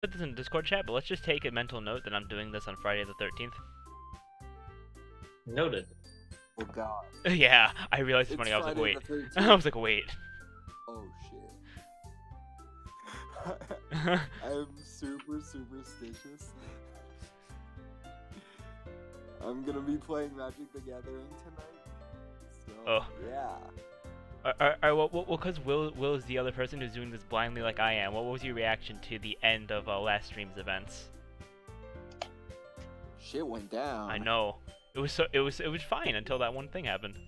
Put this in Discord chat, but let's just take a mental note that I'm doing this on Friday the 13th. Noted. Oh god. Yeah, I realized this It's morning. I was like, Friday wait. the 13th. I was like, wait. Oh shit. I'm super superstitious. I'm gonna be playing Magic the Gathering tonight. So, Oh. yeah. Alright, well, because Will is the other person who's doing this blindly like I am. What was your reaction to the end of last stream's events? Shit went down. I know. It was fine until that one thing happened.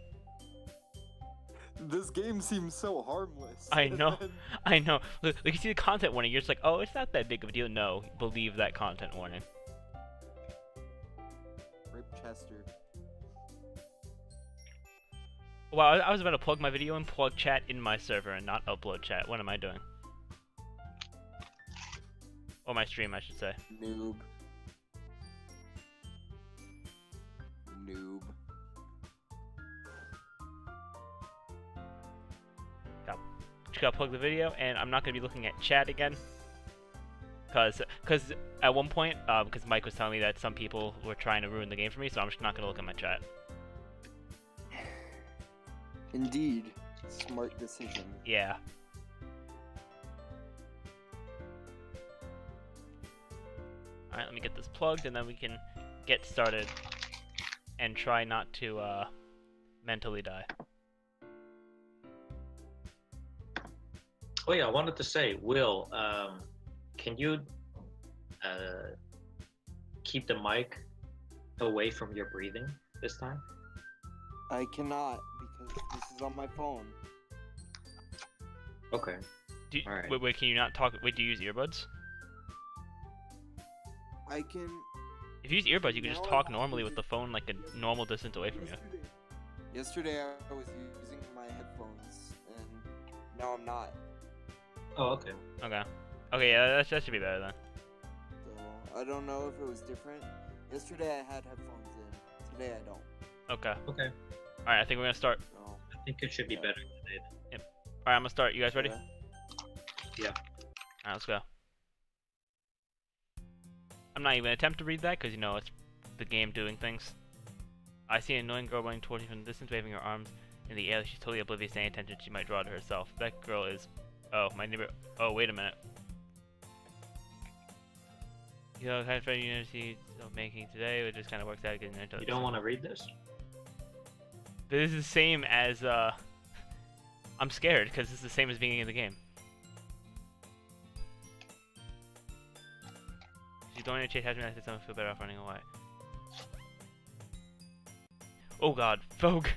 This game seems so harmless. I know. I know. Look, you see the content warning, you're just like, oh, it's not that big of a deal. No, believe that content warning. Rip Chester. Wow, I was about to plug my video and plug chat in my server and not upload chat. What am I doing? Or my stream, I should say. Noob. Noob. Just gotta plug the video, and I'm not gonna be looking at chat again. Cause at one point, because Mike was telling me that some people were trying to ruin the game for me, so I'm just not gonna look at my chat. Indeed. Smart decision. Yeah. Alright, let me get this plugged, and then we can get started and try not to mentally die. Oh yeah, I wanted to say, Will, can you keep the mic away from your breathing this time? I cannot because this is on my phone. Okay. Alright. Wait, can you not talk? Wait, do you use earbuds? I can. If you use earbuds, you can just No, talk I normally with didn't. the phone like a normal distance away from you. Yesterday I was using my headphones and now I'm not. Oh, okay. Okay. Okay, yeah, that should be better then. So I don't know if it was different. Yesterday I had headphones in. Today I don't. Okay. Okay. Alright, I think we're gonna start. So, I think it should be Yeah. better today. Alright, I'm gonna start. You guys ready? yeah. Alright, let's go. I'm not even gonna attempt to read that because, you know, it's the game doing things. I see an annoying girl running towards you from the distance, waving her arms in the air. She's totally oblivious to any attention she might draw to herself. That girl is... Oh, my neighbor... Oh, wait a minute. You know, kind of friend you see making today, it just kind of works out getting into You don't want to read this? This is the same as, I'm scared because it's the same as being in the game. She's going to chase after me. I said someone feel better off running away. Oh god, Vogue!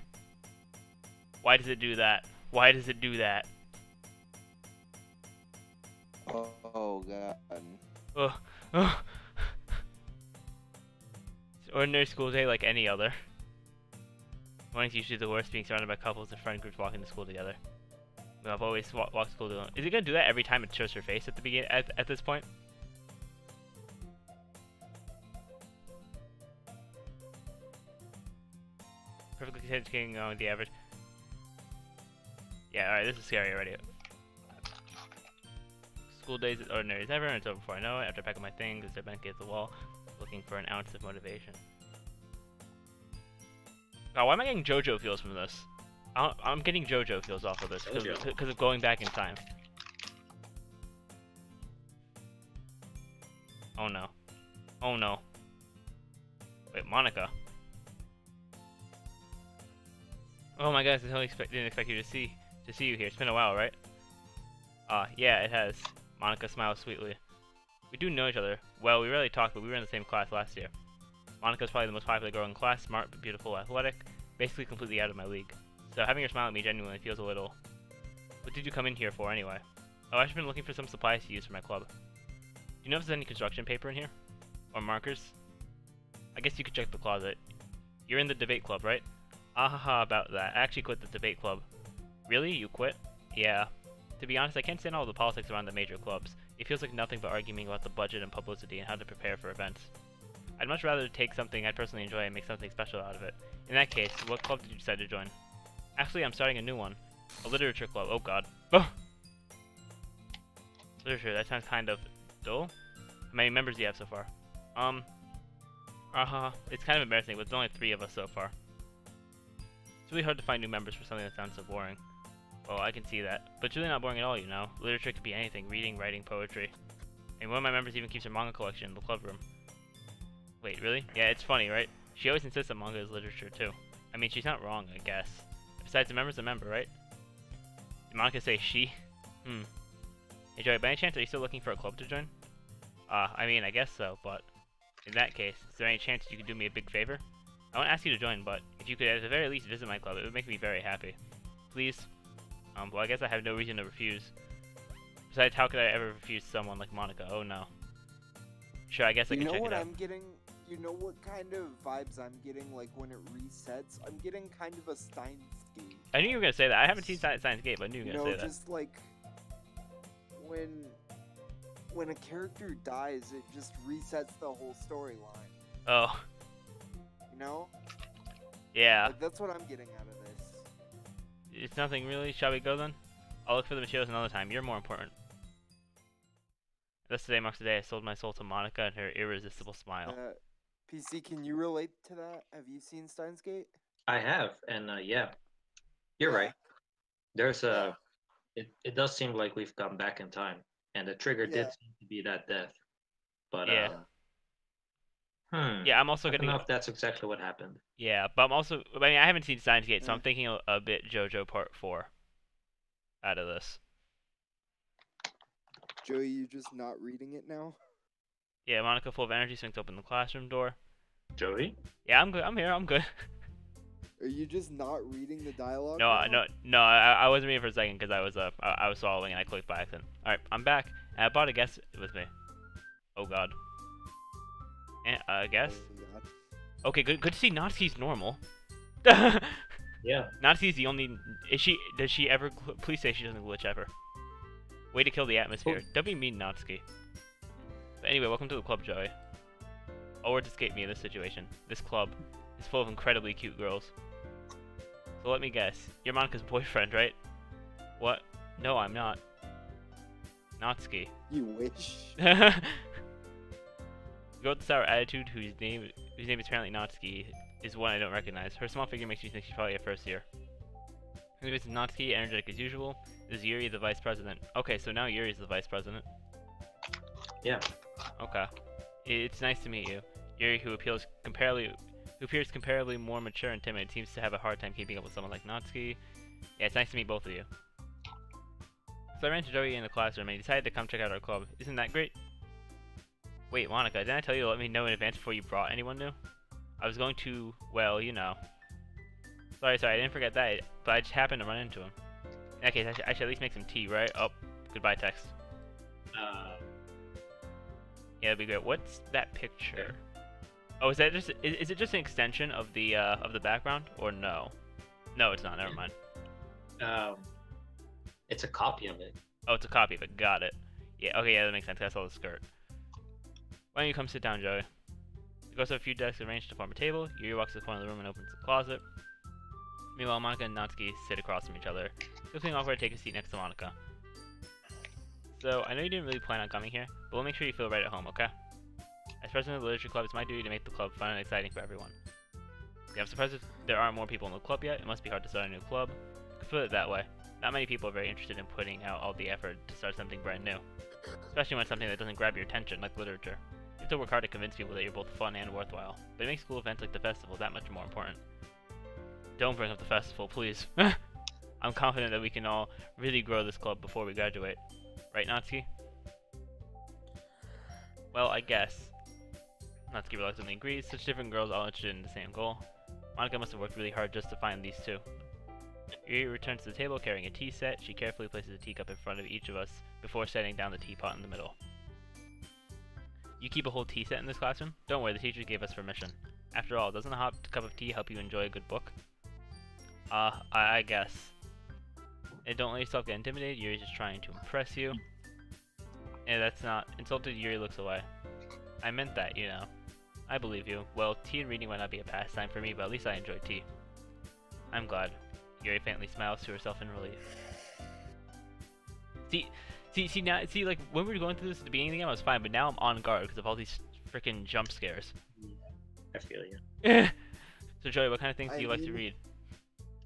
Why does it do that? Why does it do that? Oh god. Ugh. Ugh. It's an ordinary school day like any other. Morning's usually the worst, being surrounded by couples and friend groups walking to school together. I've always walked to school alone. Is it gonna do that every time it shows her face at the beginning? At this point? Perfectly content getting on with the average. Yeah, alright, this is scary already. School days as ordinary as ever until before I know it. After I pack up my things, I step back against the wall, looking for an ounce of motivation. God, why am I getting JoJo feels from this? I'm getting JoJo feels off of this because of going back in time. Oh no. Oh no. Wait, Monica. Oh my gosh, I totally didn't expect you to see you here. It's been a while, right? Yeah, it has. Monica smiles sweetly. We do know each other. Well, we rarely talked, but we were in the same class last year. Monica's probably the most popular girl in class, smart, beautiful, athletic, basically completely out of my league. So having her smile at me genuinely feels a little... What did you come in here for anyway? Oh, I've just been looking for some supplies to use for my club. Do you know if there's any construction paper in here? Or markers? I guess you could check the closet. You're in the debate club, right? Ahaha about that. I actually quit the debate club. Really? You quit? Yeah. To be honest, I can't stand all the politics around the major clubs. It feels like nothing but arguing about the budget and publicity and how to prepare for events. I'd much rather take something I personally enjoy and make something special out of it. In that case, what club did you decide to join? Actually, I'm starting a new one. A literature club. Oh god. Oh! Literature, that sounds kind of dull. many members do you have so far? It's kind of embarrassing, but it's only 3 of us so far. It's really hard to find new members for something that sounds so boring. Well, I can see that. But it's really not boring at all, you know? Literature could be anything. Reading, writing, poetry. And one of my members even keeps her manga collection in the club room. Wait, really? Yeah, it's funny, right? She always insists that manga is literature, too. I mean, she's not wrong, I guess. Besides, a member's a member, right? Did Monica say she? Hey, Joey, by any chance, are you still looking for a club to join? I mean, I guess so, but in that case, is there any chance you could do me a big favor? I won't ask you to join, but if you could at the very least visit my club, it would make me very happy. Please? Well, I guess I have no reason to refuse. Besides, how could I ever refuse someone like Monica? Oh no. Sure, I guess I can check it out. You know what I'm getting? You know what kind of vibes I'm getting, like, when it resets? I'm getting kind of a Steins Gate. I knew you were going to say that. I haven't seen Steins Gate, but I knew you were going to say that. Just like, when a character dies, it just resets the whole storyline. Oh. You know? Yeah. Like, that's what I'm getting out of this. It's nothing really. Shall we go then? I'll look for the materials another time. You're more important. Thus today marks the day I sold my soul to Monica and her irresistible smile. PC, can you relate to that? Have you seen Steins Gate? I have, and yeah, you're right. There's a. It does seem like we've come back in time, and the trigger did seem to be that death. But yeah. Yeah, I'm also I don't know if that's exactly what happened. Yeah, but I mean, I haven't seen Steins Gate, so I'm thinking a bit JoJo Part 4 out of this. Joey, you just not reading it now? Yeah, Monica, full of energy, swings open the classroom door. Joey? Yeah, I'm good. I'm here. I'm good. Are you just not reading the dialogue? No, I wasn't reading for a second because I was swallowing and I clicked by accident. All right, I'm back. And I brought a guest with me. Oh God. And I guess. Oh, okay, good to see Natsuki's normal. Yeah. Natsuki's the only. Does she ever? Please say she doesn't glitch ever. Way to kill the atmosphere. Don't be mean, Natsuki. But anyway, welcome to the club, Joey. All words escape me in this situation. This club is full of incredibly cute girls. So let me guess. You're Monica's boyfriend, right? What? No, I'm not. Natsuki. You wish. The girl with the sour attitude, whose name is apparently Natsuki, is one I don't recognize. Her small figure makes me think she's probably a first year. This is Natsuki, energetic as usual. This is Yuri, the vice president. Okay, so now Yuri's the vice president. Yeah. Okay. It's nice to meet you. Yuri, who appears comparably more mature and timid, seems to have a hard time keeping up with someone like Natsuki. Yeah, it's nice to meet both of you. So I ran into Joey in the classroom and he decided to come check out our club. Isn't that great? Wait, Monica, didn't I tell you to let me know in advance before you brought anyone new? I was going to, well, you know. Sorry, I didn't forget that, but I just happened to run into him. In that case, I should at least make some tea, right? Oh, goodbye, text. Yeah, that'd be great. What's that picture? Oh, is that just? Is it just an extension of the background, or no? No, it's not. Never mind. It's a copy of it. Oh, it's a copy of it. Got it. Yeah. Okay. Yeah, that makes sense. I saw the skirt. Why don't you come sit down, Joey? He goes to a few desks arranged to form a table. Yuri walks to the corner of the room and opens the closet. Meanwhile, Monica and Natsuki sit across from each other. It's feeling awkward to take a seat next to Monica. So, I know you didn't really plan on coming here, but we'll make sure you feel right at home, okay? As president of the Literature Club, it's my duty to make the club fun and exciting for everyone. Yeah, I'm surprised if there aren't more people in the club yet. It must be hard to start a new club. You could put it that way. Not many people are very interested in putting out all the effort to start something brand new. Especially when it's something that doesn't grab your attention, like literature. You have to work hard to convince people that you're both fun and worthwhile. But it makes cool events like the festival that much more important. Don't bring up the festival, please. I'm confident that we can all really grow this club before we graduate. Right, Natsuki? Well, I guess. Natsuki reluctantly agrees. Such different girls all interested in the same goal. Monica must have worked really hard just to find these two. Yuri returns to the table carrying a tea set. She carefully places a teacup in front of each of us before setting down the teapot in the middle. You keep a whole tea set in this classroom? Don't worry, the teacher gave us permission. After all, doesn't a hot cup of tea help you enjoy a good book? I guess. And don't let yourself get intimidated. Yuri's just trying to impress you. And that's not insulted. Yuri looks away. I meant that, you know. I believe you. Well, tea and reading might not be a pastime for me, but at least I enjoy tea. I'm glad. Yuri faintly smiles to herself in relief. See, See, like when we were going through this at the beginning of the game, I was fine, but now I'm on guard because of all these freaking jump scares. Yeah, I feel you. So Joey, what kind of things do you like to read?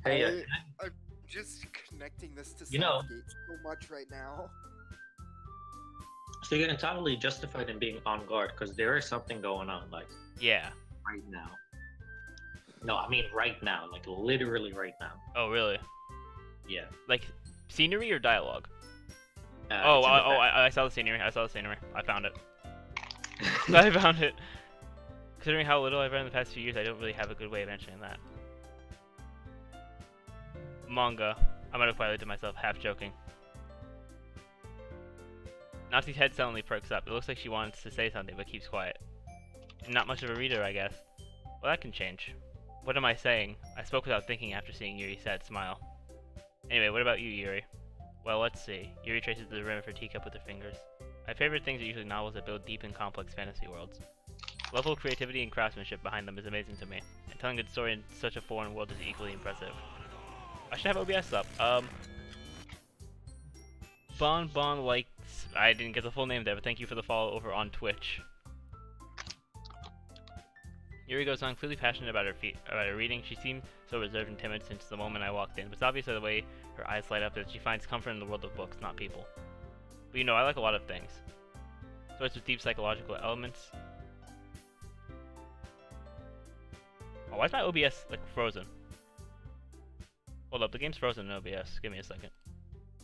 Hey, I'm just connecting this to You know- Southgate so much right now. so you're entirely justified in being on guard because there is something going on, like Yeah. right now. No, I mean right now, like literally right now. Oh, really? Yeah. Like scenery or dialogue? It's in the I saw the scenery. I saw the scenery. I found it. I found it. Considering how little I've read in the past few years, I don't really have a good way of answering that. Manga. I might have quietly to myself, half joking. Natsu's head suddenly perks up. It looks like she wants to say something, but keeps quiet. Not much of a reader, I guess. Well, that can change. What am I saying? I spoke without thinking after seeing Yuri's sad smile. Anyway, what about you, Yuri? Well, let's see. Yuri traces the rim of her teacup with her fingers. My favorite things are usually novels that build deep and complex fantasy worlds. The level of creativity and craftsmanship behind them is amazing to me, and telling a good story in such a foreign world is equally impressive. I should have OBS up. Bon likes... I didn't get the full name there, but thank you for the follow over on Twitch. Yuri goes on, clearly passionate about her reading. She seemed so reserved and timid since the moment I walked in, but it's obvious by the way her eyes light up that she finds comfort in the world of books, not people. But you know, I like a lot of things. Stories with deep psychological elements. Oh, why is my OBS, like, frozen? Hold up, the game's frozen in OBS. Give me a second.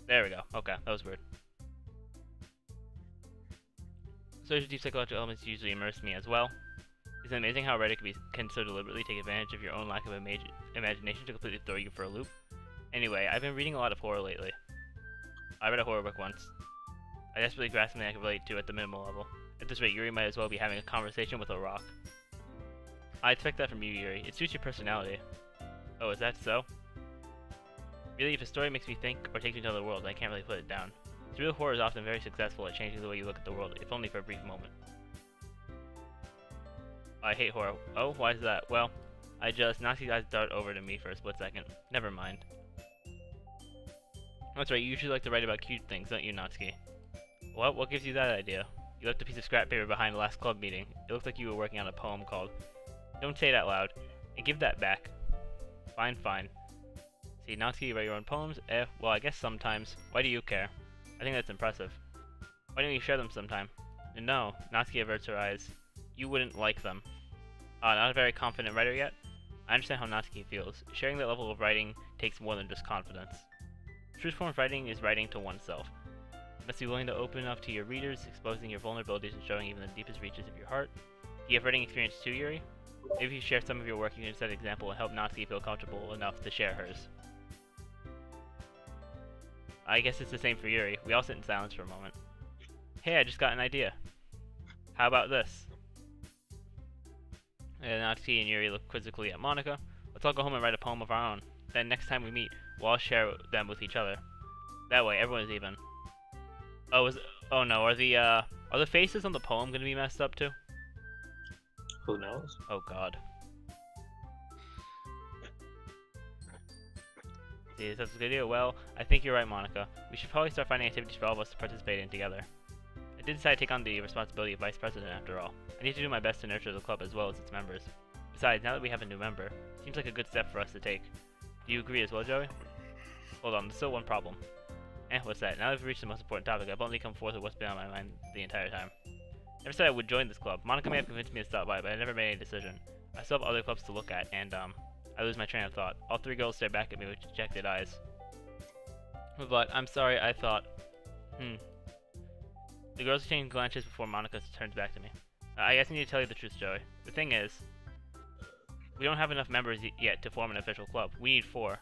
There we go. Okay, that was weird. Stories with deep psychological elements usually immerse me as well. It's amazing how a writer can so deliberately take advantage of your own lack of imagination to completely throw you for a loop. Anyway, I've been reading a lot of horror lately. I read a horror book once. I desperately grasped something I could relate to at the minimal level. At this rate, Yuri might as well be having a conversation with a rock. I expect that from you, Yuri. It suits your personality. Oh, is that so? Really, if a story makes me think or takes me to another world, I can't really put it down. Surreal horror is often very successful at changing the way you look at the world, if only for a brief moment. I hate horror. Oh, why is that? Well, Natsu's eyes dart over to me for a split second. Never mind. That's right, you usually like to write about cute things, don't you, Natsuki? What gives you that idea? You left a piece of scrap paper behind the last club meeting. It looked like you were working on a poem called... Don't say it out loud. And give that back. Fine, fine. See, Natsuki, you write your own poems? Well, I guess sometimes. Why do you care? I think that's impressive. Why don't you share them sometime? No, Natsuki averts her eyes. You wouldn't like them. Not a very confident writer yet? I understand how Natsuki feels. Sharing that level of writing takes more than just confidence. True form of writing is writing to oneself. You must be willing to open up to your readers, exposing your vulnerabilities and showing even the deepest reaches of your heart. Do you have writing experience too, Yuri? Maybe if you share some of your work, you can set an example and help Natsuki feel comfortable enough to share hers. I guess it's the same for Yuri. We all sit in silence for a moment. Hey, I just got an idea. How about this? And Natsuki and Yuri look quizzically at Monika. Let's all go home and write a poem of our own. Then next time we meet, we'll all share them with each other. That way, everyone's even. Oh no, are the faces on the poem gonna be messed up too? Who knows? Oh god. See, that's a good idea. Well, I think you're right, Monika. We should probably start finding activities for all of us to participate in together. I did decide to take on the responsibility of vice president after all. I need to do my best to nurture the club as well as its members. Besides, now that we have a new member, it seems like a good step for us to take. Do you agree as well, Joey? Hold on, there's still one problem. What's that? Now that we've reached the most important topic, I've only come forth with what's been on my mind the entire time. Never said I would join this club. Monika may have convinced me to stop by, but I never made any decision. I still have other clubs to look at, and I lose my train of thought. All three girls stare back at me with dejected eyes. But I'm sorry, I thought... The girls exchange glances before Monika turns back to me. I guess I need to tell you the truth, Joey. The thing is, we don't have enough members yet to form an official club. We need 4.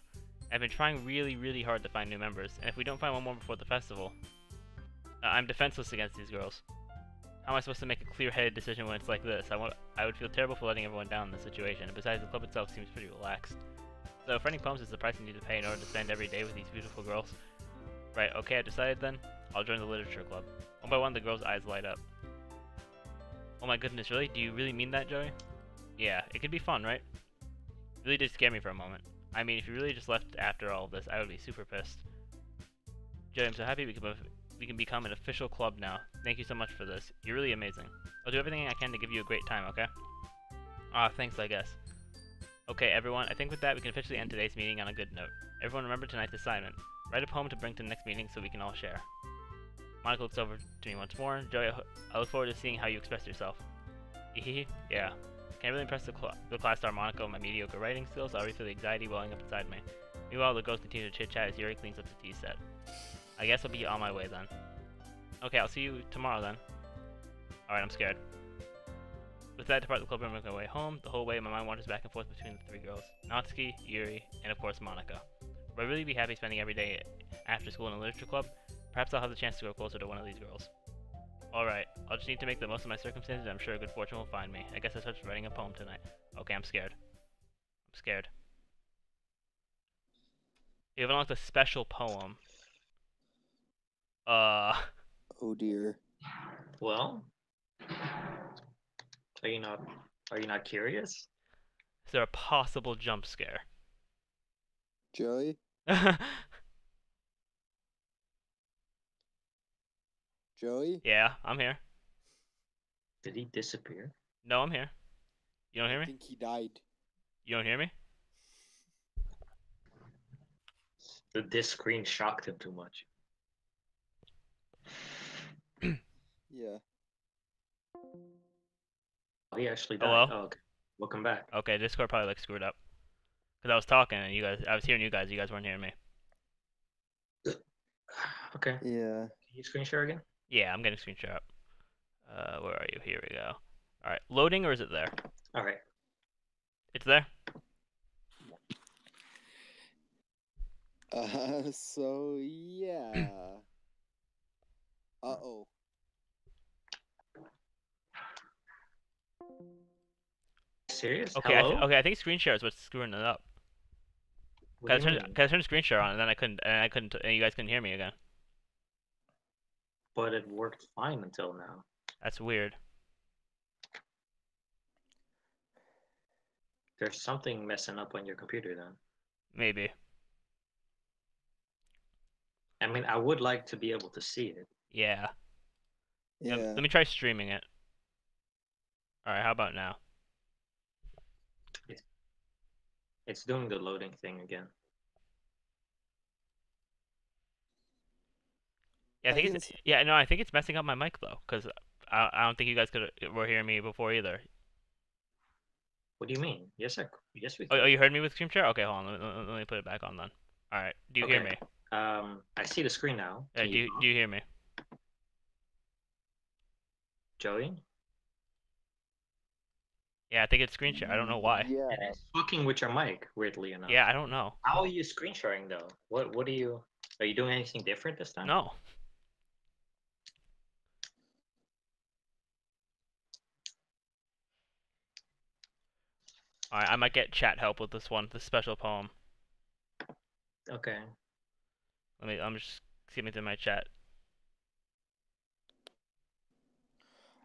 I've been trying really hard to find new members, and if we don't find one more before the festival, I'm defenseless against these girls. How am I supposed to make a clear-headed decision when it's like this? I would feel terrible for letting everyone down in this situation, and besides, the club itself seems pretty relaxed. So, if writing poems is the price you need to pay in order to spend every day with these beautiful girls. Right, okay, I've decided then. I'll join the literature club. One by one, the girls' eyes light up. Oh my goodness, really? Do you really mean that, Joey? Yeah, it could be fun, right? It really did scare me for a moment. I mean, if you really just left after all of this, I would be super pissed. Joey, I'm so happy we we can become an official club now. Thank you so much for this. You're really amazing. I'll do everything I can to give you a great time, okay? Thanks, I guess. Okay, everyone, I think with that we can officially end today's meeting on a good note. Everyone remember tonight's assignment. Write a poem to bring to the next meeting so we can all share. Monica looks over to me once more. Joey, I look forward to seeing how you express yourself. Hehe, yeah. Can I really impress the class star Monica with my mediocre writing skills? I'll read through the anxiety welling up inside me. Meanwhile, the girls continue to chit-chat as Yuri cleans up the tea set. I guess I'll be on my way then. Okay, I'll see you tomorrow then. Alright, I'm scared. With that, I depart the club room and make my way home. The whole way, my mind wanders back and forth between the three girls. Natsuki, Yuri, and of course Monica. Would I really be happy spending every day after school in a literature club? Perhaps I'll have the chance to grow closer to one of these girls. Alright, I'll just need to make the most of my circumstances, and I'm sure good fortune will find me. I guess I started writing a poem tonight. Okay, I'm scared. I'm scared. You have unlocked a special poem. Oh dear. Well, are you not curious? Is there a possible jump scare? Joey? Joey? Yeah, I'm here. Did he disappear? No, I'm here. You don't hear I me? think he died. You don't hear me? This screen shocked him too much. Yeah. He actually died. Hello? Oh, okay. Welcome back. Okay, Discord probably like screwed up. Cause I was talking and I was hearing you guys weren't hearing me. Okay. Yeah. Can you screen share again? Yeah, I'm getting screen share up. Where are you? Here we go. Alright, loading or is it there? Alright. It's there? So yeah. Uh-oh. Serious? Okay, Hello? okay, I think screen share is what's screwing it up. What Cause do I you turned, mean? cause I turned screen share on and then I couldn't, and you guys couldn't hear me again. But it worked fine until now. That's weird. There's something messing up on your computer then. Maybe. I mean, I would like to be able to see it. Yeah. Yeah. Let me try streaming it. Alright, how about now? It's doing the loading thing again. Yeah, I think it's no, I think it's messing up my mic though, cause I don't think you guys were hearing me before either. What do you mean? Yes, we Oh, can. you heard me with screen share? Okay, hold on. Let me put it back on then. All right. Do you hear Okay. me? I see the screen now. Do Can you hear me? Joey? Yeah, I think it's screen share. I don't know why. Yeah. And it's fucking with your mic, weirdly enough. Yeah, I don't know. How are you screen sharing though? What are you doing anything different this time? No. All right, I might get chat help with this one, this special poem. Okay. I'm just skimming through my chat.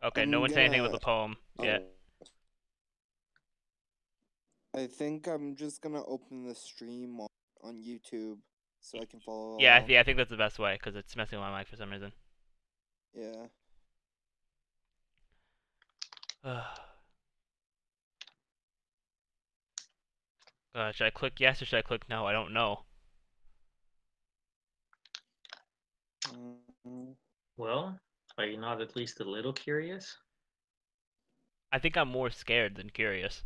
Okay, no one say anything with the poem yet. I think I'm just gonna open the stream on YouTube so I can follow along. Yeah, I think that's the best way because it's messing with my mic for some reason. Yeah. Should I click yes or should I click no? I don't know. Well, are you not at least a little curious? I think I'm more scared than curious.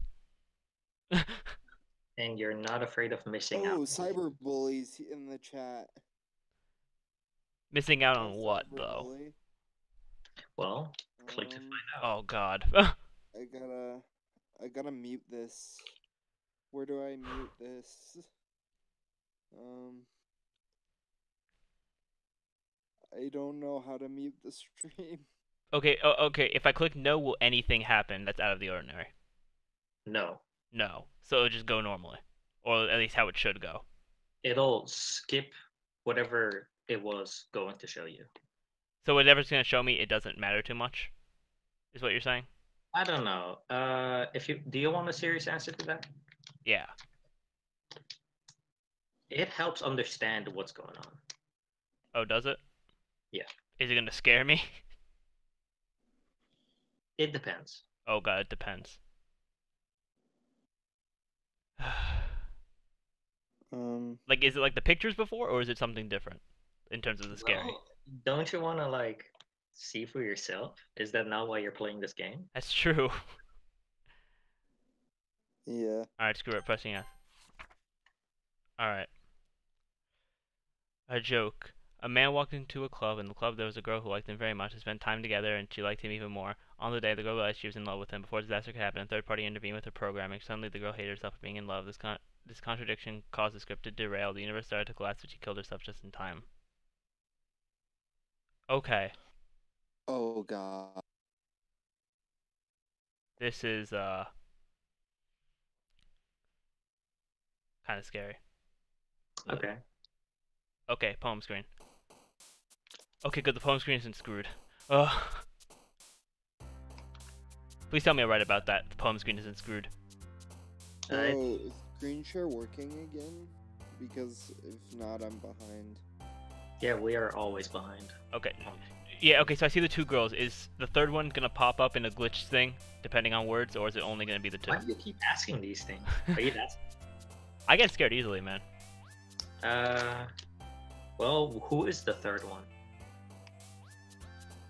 And you're not afraid of missing out. Oh, cyberbullies in the chat. Missing out on what though? Cyberbully. Well, click to find out. Oh god. I gotta mute this. Where do I mute this? I don't know how to mute the stream. Okay, okay, if I click no, will anything happen that's out of the ordinary? No. No. So it'll just go normally. Or at least how it should go. It'll skip whatever it was going to show you. So whatever's going to show me, it doesn't matter too much? Is what you're saying? I don't know. Do you want a serious answer to that? Yeah. It helps understand what's going on. Oh, does it? Yeah. Is it gonna scare me? It depends. Oh god, it depends. Like, is it like the pictures before, or is it something different in terms of the scary? Well, don't you want to like see for yourself? Is that not why you're playing this game? That's true. Yeah. Alright, screw it, pressing S. Alright. A joke. A man walked into a club. In the club, there was a girl who liked him very much. They spent time together, and she liked him even more. On the day, the girl realized she was in love with him. Before disaster could happen, a third party intervened with her programming. Suddenly, the girl hated herself for being in love. This contradiction caused the script to derail. The universe started to collapse, but she killed herself just in time. Okay. Oh god. This is, kind of scary. Okay. Okay, poem screen. Okay, good. The poem screen isn't screwed. Ugh. Please tell me I'm right about that. The poem screen isn't screwed. Alright. So, is screen share working again? Because if not, I'm behind. Yeah, we are always behind. Okay. Yeah, okay, so I see the two girls. Is the third one gonna pop up in a glitch thing, depending on words, or is it only gonna be the two? Why do you keep asking these things? Are you that? I get scared easily, man. Well, who is the third one?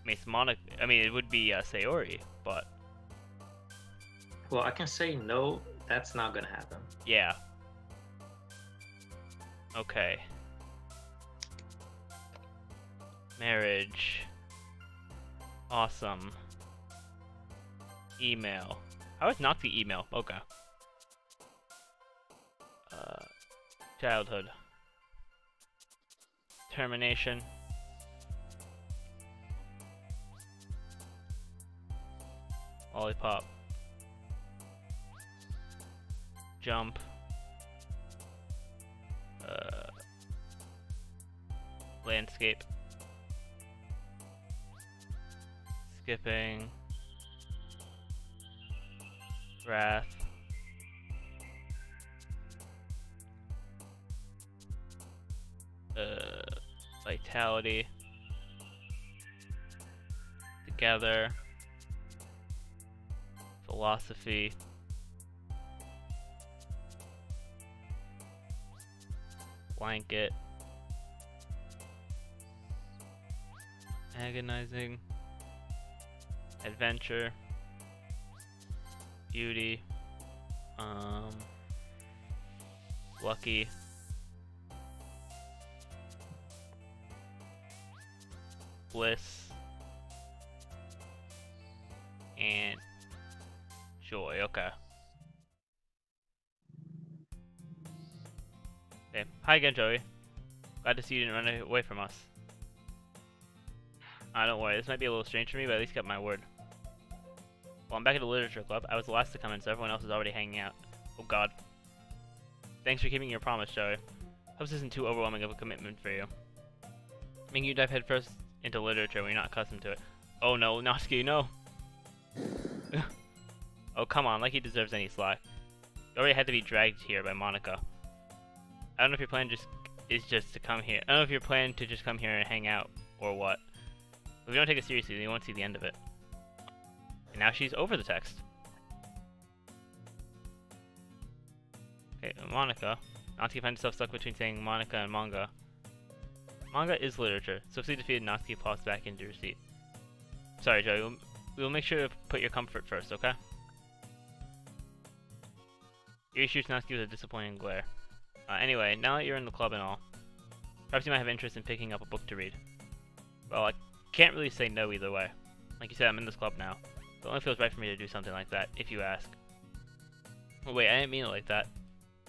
I mean, it's Monica. I mean, it would be Sayori, but Well, I can say no, that's not gonna happen. yeah. Okay. Marriage. Awesome. Email. How is not the email? Okay. Childhood. Termination. Lollipop. Jump. Landscape. Skipping. Wrath. Vitality. Together. Philosophy. Blanket. Agonizing. Adventure. Beauty. Lucky. Bliss. And joy. Okay. Okay. Hi again, Joey. Glad to see you didn't run away from us. Don't worry, this might be a little strange for me, but at least got my word. Well, I'm back at the literature club. I was the last to come in, so everyone else is already hanging out. Oh god. Thanks for keeping your promise, Joey. Hope this isn't too overwhelming of a commitment for you. Making you dive headfirst into literature when you're not accustomed to it. Oh no, Natsuki, no! Oh come on, like he deserves any slack. You already had to be dragged here by Monica. I don't know if your plan is just to come here. I don't know if your plan to just come here and hang out, or what. But if you don't take it seriously, then you won't see the end of it. And now she's over the text. Okay, Monica. Natsuki finds herself stuck between saying Monica and manga. Manga is literature. Swiftly defeated, Natsuki plops back into her seat. Sorry, Joey. We'll make sure to put your comfort first, okay? Yuri shoots Natsuki with a disappointing glare. Anyway, now that you're in the club and all, perhaps you might have interest in picking up a book to read. Well, I can't really say no either way. Like you said, I'm in this club now. It only feels right for me to do something like that, if you ask. Oh, wait, I didn't mean it like that.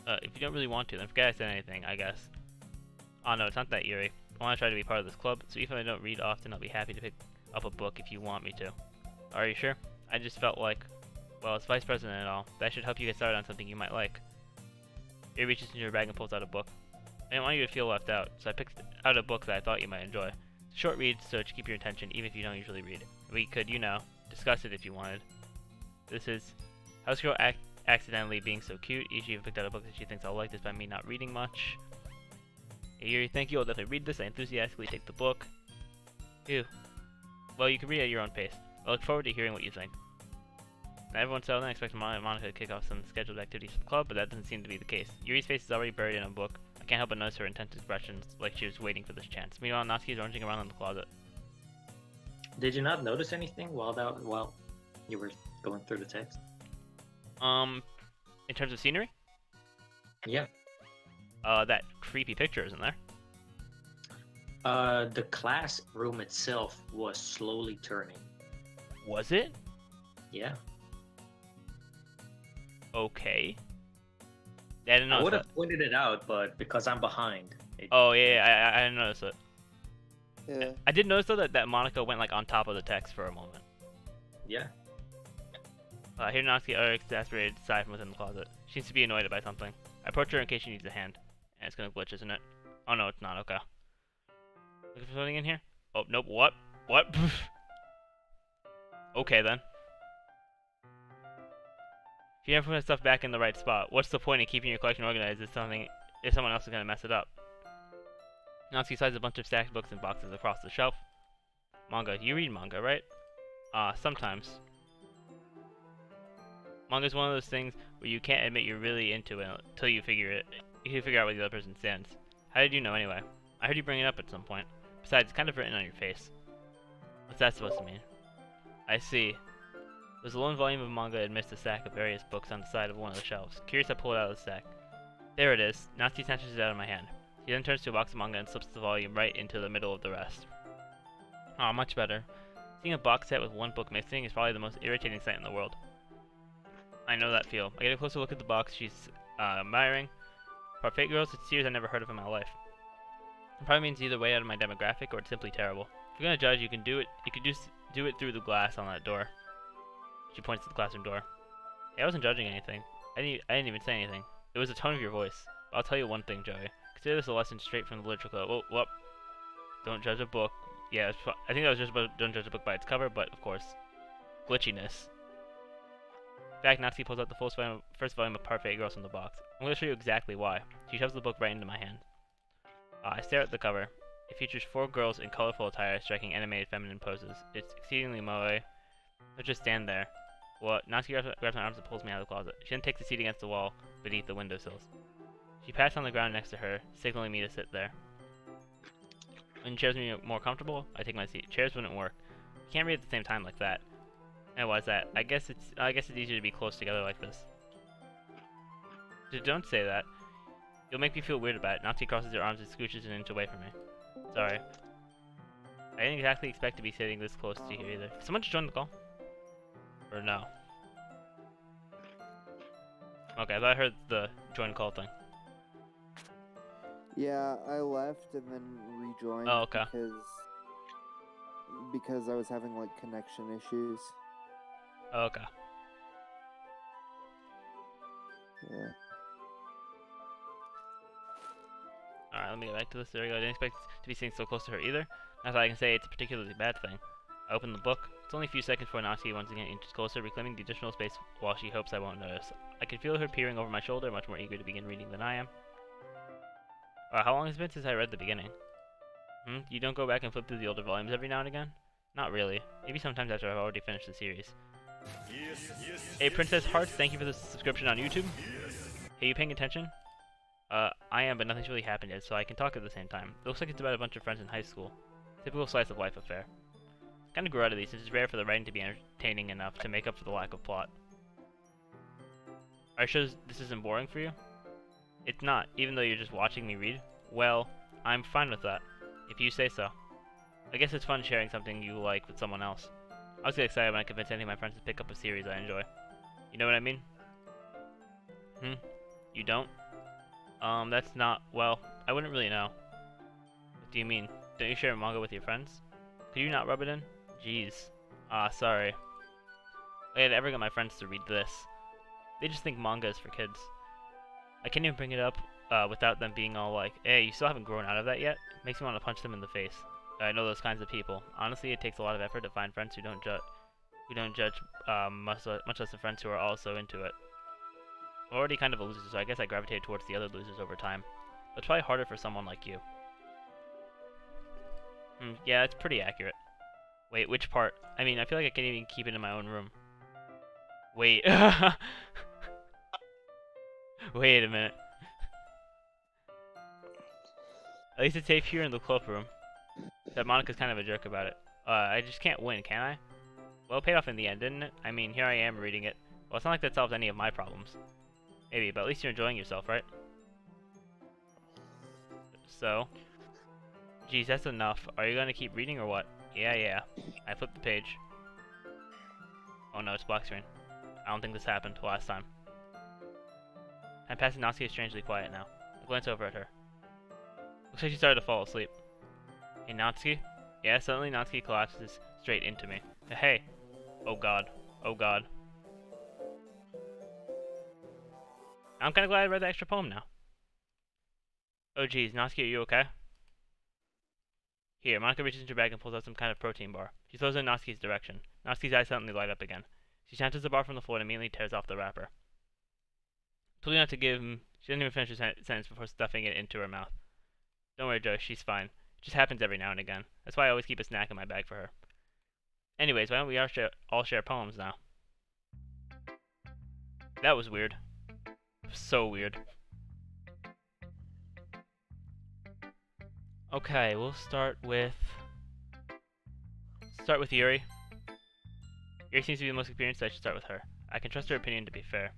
If you don't really want to, then forget I said anything, I guess. Oh no, it's not that, Yuri. I want to try to be part of this club, so even if I don't read often, I'll be happy to pick up a book if you want me to. Are you sure? I just felt like, well, as vice president and all, that should help you get started on something you might like. Yuri reaches into her bag and pulls out a book. I didn't want you to feel left out, so I picked out a book that I thought you might enjoy. It's a short read, so to keep your attention, even if you don't usually read. We could, you know, discuss it if you wanted. This is House Girl Accidentally Being So Cute. Each even picked out a book that she thinks I'll like despite me not reading much. Hey, Yuri, thank you. I'll definitely read this. I enthusiastically take the book. Ew. Well, you can read at your own pace. I look forward to hearing what you think. Now, everyone settled in, expecting Monica to kick off some scheduled activities for the club, but that doesn't seem to be the case. Yuri's face is already buried in a book. I can't help but notice her intense expressions, like she was waiting for this chance. Meanwhile, Natsuki is ranging around in the closet. Did you not notice anything while you were going through the text? In terms of scenery? Yeah. That creepy picture isn't there. The classroom itself was slowly turning. Was it? Yeah. Okay. Yeah, I didn't know. I would have pointed it out, but because I'm behind. Oh yeah, I didn't notice it. Yeah. I did notice though that Monica went like on top of the text for a moment. Yeah. Here Natsuki uttered exasperated sigh from within the closet. She seems to be annoyed by something. I approach her in case she needs a hand. And it's gonna glitch, isn't it? Oh no, it's not. Okay. Looking for something in here? Oh nope. What? What? Okay then. If you never put stuff back in the right spot, what's the point in keeping your collection organized if someone else is gonna mess it up? Natsuki slides a bunch of stacked books and boxes across the shelf. Manga. You read manga, right? Sometimes. Manga is one of those things where you can't admit you're really into it until you figure out where the other person stands. How did you know anyway? I heard you bring it up at some point. Besides, it's kind of written on your face. What's that supposed to mean? I see. There's a lone volume of manga amidst a stack of various books on the side of one of the shelves. Curious, I pull it out of the stack. There it is. Natsuki snatches it out of my hand. He then turns to a box of manga and slips the volume right into the middle of the rest. Ah, much better. Seeing a box set with one book missing is probably the most irritating sight in the world. I know that feel. I get a closer look at the box she's admiring. Parfait Girls, it's series I've never heard of in my life. It probably means either way out of my demographic or it's simply terrible. If you're gonna judge, you can do it. You could just do it through the glass on that door. She points to the classroom door. Hey, I wasn't judging anything. I didn't even say anything. It was the tone of your voice. But I'll tell you one thing, Joey. Consider this a lesson straight from the literature club. Oh, whoop. Don't judge a book. Yeah, I think that was just about don't judge a book by its cover, but of course, glitchiness. In fact, Natsuki pulls out the first volume of Parfait Girls from the box. I'm going to show you exactly why. She shoves the book right into my hand. I stare at the cover. It features 4 girls in colorful attire striking animated feminine poses. It's exceedingly moe. They'll just stand there. Well, Natsuki grabs my arms and pulls me out of the closet. She then takes a seat against the wall beneath the windowsills. She pats on the ground next to her, signaling me to sit there. When chairs make me more comfortable, I take my seat. Chairs wouldn't work. You can't read at the same time like that. And why's that? I guess it's easier to be close together like this. Don't say that. You'll make me feel weird about it. Natsuki crosses her arms and scooches an inch away from me. Sorry. I didn't exactly expect to be sitting this close to you either. Did someone just join the call? Or no? Okay, I thought I heard the join call thing. Yeah, I left and then rejoined. Oh, okay. Because I was having like connection issues. Oh, okay. Yeah. Alright, let me get back to this. There we go. I didn't expect to be sitting so close to her either. Not that I can say it's a particularly bad thing. I open the book. It's only a few seconds before Natsuki once again inches closer, reclaiming the additional space while she hopes I won't notice. I can feel her peering over my shoulder, much more eager to begin reading than I am. How long has it been since I read the beginning? You don't go back and flip through the older volumes every now and again? Not really. Maybe sometimes after I've already finished the series. Hey Princess Hearts, thank you for the subscription on YouTube. Hey, you paying attention? I am, but nothing's really happened yet, so I can talk at the same time. It looks like it's about a bunch of friends in high school. Typical slice of life affair. Kinda grew out of these since it's rare for the writing to be entertaining enough to make up for the lack of plot. Are you sure this isn't boring for you? It's not, even though you're just watching me read. Well, I'm fine with that, if you say so. I guess it's fun sharing something you like with someone else. I always get excited when I convince any of my friends to pick up a series I enjoy. You know what I mean? You don't? That's not, well, I wouldn't really know. What do you mean? Don't you share manga with your friends? Could you not rub it in? Jeez. Sorry. I had ever get my friends to read this. They just think manga is for kids. I can't even bring it up without them being all like, hey, you still haven't grown out of that yet? Makes me want to punch them in the face. I know those kinds of people. Honestly, it takes a lot of effort to find friends who don't judge much less the friends who are also into it. I'm already kind of a loser, so I guess I gravitated towards the other losers over time. But it's probably harder for someone like you. Yeah, it's pretty accurate. Wait, which part? I mean, I feel like I can't even keep it in my own room. Wait. Wait a minute. At least it's safe here in the cloakroom. That Monica's kind of a jerk about it. I just can't win, can I? Well, it paid off in the end, didn't it? I mean, here I am reading it. Well, it's not like that solves any of my problems. Maybe, but at least you're enjoying yourself, right? So, geez, that's enough. Are you gonna keep reading or what? Yeah. I flipped the page. Oh no, it's black screen. I don't think this happened last time. I'm passing Natsuki is strangely quiet now. I glance over at her. Looks like she started to fall asleep. Hey, Natsuki? Yeah, suddenly Natsuki collapses straight into me. Hey. Oh god. Oh god. I'm kinda glad I read the extra poem now. Oh geez, Natsuki, are you okay? Here, Monica reaches into her bag and pulls out some kind of protein bar. She throws it in Natsuki's direction. Natsuki's eyes suddenly light up again. She snatches the bar from the floor and immediately tears off the wrapper. Totally not to give him... She doesn't even finish her sentence before stuffing it into her mouth. Don't worry, Joe, she's fine. It just happens every now and again. That's why I always keep a snack in my bag for her. Anyways, why don't we all share poems now? That was weird. So weird. Okay, we'll start with Yuri. Yuri seems to be the most experienced, so I should start with her. I can trust her opinion to be fair.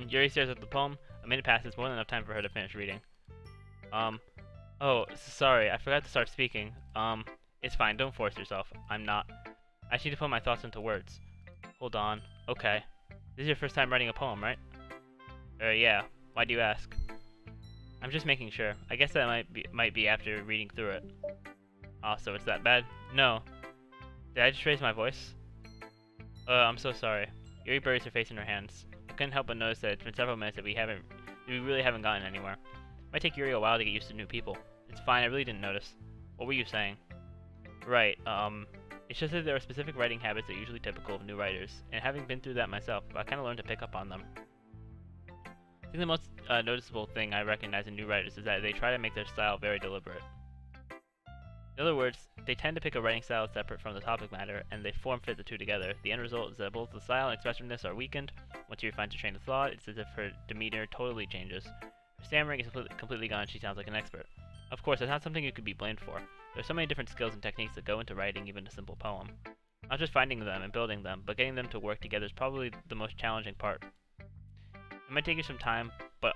Yuri stares at the poem. A minute passes, more than enough time for her to finish reading. Oh, sorry, I forgot to start speaking. It's fine, don't force yourself. I'm not. I just need to put my thoughts into words. Hold on. Okay. This is your first time writing a poem, right? Yeah. Why do you ask? I'm just making sure. I guess that might be after reading through it. Oh, so it's that bad? No. Did I just raise my voice? I'm so sorry. Yuri buries her face in her hands. I couldn't help but notice that it's been several minutes that we really haven't gotten anywhere. It might take Yuri a while to get used to new people. It's fine, I really didn't notice. What were you saying? Right, it's just that there are specific writing habits that are usually typical of new writers, and having been through that myself, I kind of learned to pick up on them. I think the most noticeable thing I recognize in new writers is that they try to make their style very deliberate. In other words, they tend to pick a writing style separate from the topic matter, and they form-fit the two together. The end result is that both the style and expressiveness are weakened. Once Yuri finds her train of thought, it's as if her demeanor totally changes. Her stammering is completely gone, and she sounds like an expert. Of course, that's not something you could be blamed for. There are so many different skills and techniques that go into writing even a simple poem. Not just finding them and building them, but getting them to work together is probably the most challenging part. It might take you some time, but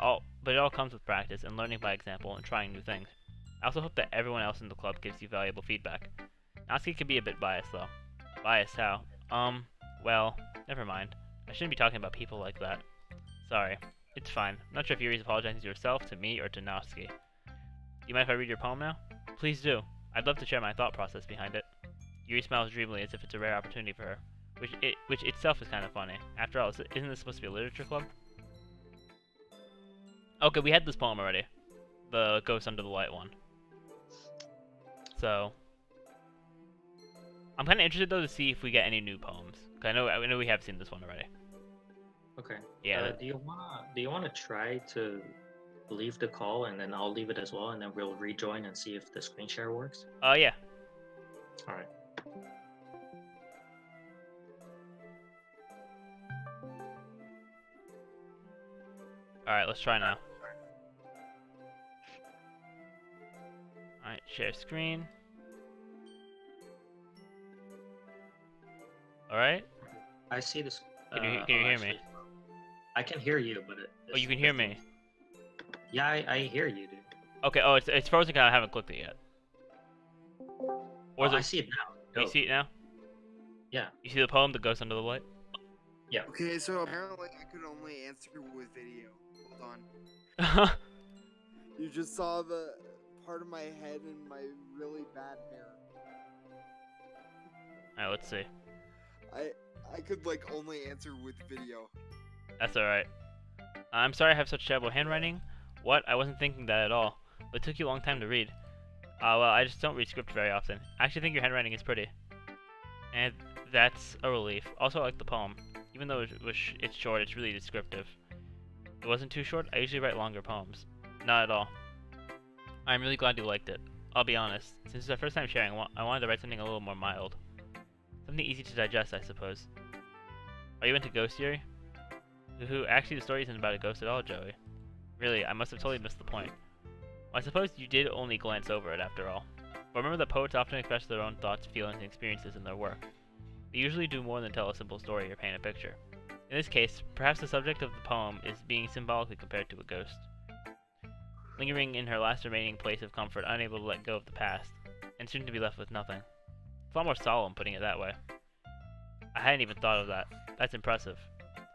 it all comes with practice and learning by example and trying new things. I also hope that everyone else in the club gives you valuable feedback. Natsuki can be a bit biased though. Biased how? Well, never mind. I shouldn't be talking about people like that. Sorry. It's fine. I'm not sure if Yuri's apologizing to herself, to me, or to Natsuki. Do you mind if I read your poem now? Please do. I'd love to share my thought process behind it. Yuri smiles dreamily as if it's a rare opportunity for her, which itself is kind of funny. After all, isn't this supposed to be a literature club? Okay, we had this poem already. The Ghost Under the Light one. So, I'm kind of interested though to see if we get any new poems. Cause I know we have seen this one already. Okay. Yeah. Do you wanna try to leave the call and then I'll leave it as well, and then we'll rejoin and see if the screen share works? Yeah. All right. All right, let's try now. Alright, share screen. Alright. I see this. Can you hear me? I can hear you, but Oh, you can hear me? Yeah, I hear you, dude. Okay, oh, it's frozen because I haven't clicked it yet. Or is I see it now. You see it now? Yeah. You see the poem, The Ghost Under the Light? Yeah. Okay, so apparently I could only answer with video. Hold on. You just saw the part of my head and my really bad hair. Alright, let's see. I could like only answer with video. That's alright. I'm sorry I have such terrible handwriting. What? I wasn't thinking that at all. But it took you a long time to read. Well, I just don't read script very often. I actually think your handwriting is pretty. And that's a relief. Also, I like the poem. Even though it's short, it's really descriptive. It wasn't too short. I usually write longer poems. Not at all. I'm really glad you liked it. I'll be honest, since it's our first time sharing, I wanted to write something a little more mild. Something easy to digest, I suppose. Are you into ghost theory? Who actually the story isn't about a ghost at all, Joey. Really, I must have totally missed the point. Well, I suppose you did only glance over it after all. But remember that poets often express their own thoughts, feelings, and experiences in their work. They usually do more than tell a simple story or paint a picture. In this case, perhaps the subject of the poem is being symbolically compared to a ghost. Lingering in her last remaining place of comfort, unable to let go of the past, and soon to be left with nothing. It's a lot more solemn putting it that way. I hadn't even thought of that. That's impressive.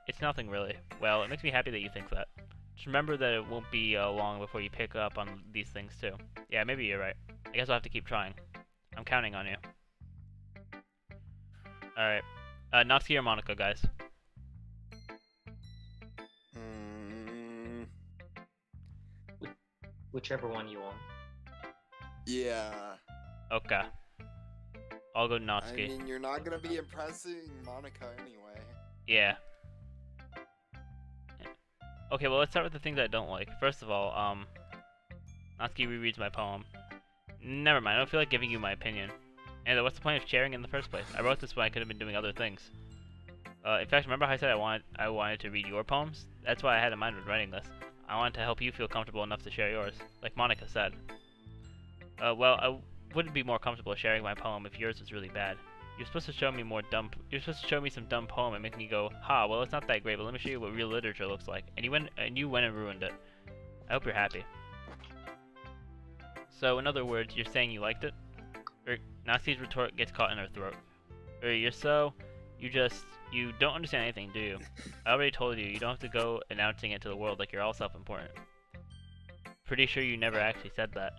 It's nothing really. Well, it makes me happy that you think that. Just remember that it won't be long before you pick up on these things too. Yeah, maybe you're right. I guess I'll have to keep trying. I'm counting on you. Alright. Natsuki or Monica, guys? Whichever one you want. Yeah. Okay. I'll go Natsuki. I mean, you're not gonna be impressing Monica anyway. Yeah. Okay, well, let's start with the things I don't like. First of all, Natsuki rereads my poem. Never mind, I don't feel like giving you my opinion. And what's the point of sharing in the first place? I wrote this when I could have been doing other things. In fact, remember how I said I wanted to read your poems? That's why I had in mind when writing this. I wanted to help you feel comfortable enough to share yours, like Monica said. Well, I wouldn't be more comfortable sharing my poem if yours was really bad. You're supposed to show me some dumb poem and make me go, ha, well, it's not that great, but let me show you what real literature looks like. And you went and ruined it. I hope you're happy. So, in other words, you're saying you liked it? Or Natsuki's retort gets caught in her throat. Or you don't understand anything, do you? I already told you, you don't have to go announcing it to the world like you're all self-important. Pretty sure you never actually said that.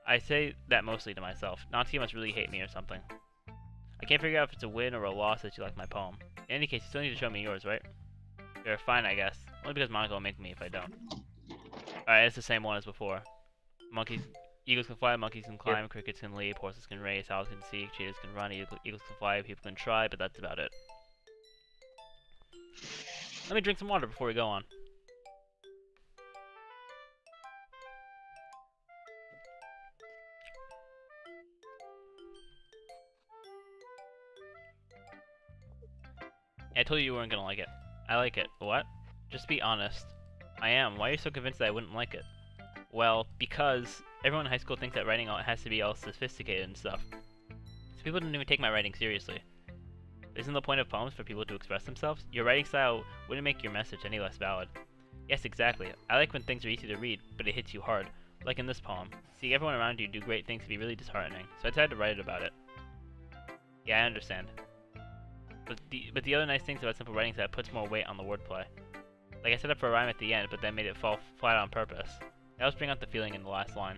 I say that mostly to myself. Natsuki must really hate me or something. I can't figure out if it's a win or a loss that you like my poem. In any case, you still need to show me yours, right? You're fine, I guess. Only because Monica will make me if I don't. Alright, it's the same one as before. Eagles can fly, monkeys can climb, crickets can leap, horses can race, owls can seek, cheetahs can run, eagles can fly, people can try, but that's about it. Let me drink some water before we go on. Yeah, I told you weren't gonna like it. I like it. What? Just be honest. I am. Why are you so convinced that I wouldn't like it? Well, because everyone in high school thinks that writing has to be all sophisticated and stuff. So people don't even take my writing seriously. Isn't the point of poems for people to express themselves? Your writing style wouldn't make your message any less valid. Yes, exactly. I like when things are easy to read, but it hits you hard. Like in this poem. Seeing everyone around you do great things can be really disheartening, so I decided to write about it. Yeah, I understand. But the other nice things about simple writing is that it puts more weight on the wordplay. Like I set up for a rhyme at the end, but then made it fall flat on purpose. That was bring out the feeling in the last line.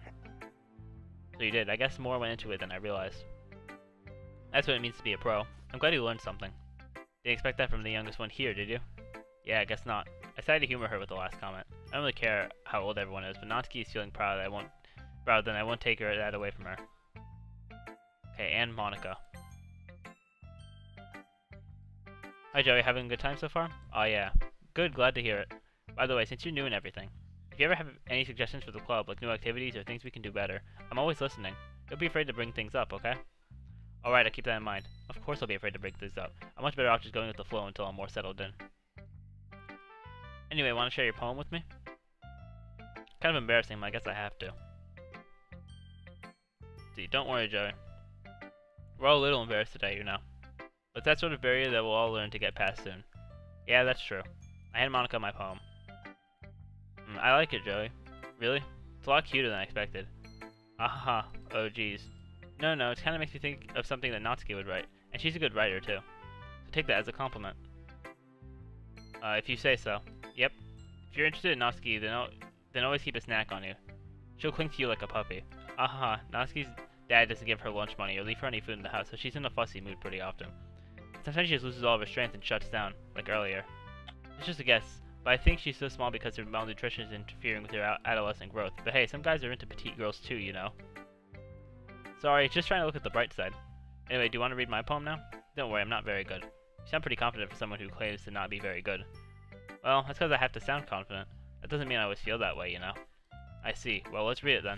So you did. I guess more went into it than I realized. That's what it means to be a pro. I'm glad you learned something. Didn't expect that from the youngest one here, did you? Yeah, I guess not. I decided to humor her with the last comment. I don't really care how old everyone is, but Natsuki is feeling proud that I won't take that away from her. Okay, and Monica. Hi Joey, having a good time so far? Oh yeah. Good, glad to hear it. By the way, since you're new and everything, if you ever have any suggestions for the club, like new activities or things we can do better, I'm always listening. Don't be afraid to bring things up, okay? Alright, I'll keep that in mind. Of course I'll be afraid to bring things up. I'm much better off just going with the flow until I'm more settled in. Anyway, want to share your poem with me? Kind of embarrassing, but I guess I have to. See, don't worry, Joey. We're all a little embarrassed today, you know. But that's sort of barrier that we'll all learn to get past soon. Yeah, that's true. I hand Monica my poem. I like it, Joey. Really? It's a lot cuter than I expected. Aha. Oh, geez. No, it kind of makes me think of something that Natsuki would write. And she's a good writer, too. So take that as a compliment. If you say so. Yep. If you're interested in Natsuki, then always keep a snack on you. She'll cling to you like a puppy. Aha. Natsuki's dad doesn't give her lunch money or leave her any food in the house, so she's in a fussy mood pretty often. Sometimes she just loses all of her strength and shuts down, like earlier. It's just a guess, but I think she's so small because her malnutrition is interfering with her adolescent growth. But hey, some guys are into petite girls too, you know. Sorry, just trying to look at the bright side. Anyway, do you want to read my poem now? Don't worry, I'm not very good. You sound pretty confident for someone who claims to not be very good. Well, that's because I have to sound confident. That doesn't mean I always feel that way, you know. I see. Well, let's read it then.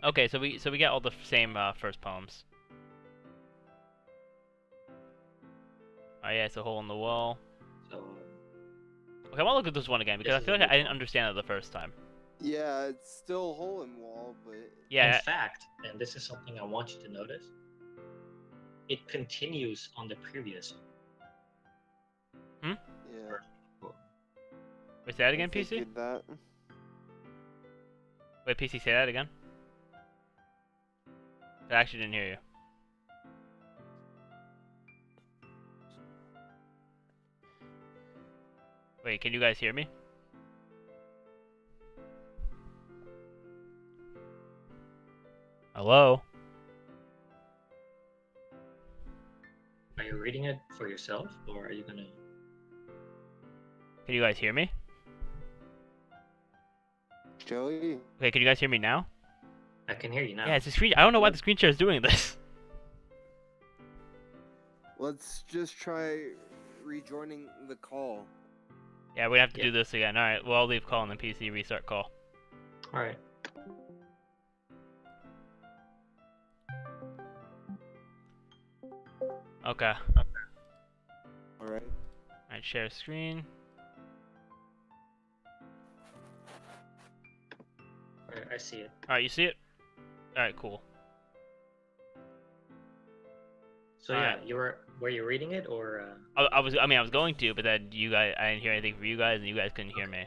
Okay, so we get all the same first poems. Oh yeah, it's a hole in the wall. So Okay, I want to look at this one again because I This is feel a like good I didn't one. understand it the first time. Yeah, it's still a hole in wall, but Yeah. in fact, and this is something I want you to notice, it continues on the previous yeah. poem. Wait, say that again, I PC? figured that. Wait, PC, say that again. I actually didn't hear you. Wait, can you guys hear me? Hello? Are you reading it for yourself, or are you gonna? Can you guys hear me? Joey? Okay, can you guys hear me now? I can hear you now. Yeah, it's a screen. I don't know why the screen share is doing this. Let's just try rejoining the call. Yeah, we have to Yeah. do this again. Alright, well, I'll leave call and then PC restart call. All right. Okay. Alright. Alright, share screen. All right, I see it. Alright, you see it? Alright, cool. So yeah, were you reading it, or? I was going to, but then you guys, I didn't hear anything from you guys, and you guys couldn't hear me.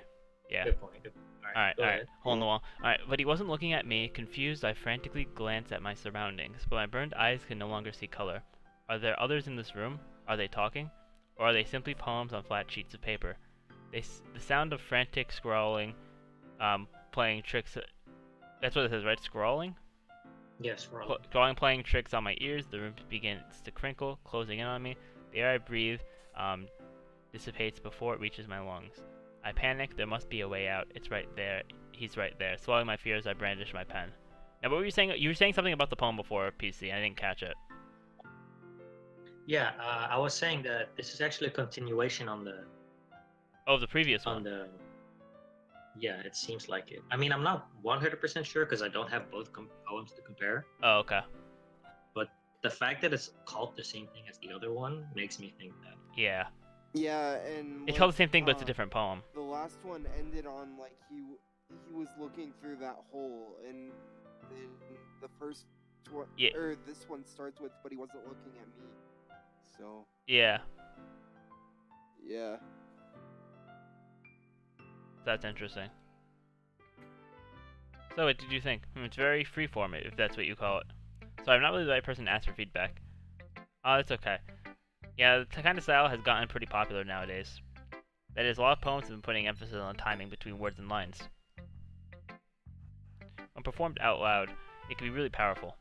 Yeah. Good point. Good point. Alright, Go alright. ahead. Hole in the wall. Alright, but he wasn't looking at me. Confused, I frantically glanced at my surroundings, but my burned eyes could no longer see color. Are there others in this room? Are they talking? Or are they simply poems on flat sheets of paper? The sound of frantic scrawling, playing tricks. That's what it says, right? Scrawling? Yes, we're on. Drawing, playing tricks on my ears. The room begins to crinkle, closing in on me. The air I breathe dissipates before it reaches my lungs. I panic. There must be a way out. It's right there. He's right there. Swallowing my fears, I brandish my pen. Now, what were you saying? You were saying something about the poem before, PC. I didn't catch it. Yeah, I was saying that this is actually a continuation on the Oh, the previous on one. the. Yeah, it seems like it. I mean, I'm not 100% sure because I don't have both poems to compare. Oh, okay. But the fact that it's called the same thing as the other one makes me think that. Yeah. Yeah, and It's called the same thing, but it's a different poem. The last one ended on like he was looking through that hole, and then the first one, Yeah. or this one starts with, but he wasn't looking at me. So Yeah. yeah. That's interesting. So, what did you think? It's very freeform, if that's what you call it. So, I'm not really the right person to ask for feedback. Oh, it's okay. Yeah, the kind of style has gotten pretty popular nowadays. That is, a lot of poems have been putting emphasis on timing between words and lines. When performed out loud, it can be really powerful.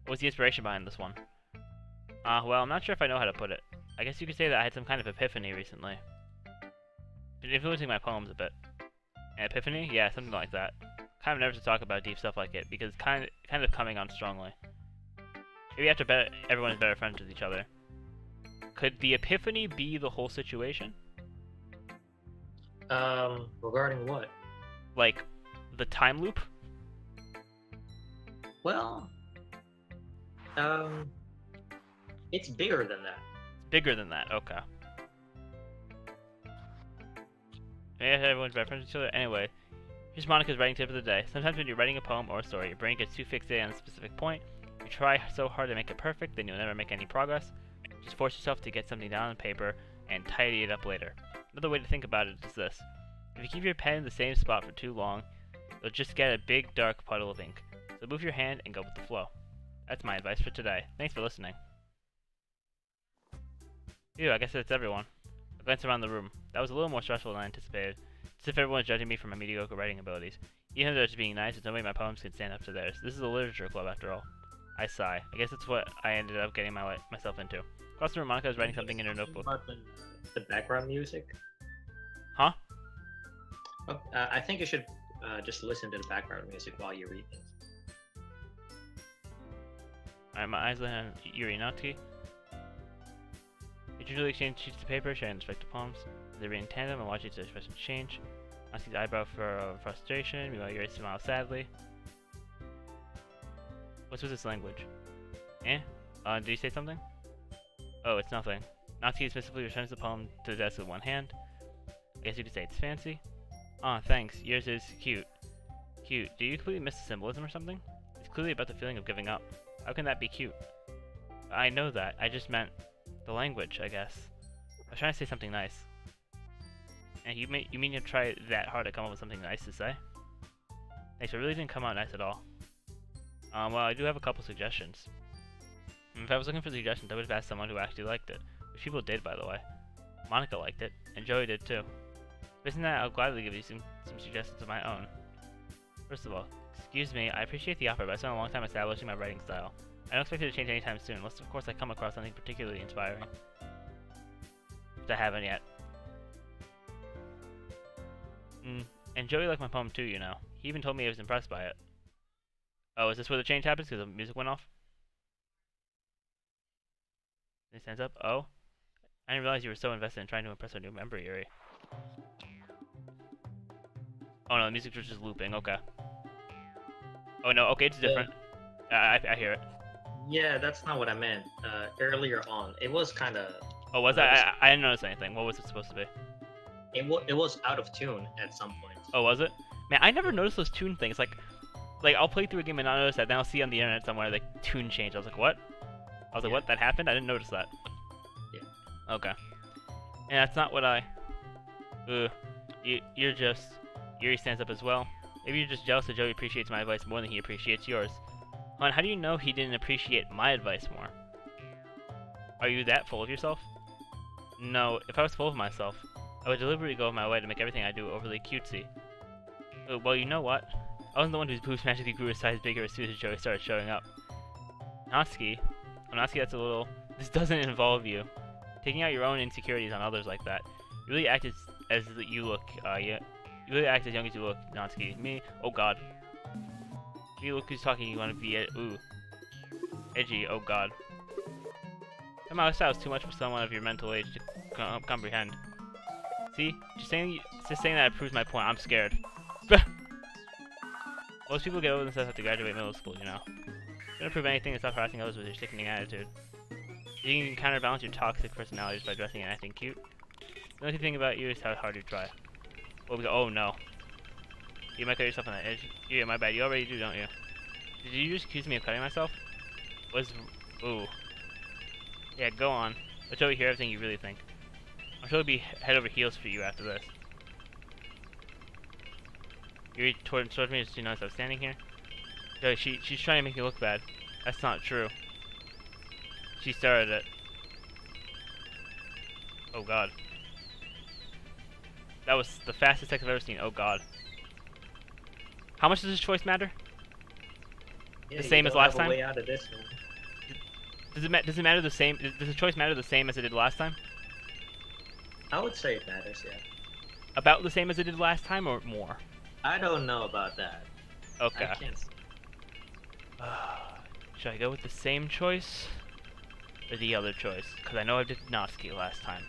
What was the inspiration behind this one? Well, I'm not sure if I know how to put it. I guess you could say that I had some kind of epiphany recently. Been influencing my poems a bit. An epiphany? Yeah, something like that. Kind of nervous to talk about deep stuff like it because kind of coming on strongly. Maybe after everyone is better friends with each other. Could the epiphany be the whole situation? Regarding what? Like the time loop? Well, it's bigger than that. It's bigger than that. Okay. Maybe everyone's better friends with each other. Anyway, here's Monica's writing tip of the day. Sometimes when you're writing a poem or a story, your brain gets too fixated on a specific point. You try so hard to make it perfect, then you'll never make any progress. Just force yourself to get something down on paper and tidy it up later. Another way to think about it is this. If you keep your pen in the same spot for too long, you'll just get a big dark puddle of ink. So move your hand and go with the flow. That's my advice for today. Thanks for listening. Phew, I guess that's everyone. I glanced around the room. That was a little more stressful than I anticipated. It's as if everyone's judging me for my mediocre writing abilities. Even though they're just being nice, there's no way my poems can stand up to theirs. This is a literature club after all. I sigh. I guess that's what I ended up getting myself into. Across the room, Monica is writing something in her notebook. About the background music. Huh? Oh, I think you should just listen to the background music while you read this. Alright, my eyes land on Urinati. They usually exchange sheets of paper, sharing respective poems. They read in tandem and watch each other's expressions change. Nati's eyebrow for frustration, meanwhile Yuri smiles sadly. What's with this language? Eh? Did you say something? Oh, it's nothing. Natsuki dismissively returns the poem to the desk with one hand. I guess you could say it's fancy. Aw, thanks. Yours is cute. Cute. Do you completely miss the symbolism or something? It's clearly about the feeling of giving up. How can that be cute? I know that. I just meant the language, I guess. I was trying to say something nice. And you mean you try that hard to come up with something nice to say? Thanks, it really didn't come out nice at all. Well, I do have a couple suggestions. If I was looking for suggestions, I would have asked someone who actually liked it. Which people did, by the way. Monica liked it, and Joey did too. Based on that, I'll gladly give you some suggestions of my own. First of all, excuse me, I appreciate the offer, but I spent a long time establishing my writing style. I don't expect it to change anytime soon, unless of course I come across something particularly inspiring. Which I haven't yet. And Joey liked my poem too, you know. He even told me he was impressed by it. Oh, is this where the change happens because the music went off? He stands up. Oh? I didn't realize you were so invested in trying to impress our new member, Yuri. Oh no, the music was just looping, okay. Oh no, okay, it's different. I hear it. Yeah, that's not what I meant. Earlier on, it was kind of... Oh, was I didn't notice anything. What was it supposed to be? It was out of tune at some point. Oh, was it? Man, I never noticed those tune things. Like I'll play through a game and not notice that, then I'll see on the internet somewhere, like, tune change. I was like, what? I was like, what? That happened? I didn't notice that. Yeah. Okay. And that's not what I... You're just... Yuri stands up as well. Maybe you're just jealous that Joey appreciates my advice more than he appreciates yours. Hon, how do you know he didn't appreciate my advice more? Are you that full of yourself? No, if I was full of myself, I would deliberately go my way to make everything I do overly cutesy. Well, you know what? I wasn't the one whose boobs magically grew a size bigger as soon as Joey started showing up. Natsuki, that's a little... This doesn't involve you. Taking out your own insecurities on others like that. You really act as you look, You really act as young as you look, Natsuki. Me? Oh god. You look who's talking, you want to be edgy, oh god. Somehow this style is too much for someone of your mental age to comprehend. See? Just saying that proves my point. I'm scared. Most people get over themselves after graduate middle school, you know. If you don't prove anything to stop harassing others with your sickening attitude. You can counterbalance your toxic personalities by dressing and acting cute. The only thing about you is how hard you try. Oh no. You might cut yourself on the edge. Yeah, my bad. You already do, don't you? Did you just accuse me of cutting myself? Ooh. Yeah, go on. Let's over hear everything you really think. I'm sure it'll be head over heels for you after this. Yuri towards me as she knows I was standing here. Joey, she's trying to make me look bad. That's not true. She started it. Oh god. That was the fastest text I've ever seen. Oh god. How much does this choice matter? Yeah, the same as last time? Way out of this one. Does it matter the same? Does the choice matter the same as it did last time? I would say it matters, yeah. About the same as it did last time, or more? I don't know about that. Okay. I can't say. Should I go with the same choice? Or the other choice? Because I know I did Natsuki last time.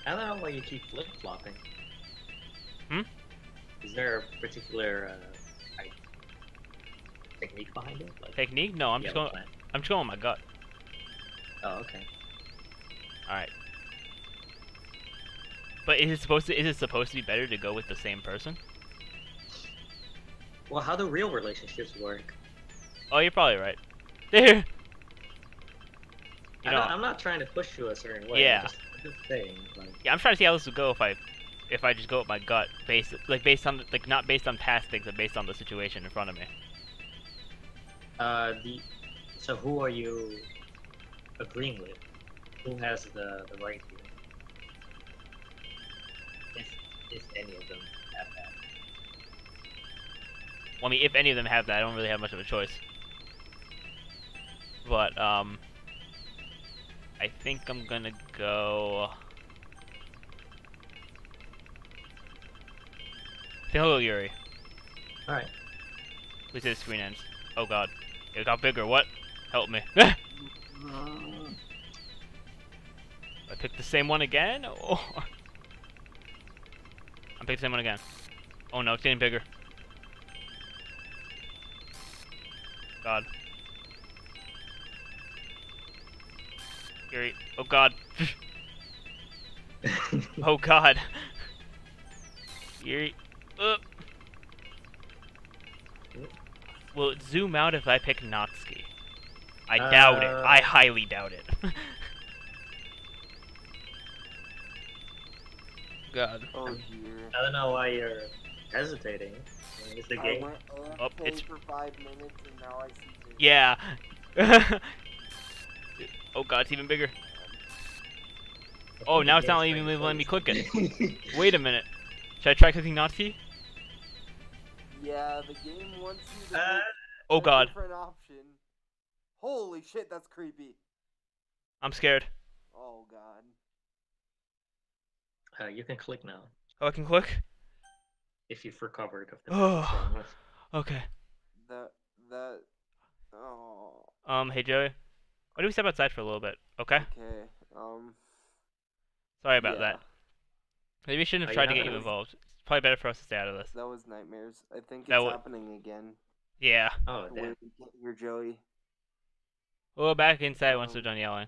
I don't know why you keep flip-flopping. Hmm? Is there a particular technique behind it? Like, technique? No, I'm just going with my gut. Oh, okay. Alright. But is it supposed to be better to go with the same person? Well, how do real relationships work? Oh, you're probably right. There. I'm not trying to push you a certain way. Yeah. I'm just saying, like... Yeah, I'm trying to see how this would go if I just go with my gut, based on not based on past things, but based on the situation in front of me. So who are you agreeing with? Who has the right here? If any of them have that. Well, I mean, if any of them have that, I don't really have much of a choice. But, I think I'm gonna go... Say hello, Yuri. Alright. Please say the screen ends. Oh god. It got bigger, what? Help me. I picked the same one again? Oh. I picked the same one again. Oh no, it's getting bigger. God. Yuri. Oh God. Oh God. Yuri. Will it zoom out if I pick Natsuki? I doubt it. I highly doubt it. God. Oh dear. I don't know why you're hesitating. Is the I game? went Oh, AFK it's- for 5 minutes and now I see this. Yeah. Oh God, it's even bigger. Oh, now it's not even letting me click it. Wait a minute. Should I try clicking Natsuki? Yeah, the game wants you to pick Oh a God. different option. Holy shit, that's creepy. I'm scared. Oh God. You can click now Oh, I can click? if you've recovered of the Oh. trauma. Okay. Oh. Hey Joey. Why don't we step outside for a little bit? Okay? Okay. Sorry about yeah. that. Maybe we shouldn't have Oh, tried to yeah, get you that involved. It's probably better for us to stay out of this. That was nightmares. I think That it's wa- happening again. Yeah. Oh Where damn. we can't hear Joey. We'll go back inside once we're done yelling.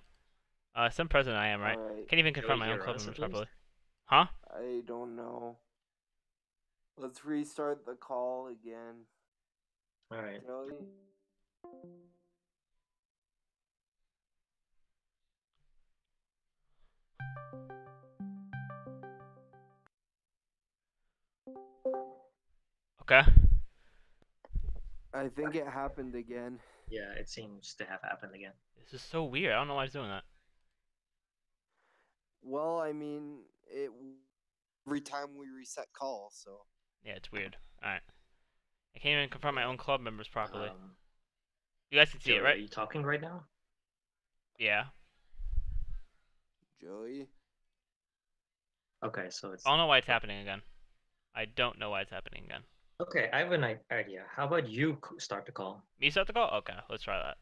Some president I am, right? Alright. Can't even confront Joey, my own hear club us members at least? properly. Huh? I don't know. Let's restart the call again. All right. Joey? Okay. I think it happened again. Yeah, it seems to have happened again. This is so weird. I don't know why it's doing that. Well, I mean, it every time we reset call, so. Yeah, it's weird. Alright. I can't even confront my own club members properly. Um, You guys can see Joey, it, are right? you talking right now? Yeah. Joey? Okay, so it's I don't know why it's happening again. I don't know why it's happening again. okay. I have an idea. How about you start the call? Me start the call? Okay, let's try that.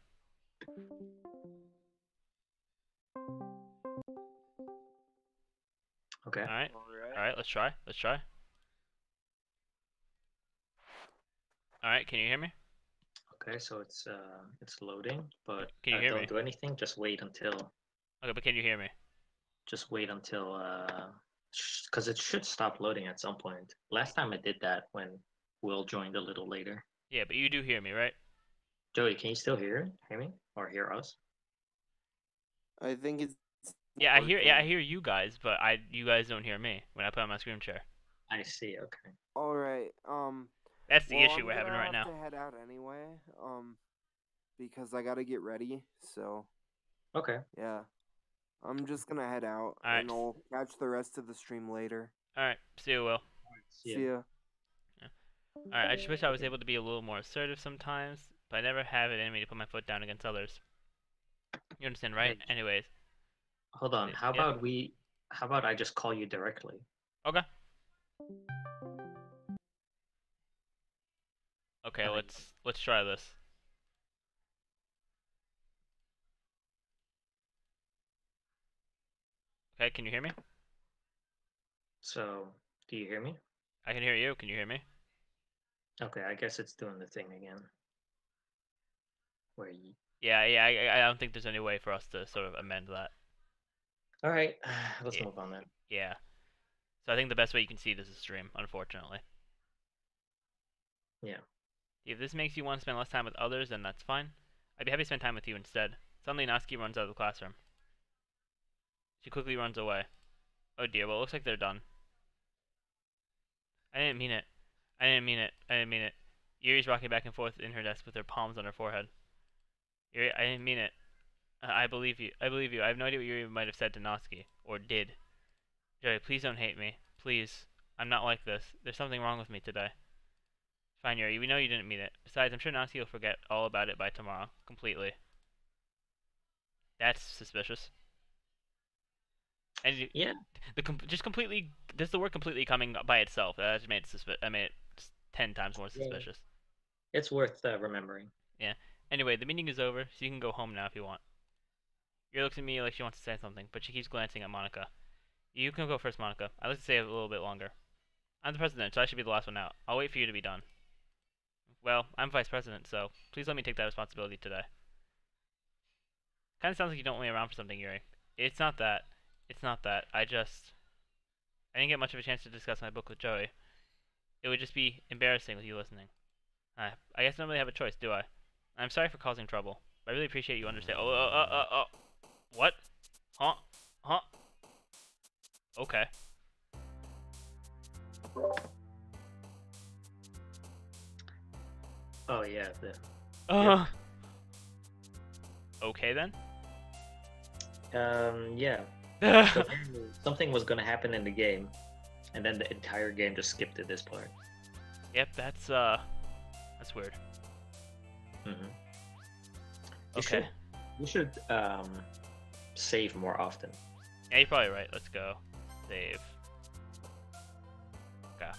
Okay. Alright. Alright, let's try. Let's try. Alright, can you hear me? Okay, so it's loading, but Can you hear don't me? do anything. Just wait until Okay, but can you hear me? because it should stop loading at some point. Last time I did that when Will joined a little later. Yeah, but you do hear me, right? Joey, can you still hear me or hear us? I think it's. Yeah, I hear working. you guys, but you guys don't hear me when I put on my screen share. I see. Okay. Alright, That's the well, issue we're I'm having gonna right have now. to head out anyway, because I gotta get ready, so. Okay. Yeah. I'm just gonna head out, Alright. and I'll catch the rest of the stream later. Alright, see you, Will. See ya. Alright, I just wish I was able to be a little more assertive sometimes, but I never have it in me to put my foot down against others. You understand, right? Hey. Anyways. Hold on. How Yeah. about I just call you directly? Okay. Okay, Alright. let's try this. Okay, can you hear me? So, do you hear me? I can hear you. Can you hear me? Okay, I guess it's doing the thing again. Where you... Yeah, I don't think there's any way for us to sort of amend that. All right, let's Yeah. move on then. Yeah. So I think the best way you can see this is stream, unfortunately. Yeah. If this makes you want to spend less time with others, then that's fine. I'd be happy to spend time with you instead. Suddenly Natsuki runs out of the classroom. She quickly runs away. Oh dear, well it looks like they're done. I didn't mean it. I didn't mean it. I didn't mean it. Yuri's rocking back and forth in her desk with her palms on her forehead. Yuri, I didn't mean it. I believe you. I believe you. I have no idea what Yuri might have said to Natsuki. Or did. Joey, please don't hate me. Please. I'm not like this. There's something wrong with me today. Fine, Yuri. We know you didn't mean it. Besides, I'm sure Natsuki will forget all about it by tomorrow. Completely. That's suspicious. And Yeah. just completely, just the word completely coming by itself. That just made it I made it 10 times more suspicious. It's worth remembering. Yeah. Anyway, the meeting is over, so you can go home now if you want. Yuri looks at me like she wants to say something, but she keeps glancing at Monica. You can go first, Monica. I'd like to stay a little bit longer. I'm the president, so I should be the last one out. I'll wait for you to be done. Well, I'm vice president, so please let me take that responsibility today. Kind of sounds like you don't want me around for something, Yuri. It's not that. It's not that. I didn't get much of a chance to discuss my book with Joey. It would just be embarrassing with you listening. I guess I don't really have a choice, do I? I'm sorry for causing trouble. I really appreciate you understanding. Oh. What? Huh? Huh? Okay. Oh yeah. Yeah. Okay then. Yeah. So something was gonna happen in the game, and then the entire game just skipped to this part. Yep, that's weird. Mm-hmm. Okay. You should save more often. Yeah, you're probably right. Let's go. Save. Okay.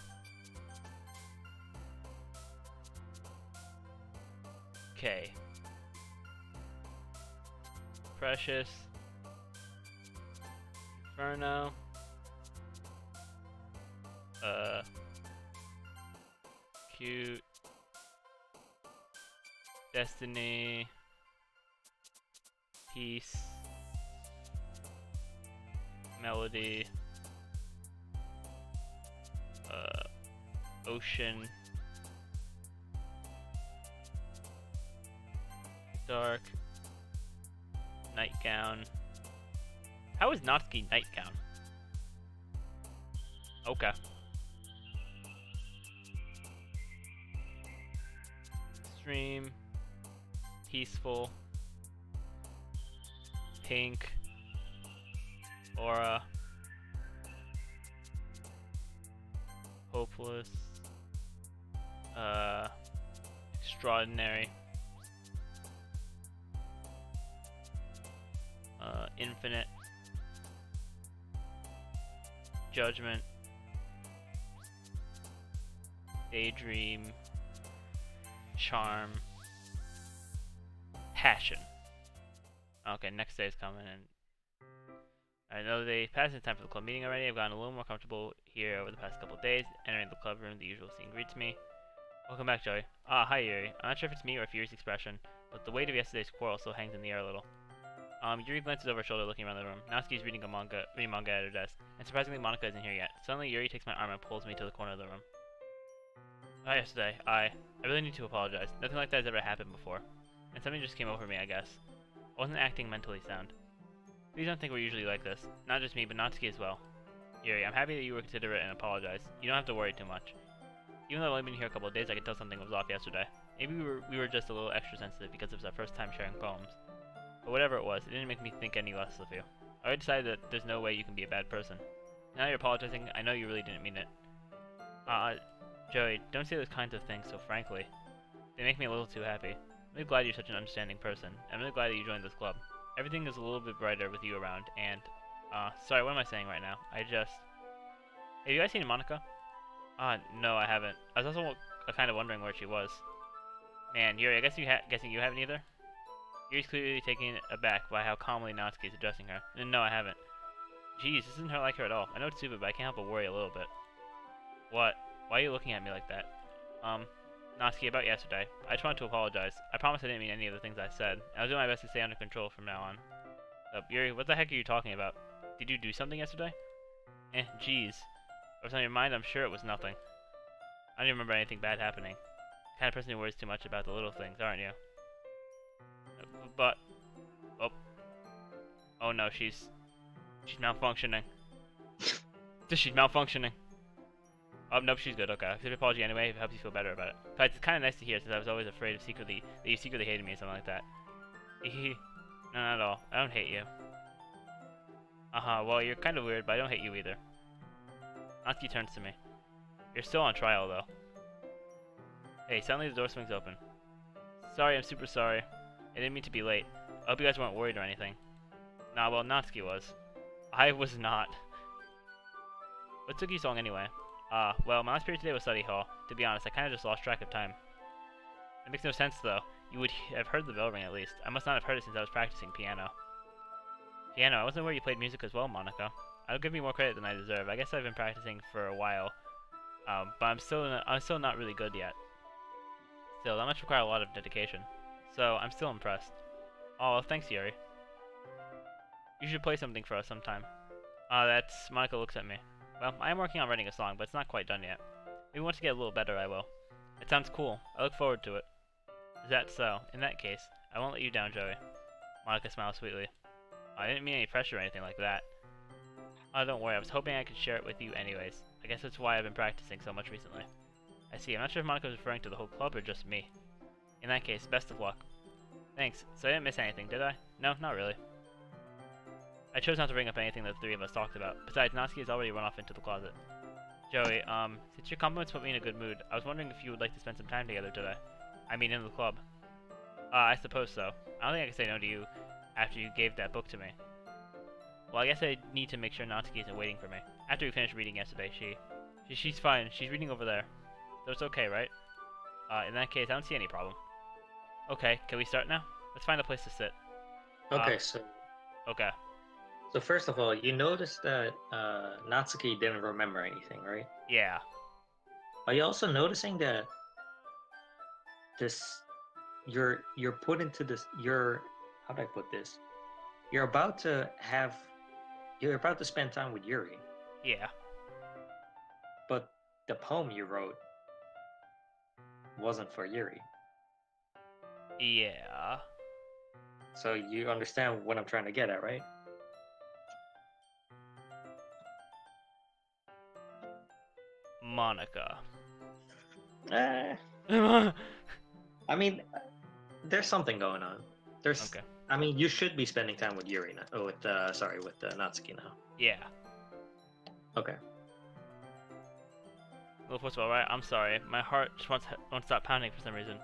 Okay. Precious. Inferno. Cute. Destiny. Peace. Melody. Ocean. Dark. Nightgown. How is Natsuki Nightgown? Okay. Extreme. Peaceful. Pink. Aura. Hopeless. Extraordinary. Infinite. Judgment. Daydream. Charm. Passion. Okay, next day is coming, and I know they passed the time for the club meeting already. I've gotten a little more comfortable here over the past couple of days. Entering the club room, the usual scene greets me. Welcome back, Joey. Ah, hi, Yuri. I'm not sure if it's me or if Yuri's expression, but the weight of yesterday's quarrel still hangs in the air a little. Yuri glances over her shoulder, looking around the room. Natsuki's reading manga at her desk, and surprisingly, Monika isn't here yet. Suddenly, Yuri takes my arm and pulls me to the corner of the room. Ah, yesterday, I really need to apologize. Nothing like that has ever happened before, and something just came over me, I guess. I wasn't acting mentally sound. Please don't think we're usually like this. Not just me, but Natsuki as well. Yuri, I'm happy that you were considerate and apologized. You don't have to worry too much. Even though I've only been here a couple of days, I could tell something was off yesterday. Maybe we were just a little extra sensitive because it was our first time sharing poems. But whatever it was, it didn't make me think any less of you. I already decided that there's no way you can be a bad person. Now you're apologizing, I know you really didn't mean it. Joey, don't say those kinds of things so frankly. They make me a little too happy. I'm really glad you're such an understanding person. I'm really glad that you joined this club. Everything is a little bit brighter with you around, and, sorry, what am I saying right now? Have you guys seen Monika? No, I haven't. I was also kind of wondering where she was. Man, Yuri, I guess guessing you haven't either? Yuri's clearly taken aback by how calmly Natsuki is addressing her. No, I haven't. Jeez, this isn't her like her at all. I know it's stupid, but I can't help but worry a little bit. What? Why are you looking at me like that? Natsuki, about yesterday. I just wanted to apologize. I promise I didn't mean any of the things I said. I was doing my best to stay under control from now on. Yuri, what the heck are you talking about? Did you do something yesterday? Jeez. What's on your mind? I'm sure it was nothing. I don't even remember anything bad happening. The kind of person who worries too much about the little things, aren't you? But... Oh no, she's malfunctioning. She's malfunctioning. Oh, nope, she's good, okay. Accept your apology anyway if it helps you feel better about it. In fact, it's kind of nice to hear since I was always afraid of that you secretly hated me or something like that. No, not at all. I don't hate you. Well, you're kind of weird, but I don't hate you either. Natsuki turns to me. You're still on trial, though. Hey, suddenly the door swings open. Sorry, I'm super sorry. I didn't mean to be late. I hope you guys weren't worried or anything. Nah, well, Natsuki was. I was not. What took you so long anyway? Well, my last period today was study hall. To be honest, I kind of just lost track of time. It makes no sense, though. You would have heard the bell ring, at least. I must not have heard it since I was practicing piano. Piano? I wasn't aware you played music as well, Monika. I'll give you more credit than I deserve. I guess I've been practicing for a while. But I'm still not really good yet. Still, that must require a lot of dedication. So, I'm still impressed. Oh, well, thanks, Yuri. You should play something for us sometime. That's... Monica looks at me. Well, I am working on writing a song, but it's not quite done yet. Maybe once I get a little better, I will. It sounds cool. I look forward to it. Is that so? In that case, I won't let you down, Joey. Monica smiled sweetly. I didn't mean any pressure or anything like that. Oh, don't worry. I was hoping I could share it with you anyways. I guess that's why I've been practicing so much recently. I see. I'm not sure if Monica was referring to the whole club or just me. In that case, best of luck. Thanks. So I didn't miss anything, did I? No, not really. I chose not to bring up anything that the three of us talked about. Besides, Natsuki has already run off into the closet. Joey, since your compliments put me in a good mood, I was wondering if you would like to spend some time together today. I mean, in the club. I suppose so. I don't think I can say no to you after you gave that book to me. Well, I guess I need to make sure Natsuki isn't waiting for me. After we finished reading yesterday, she's fine. She's reading over there. So it's okay, right? In that case, I don't see any problem. Okay, can we start now? Let's find a place to sit. Okay, Okay. so first of all, you noticed that Natsuki didn't remember anything, right? Yeah. Are you also noticing that you're put into this, how do I put this? You're about to spend time with Yuri, Yeah. but the poem you wrote wasn't for Yuri. Yeah. So you understand what I'm trying to get at, right? Monica. I mean, there's something going on. Okay. I mean, you should be spending time with Yuri now. Oh, with Natsuki now. Yeah. Okay. Well, first of all, right, I'm sorry. My heart just won't stop pounding for some reason.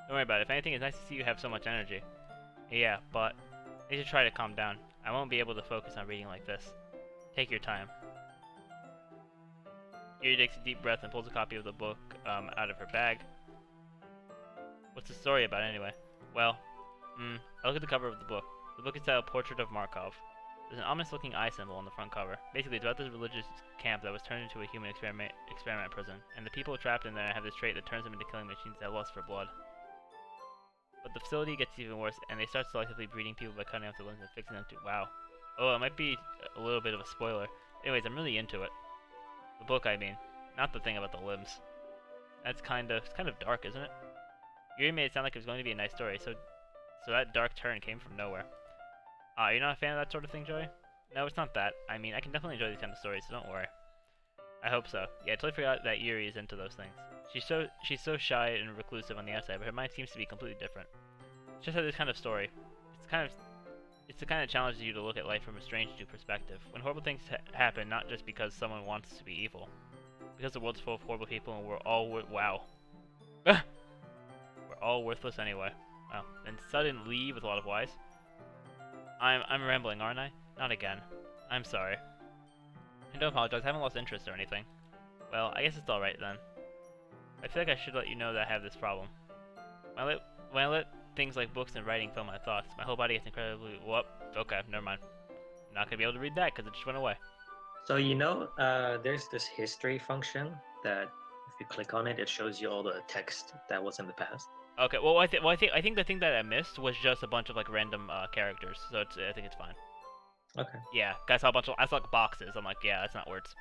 Don't worry about it. If anything, it's nice to see you have so much energy. Yeah, but you should try to calm down. I won't be able to focus on reading like this. Take your time. Yuri takes a deep breath and pulls a copy of the book out of her bag. What's the story about anyway? Well, I look at the cover of the book. The book is titled Portrait of Markov. There's an ominous-looking eye symbol on the front cover. Basically, it's about this religious camp that was turned into a human experiment prison, and the people trapped in there have this trait that turns them into killing machines that lust for blood. But the facility gets even worse, and they start selectively breeding people by cutting off their limbs and fixing them to— wow. Oh, it might be a little bit of a spoiler. Anyways, I'm really into it. The book, I mean. Not the thing about the limbs. It's kind of dark, isn't it? Yuri made it sound like it was going to be a nice story, so that dark turn came from nowhere. You're not a fan of that sort of thing, Joey? No, it's not that. I mean, I can definitely enjoy these kind of stories, so don't worry. I hope so. Yeah, I totally forgot that Yuri is into those things. She's so shy and reclusive on the outside, but her mind seems to be completely different. It's just like this kind of story. It's the kind of challenges you to look at life from a strange new perspective. When horrible things happen, not just because someone wants to be evil, because the world's full of horrible people and we're all wow. We're all worthless anyway. Wow. And sudden leave with a lot of Y's. I'm rambling, aren't I? Not again. I'm sorry. And don't apologize, I haven't lost interest or anything. Well, I guess it's alright then. I feel like I should let you know that I have this problem. When I let things like books and writing fill my thoughts, my whole body gets incredibly— whoop. Okay, never mind. I'm not gonna be able to read that because it just went away. So there's this history function that if you click on it, it shows you all the text that was in the past. Okay, well, I think the thing that I missed was just a bunch of like random characters, so I think it's fine. Okay. Yeah, I saw like boxes. I'm like, yeah, that's not words.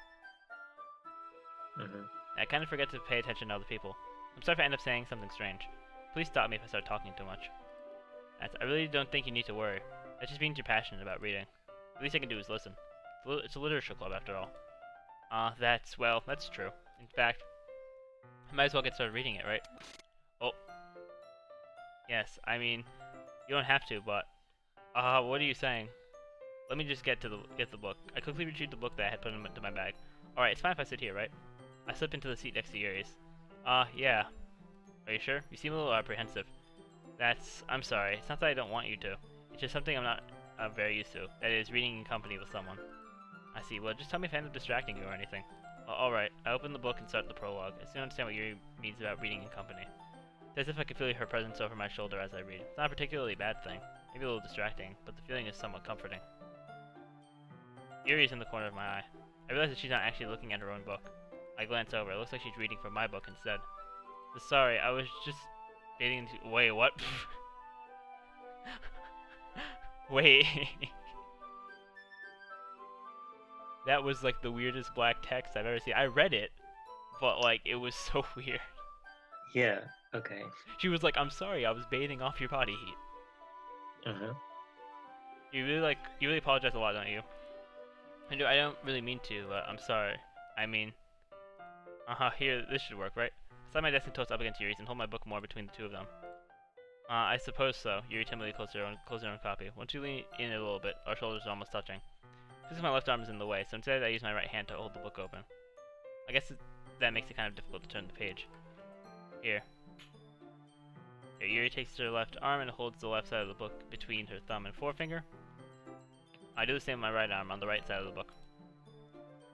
I kind of forget to pay attention to other people. I'm sorry if I end up saying something strange. Please stop me if I start talking too much. I really don't think you need to worry. That just means you're passionate about reading. The least I can do is listen. It's a literature club after all. That's true. In fact, I might as well get started reading it, right? Oh. Yes, I mean, you don't have to, but what are you saying? Let me just get the book. I quickly retrieved the book that I had put into my bag. Alright, it's fine if I sit here, right? I slip into the seat next to Yuri's. Yeah. Are you sure? You seem a little apprehensive. I'm sorry. It's not that I don't want you to. It's just something I'm not very used to. That is, reading in company with someone. I see. Well, just tell me if I end up distracting you or anything. Alright. I open the book and start the prologue. I soon understand what Yuri means about reading in company. It's as if I could feel her presence over my shoulder as I read. It's not a particularly bad thing. Maybe a little distracting, but the feeling is somewhat comforting. Yuri is in the corner of my eye. I realize that she's not actually looking at her own book. I glance over. It looks like she's reading from my book instead. Sorry, I was Fading into... Wait, what? Wait. That was like the weirdest black text I've ever seen. I read it, but like it was so weird. Yeah. Okay. She was like, "I'm sorry, I was bathing off your body heat." You really apologize a lot, don't you? I don't really mean to, but I'm sorry. I mean, here, this should work, right? Slide my desk and toast up against Yuri's and hold my book more between the two of them. I suppose so. Yuri timidly closed her own copy. Once you lean in a little bit, our shoulders are almost touching. Because my left arm is in the way, so instead I use my right hand to hold the book open. I guess that makes it kind of difficult to turn the page. Here. Yuri takes her left arm and holds the left side of the book between her thumb and forefinger. I do the same with my right arm on the right side of the book.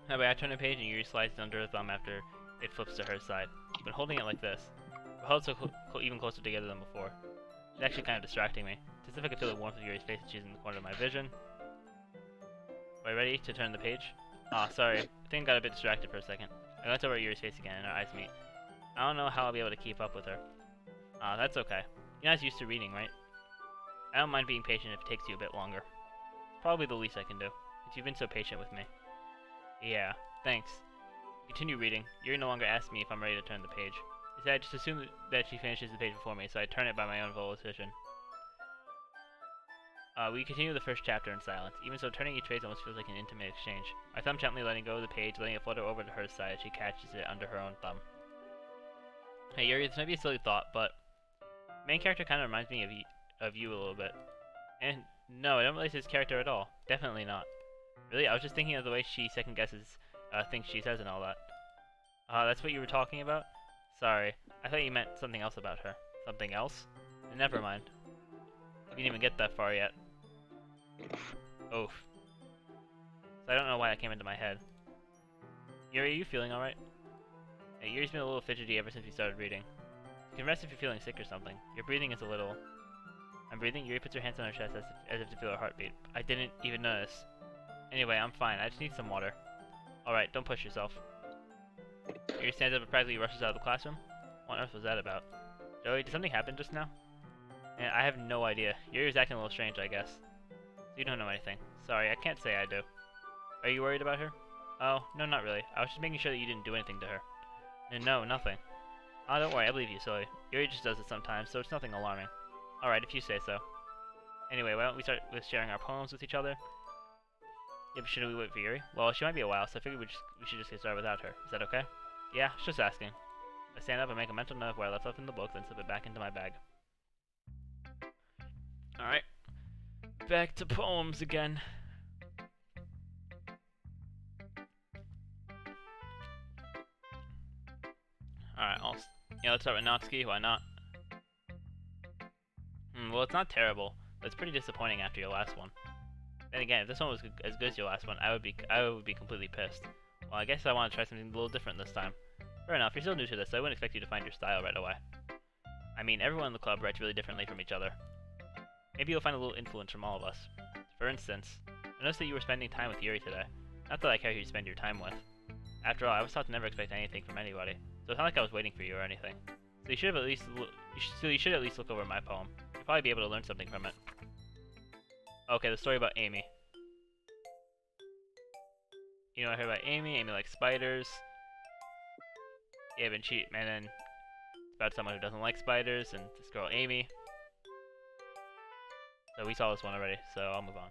That way I turn the page and Yuri slides it under her thumb after it flips to her side. I've been holding it like this. We're held so even closer together than before. It's actually kind of distracting me. It's as if I could feel the warmth of Yuri's face as she's in the corner of my vision. Are you ready to turn the page? Sorry. I think I got a bit distracted for a second. I glanced over at Yuri's face again and our eyes meet. I don't know how I'll be able to keep up with her. That's okay. You're not used to reading, right? I don't mind being patient if it takes you a bit longer. It's probably the least I can do, since you've been so patient with me. Yeah, thanks. Continue reading. Yuri no longer asks me if I'm ready to turn the page. Instead, I just assume that she finishes the page before me, so I turn it by my own volition. We continue the first chapter in silence. Even so, turning each page almost feels like an intimate exchange. My thumb gently letting go of the page, letting it flutter over to her side as she catches it under her own thumb. Hey Yuri, this might be a silly thought, but the main character kind of reminds me of you a little bit. And no, I don't realize his character at all. Definitely not. Really, I was just thinking of the way she second guesses things she says and all that. That's what you were talking about? Sorry, I thought you meant something else about her. Something else? Never mind. You didn't even get that far yet. Oof. So I don't know why that came into my head. Yuri, are you feeling alright? Hey, Yuri's been a little fidgety ever since we started reading. You can rest if you're feeling sick or something. Your breathing is a little... I'm breathing? Yuri puts her hands on her chest as if to feel her heartbeat. I didn't even notice. Anyway, I'm fine. I just need some water. Alright, don't push yourself. Yuri stands up and practically rushes out of the classroom. What on earth was that about? Joey, did something happen just now? And I have no idea. Yuri was acting a little strange, I guess. So you don't know anything. Sorry, I can't say I do. Are you worried about her? Oh, no, not really. I was just making sure that you didn't do anything to her. No, nothing. Oh, don't worry, I believe you, silly. Yuri just does it sometimes, so it's nothing alarming. Alright, if you say so. Anyway, why don't we start with sharing our poems with each other? Yeah, but should we wait for Yuri? Well, she might be a while, so I figured we should just get started without her. Is that okay? Yeah, just asking. I stand up and make a mental note of where I left off in the book, then slip it back into my bag. Alright. Back to poems again. Alright, let's start with Natsuki, why not? Well, it's not terrible, but it's pretty disappointing after your last one. Then again, if this one was as good as your last one, I would be completely pissed. Well, I guess I want to try something a little different this time. Fair enough, you're still new to this, so I wouldn't expect you to find your style right away. I mean, everyone in the club writes really differently from each other. Maybe you'll find a little influence from all of us. For instance, I noticed that you were spending time with Yuri today. Not that I care who you spend your time with. After all, I was taught to never expect anything from anybody, so it's not like I was waiting for you or anything. So you should at least look over my poem. You'll probably be able to learn something from it. Okay, the story about Amy. You know, I heard about Amy. Amy likes spiders. Yeah, and then it's about someone who doesn't like spiders, and this girl Amy. So we saw this one already, so I'll move on.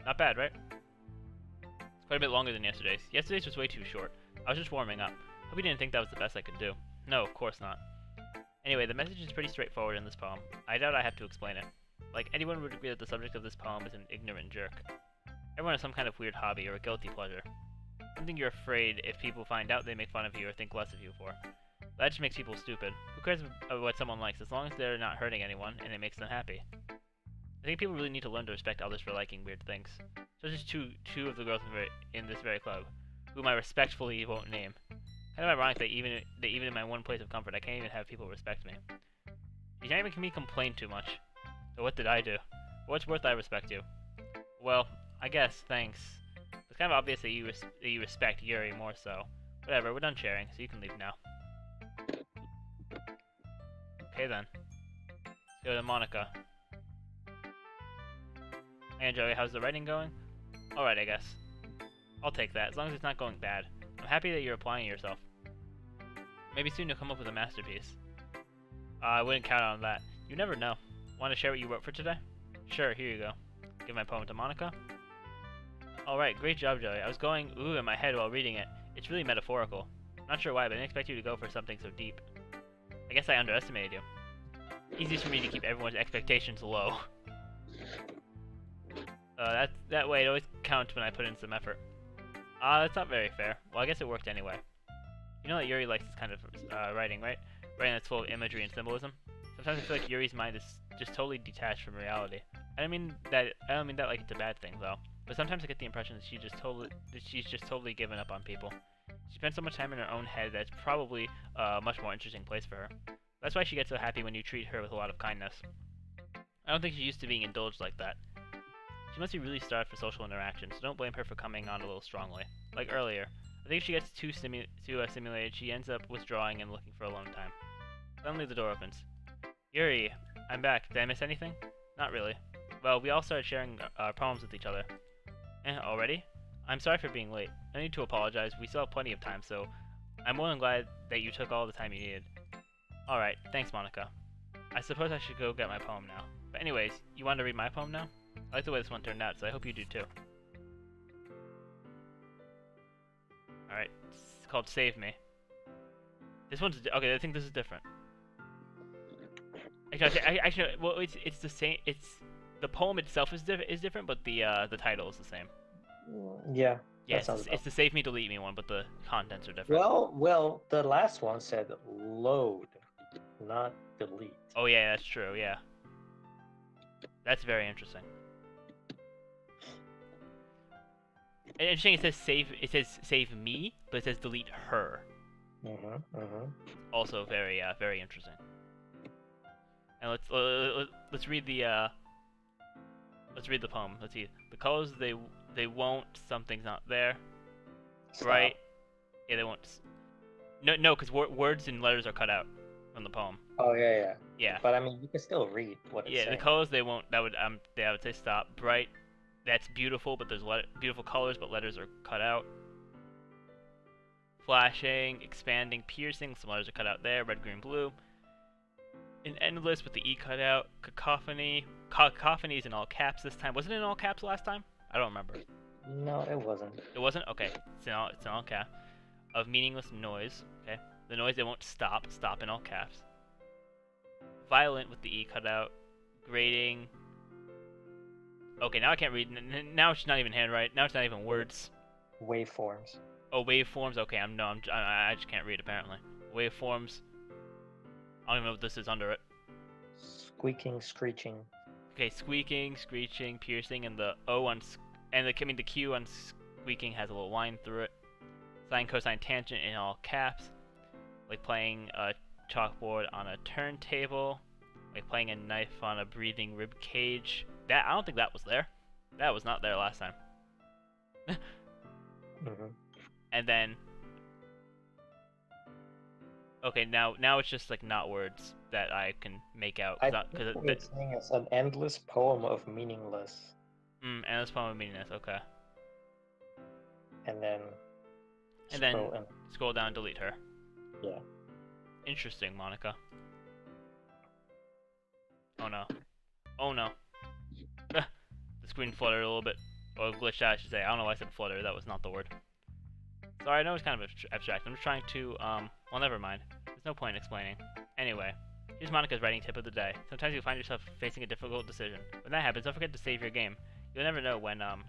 Not bad, right? It's quite a bit longer than yesterday's. Yesterday's was way too short. I was just warming up. Hope you didn't think that was the best I could do. No, of course not. Anyway, the message is pretty straightforward in this poem. I doubt I have to explain it. Like, anyone would agree that the subject of this poem is an ignorant jerk. Everyone has some kind of weird hobby or a guilty pleasure. Something you're afraid if people find out they make fun of you or think less of you for. That just makes people stupid. Who cares about what someone likes as long as they're not hurting anyone and it makes them happy? I think people really need to learn to respect others for liking weird things. So just two of the girls in this very club, whom I respectfully won't name. Kind of ironic that even in my one place of comfort, I can't even have people respect me. You're not making me complain too much. So what did I do? For what's worth, I respect you. Well, I guess, thanks. It's kind of obvious that you respect Yuri more so. Whatever, we're done sharing, so you can leave now. Okay then. Let's go to Monica. Hey Joey, how's the writing going? Alright, I guess. I'll take that, as long as it's not going bad. I'm happy that you're applying yourself. Maybe soon you'll come up with a masterpiece. I wouldn't count on that. You never know. Want to share what you wrote for today? Sure, here you go. Give my poem to Monica. Alright, great job, Joey. I was going ooh in my head while reading it. It's really metaphorical. Not sure why, but I didn't expect you to go for something so deep. I guess I underestimated you. Easiest for me to keep everyone's expectations low. That way it always counts when I put in some effort. That's not very fair. Well, I guess it worked anyway. You know that Yuri likes this kind of writing, right? Writing that's full of imagery and symbolism. Sometimes I feel like Yuri's mind is just totally detached from reality. I don't mean that like it's a bad thing though. But sometimes I get the impression that she's just totally given up on people. She spends so much time in her own head that it's probably a much more interesting place for her. That's why she gets so happy when you treat her with a lot of kindness. I don't think she's used to being indulged like that. She must be really starved for social interaction, so don't blame her for coming on a little strongly. Like earlier, I think if she gets too stimulated, she ends up withdrawing and looking for alone time. Suddenly the door opens. Yuri, I'm back. Did I miss anything? Not really. Well, we all started sharing our poems with each other. Already? I'm sorry for being late. No need to apologize, we still have plenty of time, so I'm more than glad that you took all the time you needed. Alright, thanks Monica. I suppose I should go get my poem now. But anyways, you want to read my poem now? I like the way this one turned out, so I hope you do too. Alright, it's called Save Me. This one's okay. I think this is different. Actually, well, it's the same. It's the poem itself is different, but the title is the same. Yeah. Yeah, it's the Save Me, Delete Me one, but the contents are different. Well, the last one said load, not delete. Oh yeah, that's true. Yeah, that's very interesting. Interesting. It says save me, but it says delete her. Also very very interesting. And let's read the poem. Let's see. The colors they won't. Something's not there. Stop. Right? Yeah, they won't. No, because words and letters are cut out from the poem. Oh yeah. Yeah. But I mean, you can still read what it's saying. The colors they won't. That would say stop. Bright. That's beautiful, but there's beautiful colors, but letters are cut out. Flashing, expanding, piercing. Some letters are cut out there. Red, green, blue. An endless with the E cut out. Cacophony. Cacophony is in all caps this time. Wasn't it in all caps last time? I don't remember. No, it wasn't. It wasn't? Okay. It's in all caps. Of meaningless noise. Okay. The noise they won't stop. Stop in all caps. Violent with the E cut out. Grating. Okay, now I can't read. Now it's not even handwriting. Now it's not even words. Waveforms. Oh, waveforms. Okay, I just can't read apparently. Waveforms. I don't even know what this is under it. Squeaking, screeching. Okay, squeaking, screeching, piercing, and the O on the Q on squeaking has a little line through it. Sine, cosine, tangent in all caps. Like playing a chalkboard on a turntable. Like playing a knife on a breathing rib cage. That I don't think that was there. That was not there last time. And then okay, now it's just like not words that I can make out. I think what it's saying is an endless poem of meaningless. Endless poem of meaningless. Okay. And then scroll down and delete her. Yeah. Interesting, Monica. Oh no. Oh no. The screen fluttered a little bit. Or glitched out, I should say. I don't know why I said flutter. That was not the word. Sorry, I know it's kind of abstract. I'm just trying to, well, never mind. There's no point in explaining. Anyway, here's Monica's writing tip of the day. Sometimes you find yourself facing a difficult decision. When that happens, don't forget to save your game. You'll never know when, who am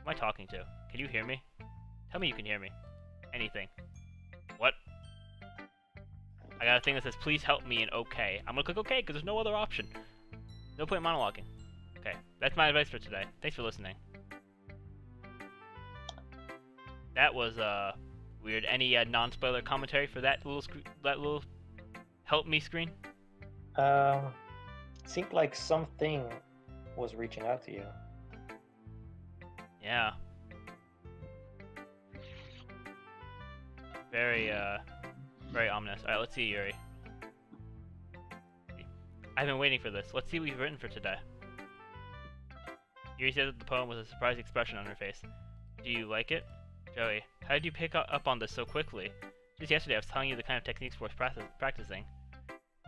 I talking to? Can you hear me? Tell me you can hear me. Anything. What? I got a thing that says, please help me, and okay. I'm gonna click okay, because there's no other option. No point in monologuing. Okay, that's my advice for today. Thanks for listening. That was weird. Any non-spoiler commentary for that little help me screen? Seemed like something was reaching out to you. Yeah. Very very ominous. All right, let's see Yuri. I've been waiting for this. Let's see what you've written for today. Yuri said that the poem was a surprised expression on her face. Do you like it? Joey, how did you pick up on this so quickly? Just yesterday I was telling you the kind of techniques worth practicing.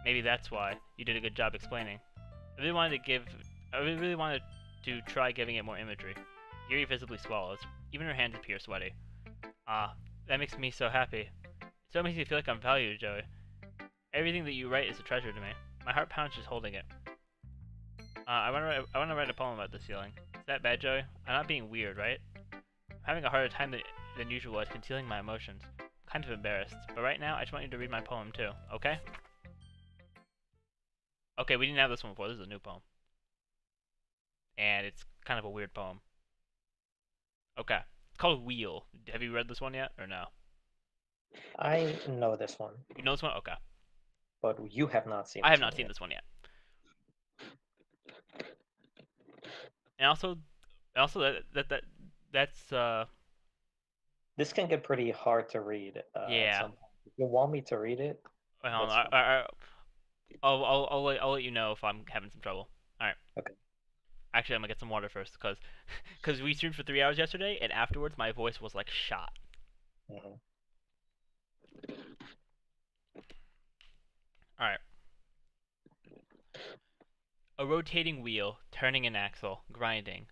Maybe that's why. You did a good job explaining. I really wanted to try giving it more imagery. Yuri visibly swallows. Even her hands appear sweaty. Ah, that makes me so happy. It so makes me feel like I'm valued, Joey. Everything that you write is a treasure to me. My heart pounds just holding it. I want to write a poem about this feeling. Is that bad, Joey? I'm not being weird, right? I'm having a harder time than usual at concealing my emotions. I'm kind of embarrassed, but right now I just want you to read my poem too, okay? Okay, we didn't have this one before. This is a new poem. And it's kind of a weird poem. Okay. It's called Wheel. Have you read this one yet, or no? I know this one, You know this one? Okay. but you have not seen. I have not seen this one yet. And also that's This can get pretty hard to read. Yeah. If you want me to read it, well, that's I'll let you know if I'm having some trouble. All right. Okay. Actually, I'm gonna get some water first, cause we streamed for 3 hours yesterday, and afterwards my voice was like shot. Mhm. All right. A rotating wheel, turning an axle, grinding.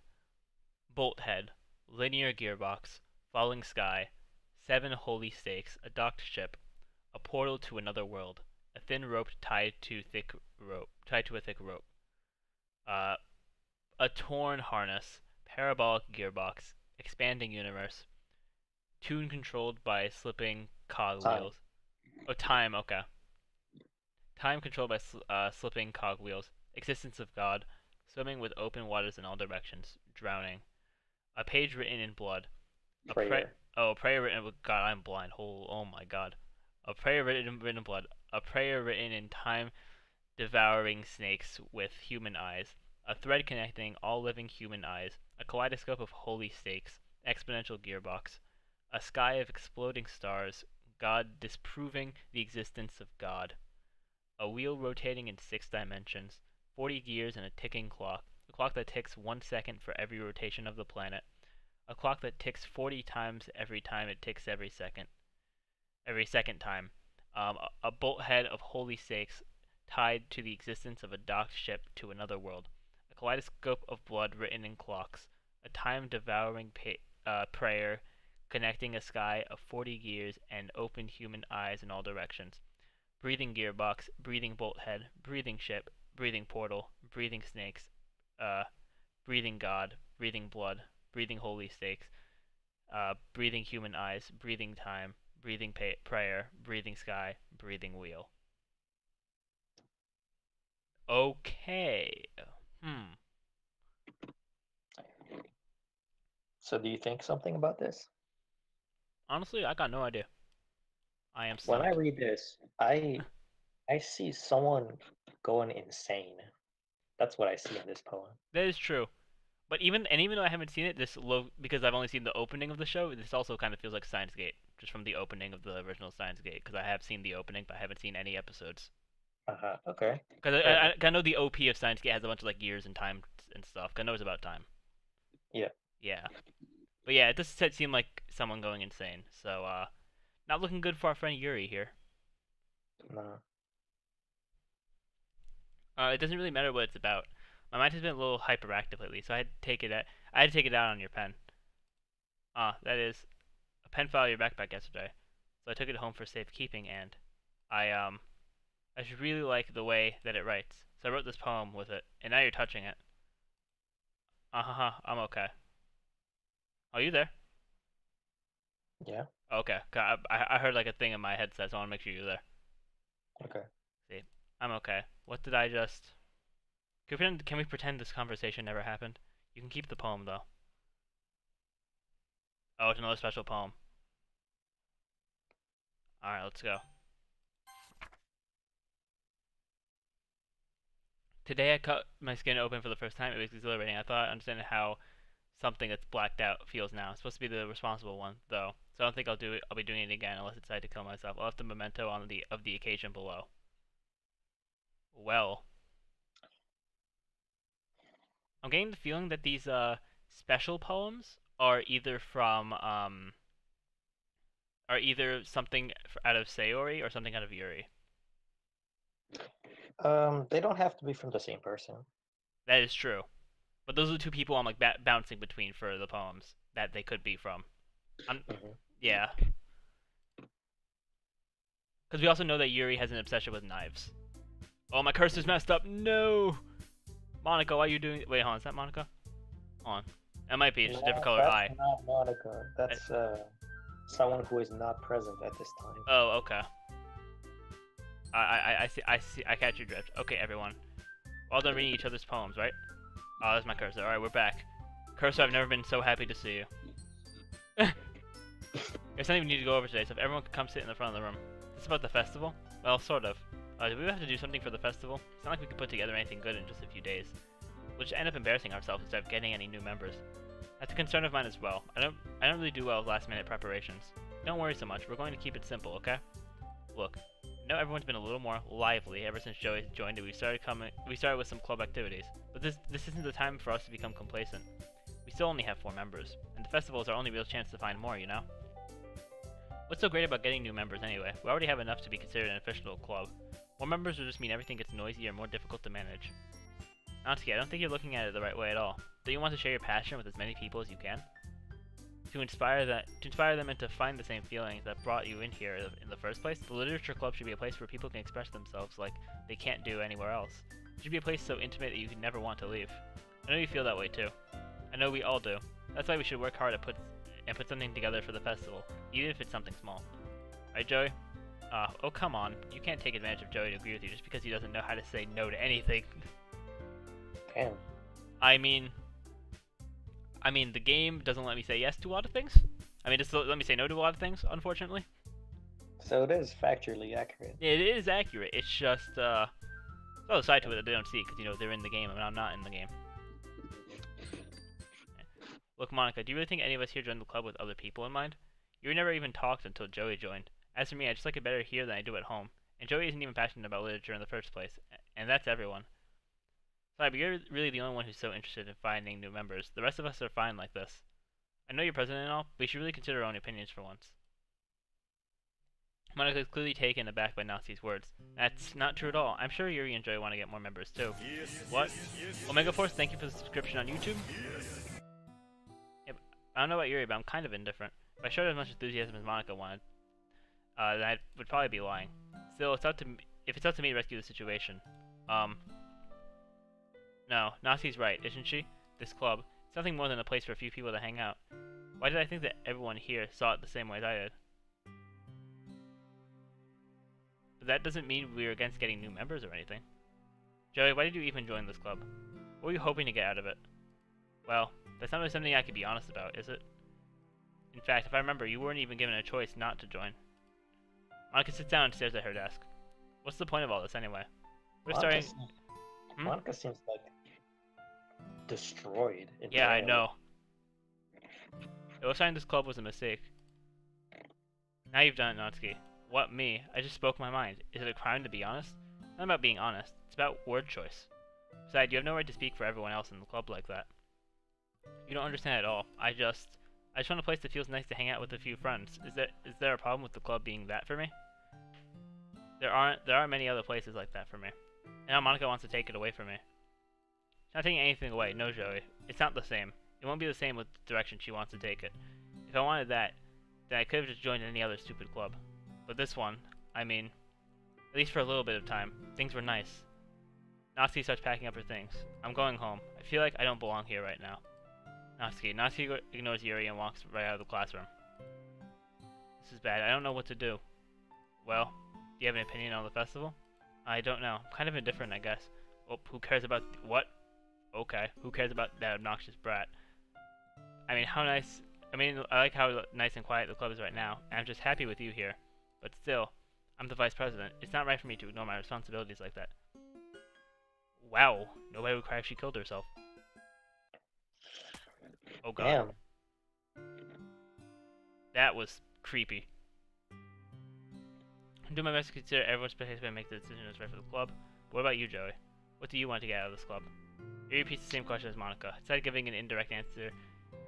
Bolt head, linear gearbox, falling sky, 7 holy stakes, a docked ship, a portal to another world, a thin rope tied to a thick rope. A torn harness, parabolic gearbox, expanding universe, tune controlled by slipping cogwheels. Oh, time, okay. Time controlled by slipping cogwheels. Existence of God, swimming with open waters in all directions, drowning. A page written in blood. A Prayer. a prayer written with God. I'm blind. Oh my God. A prayer written in blood. A prayer written in time, devouring snakes with human eyes. A thread connecting all living human eyes. A kaleidoscope of holy stakes. Exponential gearbox. A sky of exploding stars. God disproving the existence of God. A wheel rotating in 6 dimensions. 40 gears and a ticking clock. A clock that ticks 1 second for every rotation of the planet. A clock that ticks 40 times every time it ticks every second time. A bolt head of holy stakes tied to the existence of a docked ship to another world. A kaleidoscope of blood written in clocks. A time-devouring prayer connecting a sky of 40 gears and open human eyes in all directions. Breathing gearbox, breathing bolt head, breathing ship, breathing portal, breathing snakes, breathing God, breathing blood, breathing holy stakes, breathing human eyes, breathing time, breathing prayer, breathing sky, breathing wheel. Okay. So do you think something about this? Honestly, I got no idea. I am When I stumped. read this, I see someone going insane. That's what I see in this poem. That is true. But even though I haven't seen it, because I've only seen the opening of the show, this also kind of feels like Steins Gate, just from the opening of the original Steins Gate, because I have seen the opening, but I haven't seen any episodes. Okay. Because I know the OP of Steins Gate has a bunch of like years and time and stuff. 'Cause I know it's about time. Yeah. Yeah. But yeah, it does seem like someone going insane. So not looking good for our friend Yuri here. No. It doesn't really matter what it's about. My mind has been a little hyperactive lately, so I had to take it out on your pen. That is a pen fell out of your backpack yesterday, so I took it home for safekeeping, and I just really like the way that it writes. So I wrote this poem with it, and now you're touching it. I'm okay. Are you there? Yeah. Okay. I heard like a thing in my headset, so I want to make sure you're there. Okay. See, I'm okay. What did I just? Can we pretend this conversation never happened? You can keep the poem though. Oh, it's another special poem. Alright, let's go. Today I cut my skin open for the first time. It was exhilarating. I thought I understand how something that's blacked out feels now. It's supposed to be the responsible one, though. So I don't think I'll do it. I'll be doing it again unless I decide to kill myself. I'll have the memento on the occasion below. Well, I'm getting the feeling that these special poems are either from are either something out of Sayori or something out of Yuri. They don't have to be from the same person. That is true. But those are the two people I'm like bouncing between for the poems that they could be from. Yeah. Because we also know that Yuri has an obsession with knives. Oh, my cursor's messed up. No! Monica, why are you doing... Wait, hold on. Is that Monica? Hold on. That might be. It's a different color eye. That's not Monica. That's someone who is not present at this time. Oh, okay. I see. I catch your drift. Okay, everyone. All done reading each other's poems, right? Oh, that's my cursor. Alright, we're back. Cursor, I've never been so happy to see you. There's something we need to go over today, so if everyone could come sit in the front of the room. Is this about the festival? Well, sort of. Do we have to do something for the festival? It's not like we could put together anything good in just a few days. We'll just end up embarrassing ourselves instead of getting any new members. That's a concern of mine as well. I don't really do well with last-minute preparations. Don't worry so much. We're going to keep it simple, okay? Look, I know everyone's been a little more lively ever since Joey joined and we started with some club activities. But this isn't the time for us to become complacent. We still only have 4 members, and the festival is our only real chance to find more, you know? What's so great about getting new members anyway? We already have enough to be considered an official club. More members will just mean everything gets noisier and more difficult to manage. Natsuki, I don't think you're looking at it the right way at all. Don't you want to share your passion with as many people as you can? To inspire them and to find the same feelings that brought you in here in the first place, the literature club should be a place where people can express themselves like they can't do anywhere else. It should be a place so intimate that you could never want to leave. I know you feel that way too. I know we all do. That's why we should work hard to put something together for the festival, even if it's something small. Right, Joey? Oh come on. You can't take advantage of Joey to agree with you just because he doesn't know how to say no to anything. Damn. I mean, the game doesn't let me say yes to a lot of things. I mean, just let me say no to a lot of things, unfortunately. So it is factually accurate. It is accurate. It's just, there's a side to it that they don't see, because, you know, they're in the game, and I'm not in the game. Look, Monica, do you really think any of us here joined the club with other people in mind? You never even talked until Joey joined. As for me, I just like it better here than I do at home. And Joey isn't even passionate about literature in the first place. And that's everyone. Sorry, but you're really the only one who's so interested in finding new members. The rest of us are fine like this. I know you're president and all, but you should really consider our own opinions for once. Monica is clearly taken aback by Natsuki's words. That's not true at all. I'm sure Yuri and Joey want to get more members too. What? Omega Force, thank you for the subscription on YouTube. Yep. I don't know about Yuri, but I'm kind of indifferent. If I showed as much enthusiasm as Monica wanted, then I would probably be lying. Still, if it's up to me to rescue the situation. No, Natsuki's right, isn't she? This club, it's nothing more than a place for a few people to hang out. Why did I think that everyone here saw it the same way as I did? But that doesn't mean we're against getting new members or anything. Joey, why did you even join this club? What were you hoping to get out of it? Well, that's not really something I could be honest about, is it? In fact, if I remember, you weren't even given a choice not to join. Monica sits down and stares at her desk. What's the point of all this anyway? We're starting... Monica seems like destroyed. Yeah, I know. It was starting this club was a mistake. Now you've done it, Natsuki. What, me? I just spoke my mind. Is it a crime to be honest? It's not about being honest. It's about word choice. Besides, you have no right to speak for everyone else in the club like that. You don't understand at all. I just want a place that feels nice to hang out with a few friends. Is there a problem with the club being that for me? There aren't many other places like that for me. And now Monica wants to take it away from me. She's not taking anything away, no, Joey. It's not the same. It won't be the same with the direction she wants to take it. If I wanted that, then I could have just joined any other stupid club. But this one, I mean, at least for a little bit of time, things were nice. Natsuki starts packing up her things. I'm going home. I feel like I don't belong here right now. Natsuki ignores Yuri and walks right out of the classroom. This is bad. I don't know what to do. Well, do you have an opinion on the festival? I don't know. I'm kind of indifferent, I guess. Oh, who cares about... What? Okay. Who cares about that obnoxious brat? I mean, how nice... I mean, I like how nice and quiet the club is right now, and I'm just happy with you here. But still, I'm the vice president. It's not right for me to ignore my responsibilities like that. Wow. Nobody would cry if she killed herself. Oh god. Damn. That was creepy. I'm doing my best to consider everyone's participation and make the decision that's right for the club. But what about you, Joey? What do you want to get out of this club? You repeats the same question as Monica. I decided giving an indirect answer.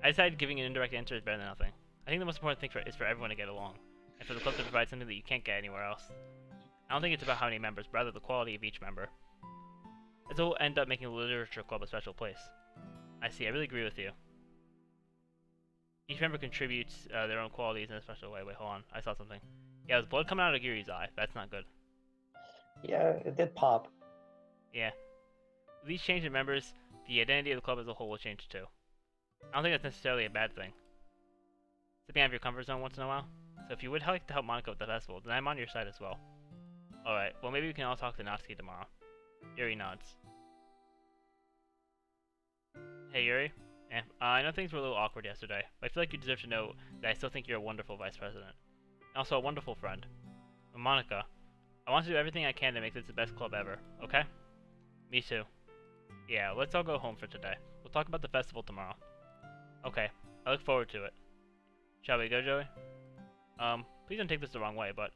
I decided giving an indirect answer is better than nothing. I think the most important thing is for everyone to get along, and for the club to provide something that you can't get anywhere else. I don't think it's about how many members, but rather the quality of each member. This will end up making the literature club a special place. I see. I really agree with you. Each member contributes their own qualities in a special way. Wait, hold on. I saw something. Yeah, there's blood coming out of Yuri's eye. That's not good. Yeah, it did pop. Yeah. With each change in members, the identity of the club as a whole will change too. I don't think that's necessarily a bad thing. Stepping out of your comfort zone once in a while. So if you would like to help Monica with the festival, then I'm on your side as well. Alright, well maybe we can all talk to Natsuki tomorrow. Yuri nods. Hey Yuri. I know things were a little awkward yesterday, but I feel like you deserve to know that I still think you're a wonderful vice president. And also a wonderful friend. And Monica, I want to do everything I can to make this the best club ever, okay? Me too. Yeah, let's all go home for today. We'll talk about the festival tomorrow. Okay, I look forward to it. Shall we go, Joey? Please don't take this the wrong way, but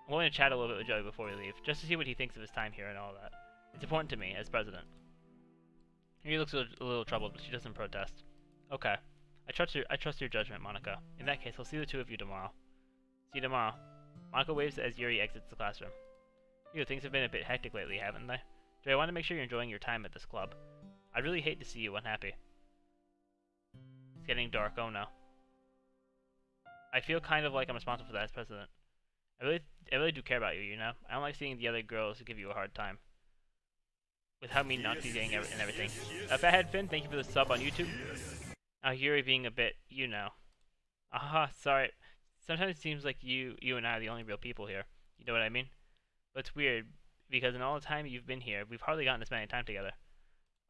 I'm going to chat a little bit with Joey before we leave, just to see what he thinks of his time here and all that. It's important to me, as president. He looks a little troubled, but she doesn't protest. Okay. I trust your judgment, Monica. In that case, I'll see the two of you tomorrow. See you tomorrow. Monica waves as Yuri exits the classroom. Things have been a bit hectic lately, haven't they? Joey, I want to make sure you're enjoying your time at this club. I'd really hate to see you unhappy. It's getting dark, oh no. I feel kind of like I'm responsible for that as president. I really do care about you, you know? I don't like seeing the other girls give you a hard time. With how mean Natsuki's getting and everything. Fathead Finn, thank you for the sub on YouTube. Yuri being a bit, you know. Sorry. Sometimes it seems like you and I are the only real people here. You know what I mean? But it's weird, because in all the time you've been here, we've hardly gotten to spend any time together.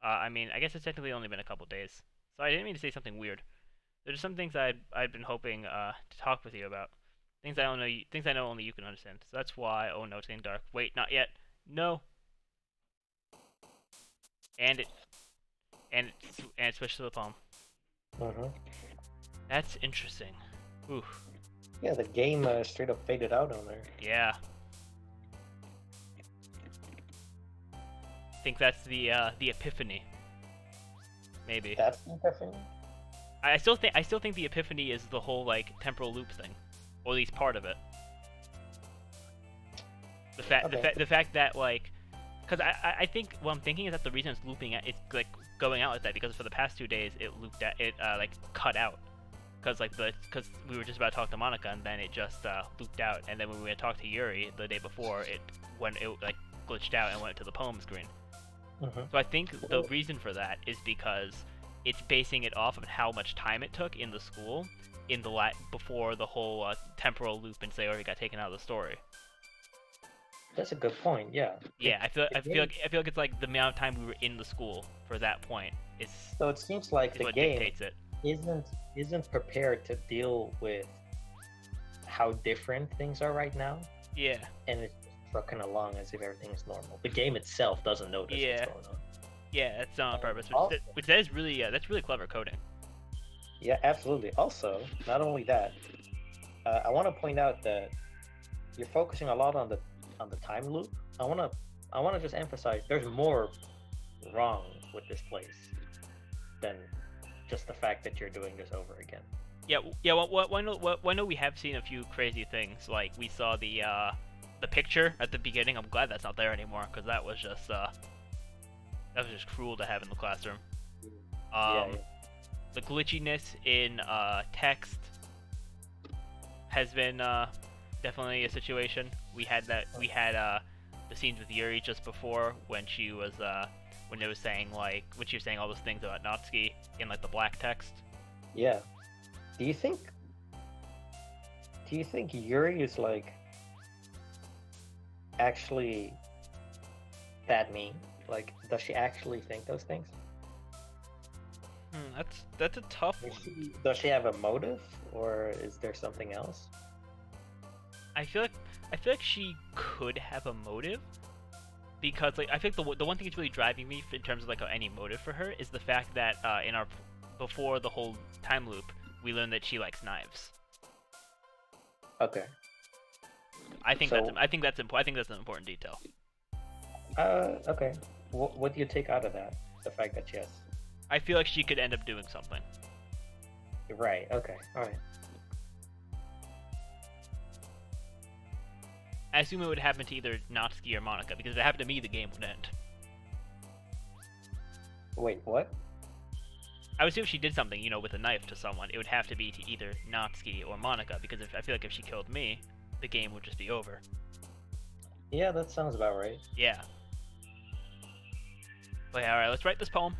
I mean, I guess it's technically only been a couple days. So I didn't mean to say something weird. There's some things I'd been hoping to talk with you about. Things I know only you can understand. So that's why. Oh no, it's getting dark. Wait, not yet. No. And it switched to the palm. That's interesting. Oof. Yeah, the game straight up faded out on there. Yeah. I think that's the epiphany. Maybe. That's the epiphany? I still think the epiphany is the whole like temporal loop thing, or at least part of it. The fact that like, because I think what I'm thinking is that the reason it's looping at it's like going out like that because for the past 2 days it looped at like cut out, because we were just about to talk to Monica and then it just looped out, and then when we went to talk to Yuri the day before it like glitched out and went to the poem screen. So I think the reason for that is because it's basing it off of how much time it took in the school in the before the whole temporal loop and say already got taken out of the story. That's a good point. Yeah. Yeah, I feel like it's like the amount of time we were in the school for that point is. So it seems like the game dictates it. isn't prepared to deal with how different things are right now. Yeah. And it's trucking along as if everything is normal. The game itself doesn't notice what's going on. Yeah, that's not on purpose. Which that is really that's really clever coding. Yeah, absolutely. Also, not only that, I want to point out that you're focusing a lot on the time loop. I want to just emphasize there's more wrong with this place than just the fact that you're doing this over again. Yeah. Well, I know we have seen a few crazy things. Like we saw the picture at the beginning. I'm glad that's not there anymore because that was just cruel to have in the classroom. The glitchiness in text has been definitely a situation. We had the scenes with Yuri just before when she was when it was saying like when she was saying all those things about Natsuki in like the black text. Yeah. Do you think Yuri is like actually that mean? Like, does she actually think those things? That's a tough one. Does she have a motive, or is there something else? I feel like she could have a motive, because like I think the one thing that's really driving me in terms of like any motive for her is the fact that before the whole time loop we learned that she likes knives. Okay. I think that's an important detail. Okay. What do you take out of that? the fact that she has. I feel like she could end up doing something. Right. Okay. All right. I assume it would happen to either Natsuki or Monica, because if it happened to me, the game would end. Wait. What? I would assume if she did something, you know, with a knife to someone, it would have to be to either Natsuki or Monica, because I feel like if she killed me, the game would just be over. Yeah, that sounds about right. Yeah. But yeah, alright, let's write this poem.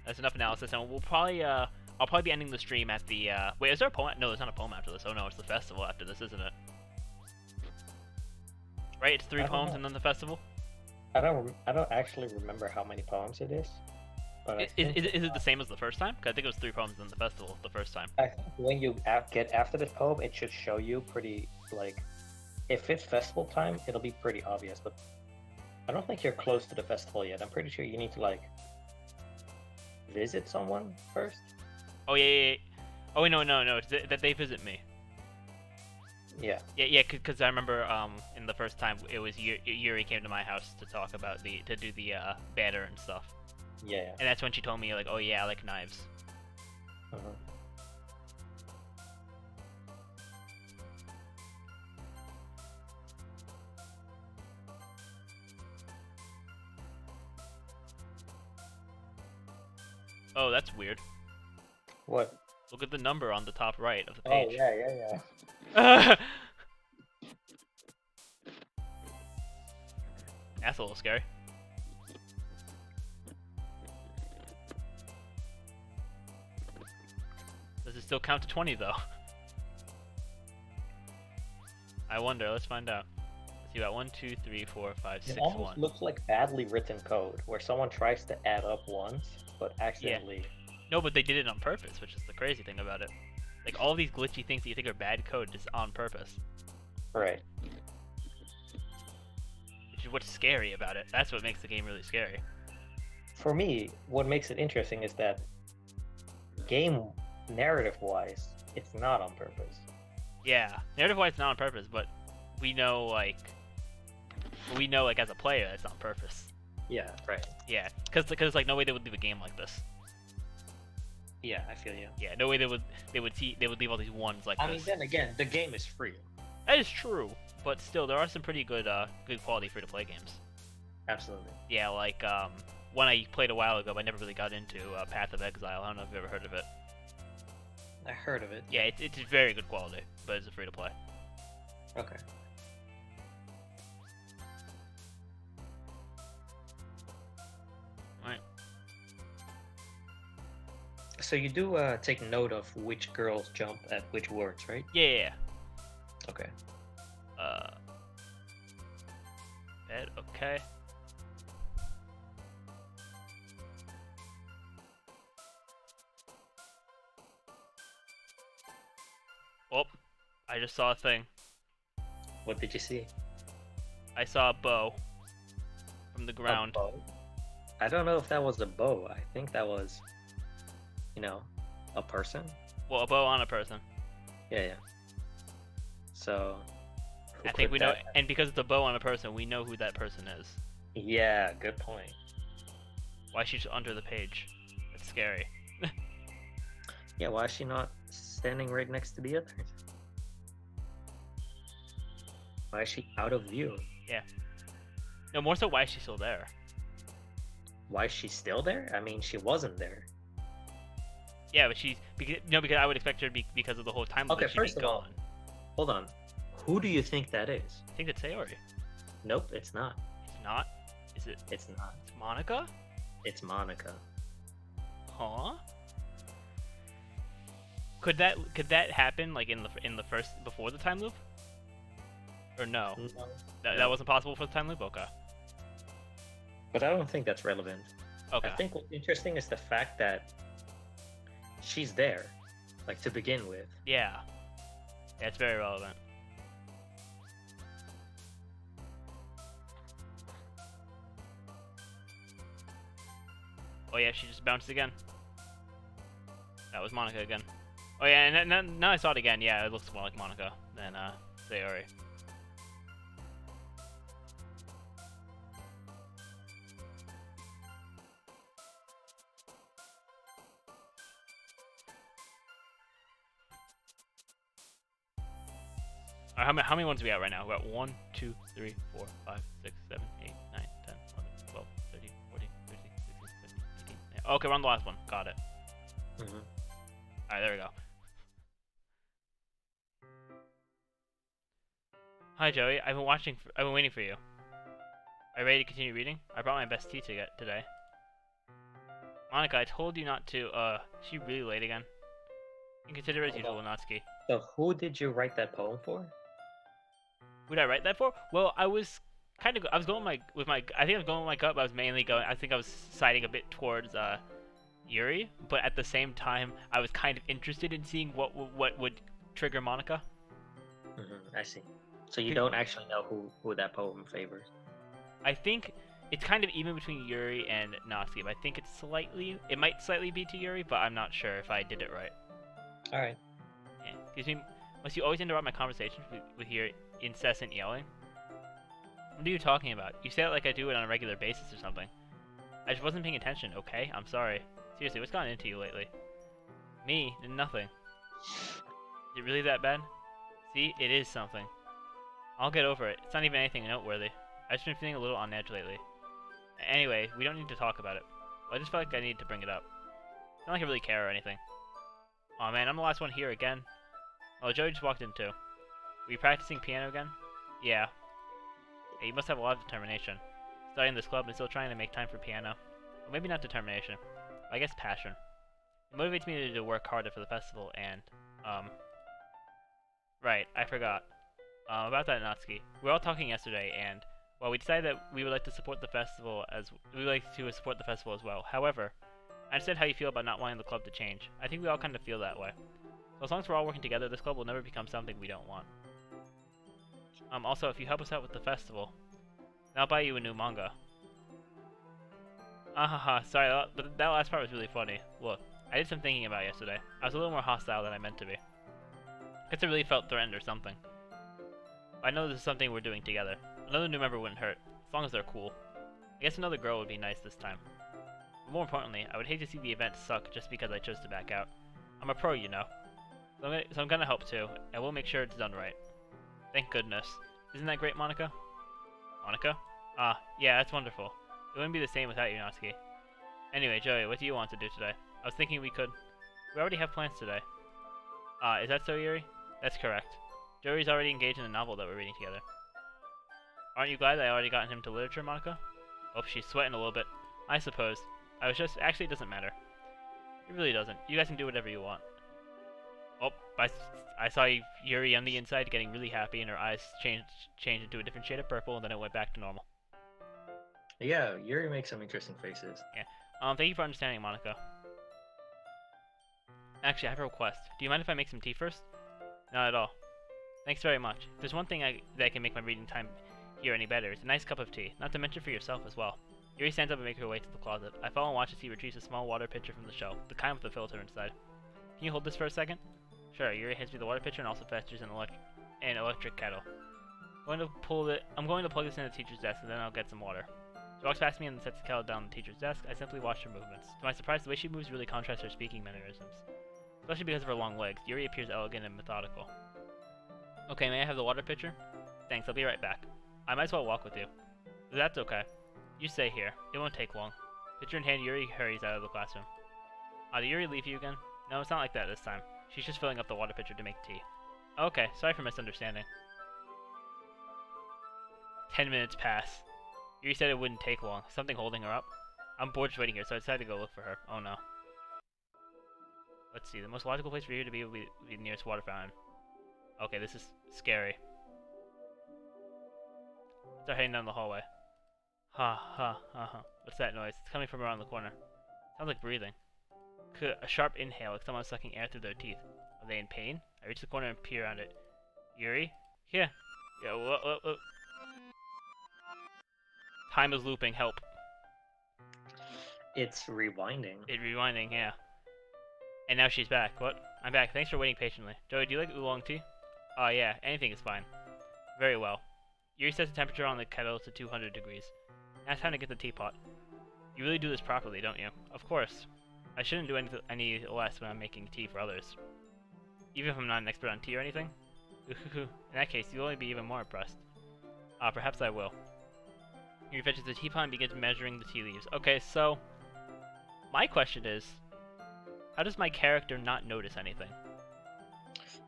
That's enough analysis, and we'll probably, I'll probably be ending the stream at the, wait, is there a poem? No, there's not a poem after this. Oh no, it's the festival after this, isn't it? Right, it's 3 poems and then the festival? I don't actually remember how many poems it is. But Is it the same as the first time? Because I think it was 3 poems in the festival the first time. I think when you get after this poem, it should show you pretty, like, if it's festival time, it'll be pretty obvious, but I don't think you're close to the festival yet. I'm pretty sure you need to, like, visit someone first. Oh, yeah. Oh, wait, no, it's that they visit me. Yeah. Yeah, because I remember in the first time, it was Yuri came to my house to talk about to do the banner and stuff. Yeah. And that's when she told me, like, oh yeah, I like knives. Uh-huh. Oh, that's weird. What? Look at the number on the top right of the Oh, page. yeah. That's a little scary. Does it still count to 20 though? I wonder, let's find out. Let's see, about 1, 2, 3, 4, 5, 6, It almost 1. looks like badly written code, where someone tries to add up ones, but accidentally... No, but they did it on purpose, which is the crazy thing about it. Like, all these glitchy things that you think are bad code is on purpose. Right. Which is what's scary about it. That's what makes the game really scary. For me, what makes it interesting is that game narrative-wise, it's not on purpose. Yeah, narrative-wise it's not on purpose, but we know, like, as a player, it's on purpose. Yeah, right. Yeah, because like, no way they would leave a game like this. Yeah, I feel you. Yeah, no way they would leave all these ones like I this. mean, then again, the game is free. That is true, but still, there are some pretty good quality free-to-play games. Absolutely. Yeah, like one I played a while ago, but I never really got into, Path of Exile. I don't know if you've ever heard of it. I heard of it. Yeah, it's very good quality, but it's a free-to-play. Okay. Alright. So you do take note of which girls jump at which words, right? Yeah. Okay. Bed, okay. Oh, I just saw a thing. What did you see? I saw a bow from the ground. A bow? I don't know if that was a bow. I think that was, you know, a person. Well, a bow on a person. Yeah. So. I think we know, and because it's a bow on a person, we know who that person is. Yeah, good point. Why is she just under the page? That's scary. Yeah, why is she not standing right next to the others? Why is she out of view? Yeah. No, more so, why is she still there? Why is she still there? I mean, she wasn't there. Yeah, but she's because I would expect her to be because of the whole time. Okay, she'd first be of all, gone. hold on. Who do you think that is? I think it's Sayori. Nope, it's not. It's not. Is it? It's not. It's Monica. It's Monica. Huh? Could that happen like in the first before the time loop? Or no? No. That wasn't possible for the time loop. Okay. But I don't think that's relevant. Okay. I think what's interesting is the fact that she's there, like to begin with. Yeah. Yeah, it's very relevant. Oh yeah, she just bounced again. That was Monica again. Oh yeah, and now I saw it again. Yeah, it looks more like Monica than Sayori. How many ones are we at right now? We're at 1, 2, 3, 4, 5, 6, 7, 8, 9, 10, 11, 12, 13, 14, 15, 16, 17, 18. Yeah. Okay, we're on the last one. Got it. Alright, there we go. Hi Joey, I've been waiting for you. Are you ready to continue reading? I brought my best tea to get today. Monica, I told you not to, is she really late again? You can consider it as usual, Natsuki. So who did you write that poem for? Who did I write that for? Well, I was going with my gut, but I was mainly going, I think I was siding a bit towards, Yuri, but at the same time, I was kind of interested in seeing what would trigger Monica. I see. So you don't actually know who that poem favors? I think it's kind of even between Yuri and Natsuki, but I think it might slightly be to Yuri, but I'm not sure if I did it right. Alright. Yeah, because must you always interrupt my conversations with your incessant yelling? What are you talking about? You say it like I do it on a regular basis or something. I just wasn't paying attention, okay? I'm sorry. Seriously, what's gotten into you lately? Me? Nothing. Is it really that bad? See, it is something. I'll get over it. It's not even anything noteworthy. I've just been feeling a little on edge lately. Anyway, we don't need to talk about it. But I just felt like I need to bring it up. It's not like I really care or anything. Aw man, I'm the last one here again. Oh, Joey just walked in too. Were you practicing piano again? Yeah. Hey, you must have a lot of determination. Studying this club and still trying to make time for piano. Well, maybe not determination. I guess passion. It motivates me to work harder for the festival and, right, I forgot. About that, Natsuki. We were all talking yesterday, and well, we decided that we would like to support the festival as well. However, I understand how you feel about not wanting the club to change. I think we all kind of feel that way. So as long as we're all working together, this club will never become something we don't want. Also, if you help us out with the festival, then I'll buy you a new manga. Sorry, but that last part was really funny. Look, I did some thinking about it yesterday. I was a little more hostile than I meant to be. I guess I really felt threatened or something. I know this is something we're doing together. Another new member wouldn't hurt, as long as they're cool. I guess another girl would be nice this time. But more importantly, I would hate to see the event suck just because I chose to back out. I'm a pro, you know. So I'm gonna help too, and we'll make sure it's done right. Thank goodness. Isn't that great, Monica? Monica? Yeah, that's wonderful. It wouldn't be the same without you, Natsuki. Anyway, Joey, what do you want to do today? I was thinking we already have plans today. Is that so, Yuri? That's correct. Joey's already engaged in the novel that we're reading together. Aren't you glad that I already gotten him to literature, Monica? Oh, she's sweating a little bit. I suppose. Actually, it doesn't matter. It really doesn't. You guys can do whatever you want. Oh, I saw Yuri on the inside getting really happy and her eyes changed into a different shade of purple and then it went back to normal. Yeah, Yuri makes some interesting faces. Yeah. Thank you for understanding, Monica. Actually, I have a request. Do you mind if I make some tea first? Not at all. Thanks very much. If there's one thing that can make my reading time here any better, it's a nice cup of tea, not to mention for yourself as well. Yuri stands up and makes her way to the closet. I follow and watch as he retrieves a small water pitcher from the shelf, the kind with the filter inside. Can you hold this for a second? Sure, Yuri hands me the water pitcher and also fetches an electric kettle. I'm going to plug this in the teacher's desk and then I'll get some water. She walks past me and sets the kettle down on the teacher's desk. I simply watch her movements. To my surprise, the way she moves really contrasts her speaking mannerisms. Especially because of her long legs, Yuri appears elegant and methodical. Okay, may I have the water pitcher? Thanks, I'll be right back. I might as well walk with you. That's okay. You stay here. It won't take long. Pitcher in hand, Yuri hurries out of the classroom. Did Yuri leave you again? No, it's not like that this time. She's just filling up the water pitcher to make tea. Okay, sorry for misunderstanding. 10 minutes pass. Yuri said it wouldn't take long. Something holding her up? I'm bored just waiting here, so I decided to go look for her. Oh no. Let's see, the most logical place for you to be would be the nearest water fountain. Okay, this is scary. Start heading down the hallway. What's that noise? It's coming from around the corner. Sounds like breathing. A sharp inhale, like someone sucking air through their teeth. Are they in pain? I reach the corner and peer around it. Yuri? Yeah. Yeah, whoa. Time is looping, help. It's rewinding. It's rewinding, yeah. And now she's back. What? I'm back. Thanks for waiting patiently. Joey, do you like oolong tea? Yeah, anything is fine. Very well. Yuri sets the temperature on the kettle to 200 degrees. Now it's time to get the teapot. You really do this properly, don't you? Of course. I shouldn't do any less when I'm making tea for others. Even if I'm not an expert on tea or anything. In that case, you'll only be even more impressed. Perhaps I will. He fetches the teapot and begins measuring the tea leaves. Okay, so my question is, how does my character not notice anything?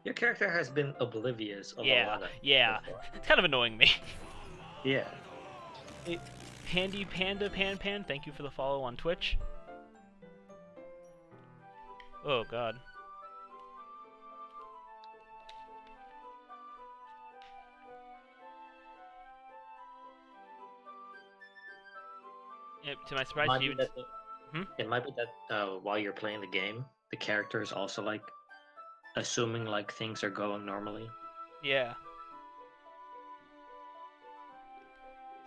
Your character has been oblivious of a Yeah, lot of yeah. before. It's kind of annoying me. Yeah. Hey, Pandy Panda Pan Pan, thank you for the follow on Twitch. Oh god. Yeah, to my surprise, Might she be even... that Hmm? It might be that while you're playing the game, the character is also like assuming like things are going normally. Yeah.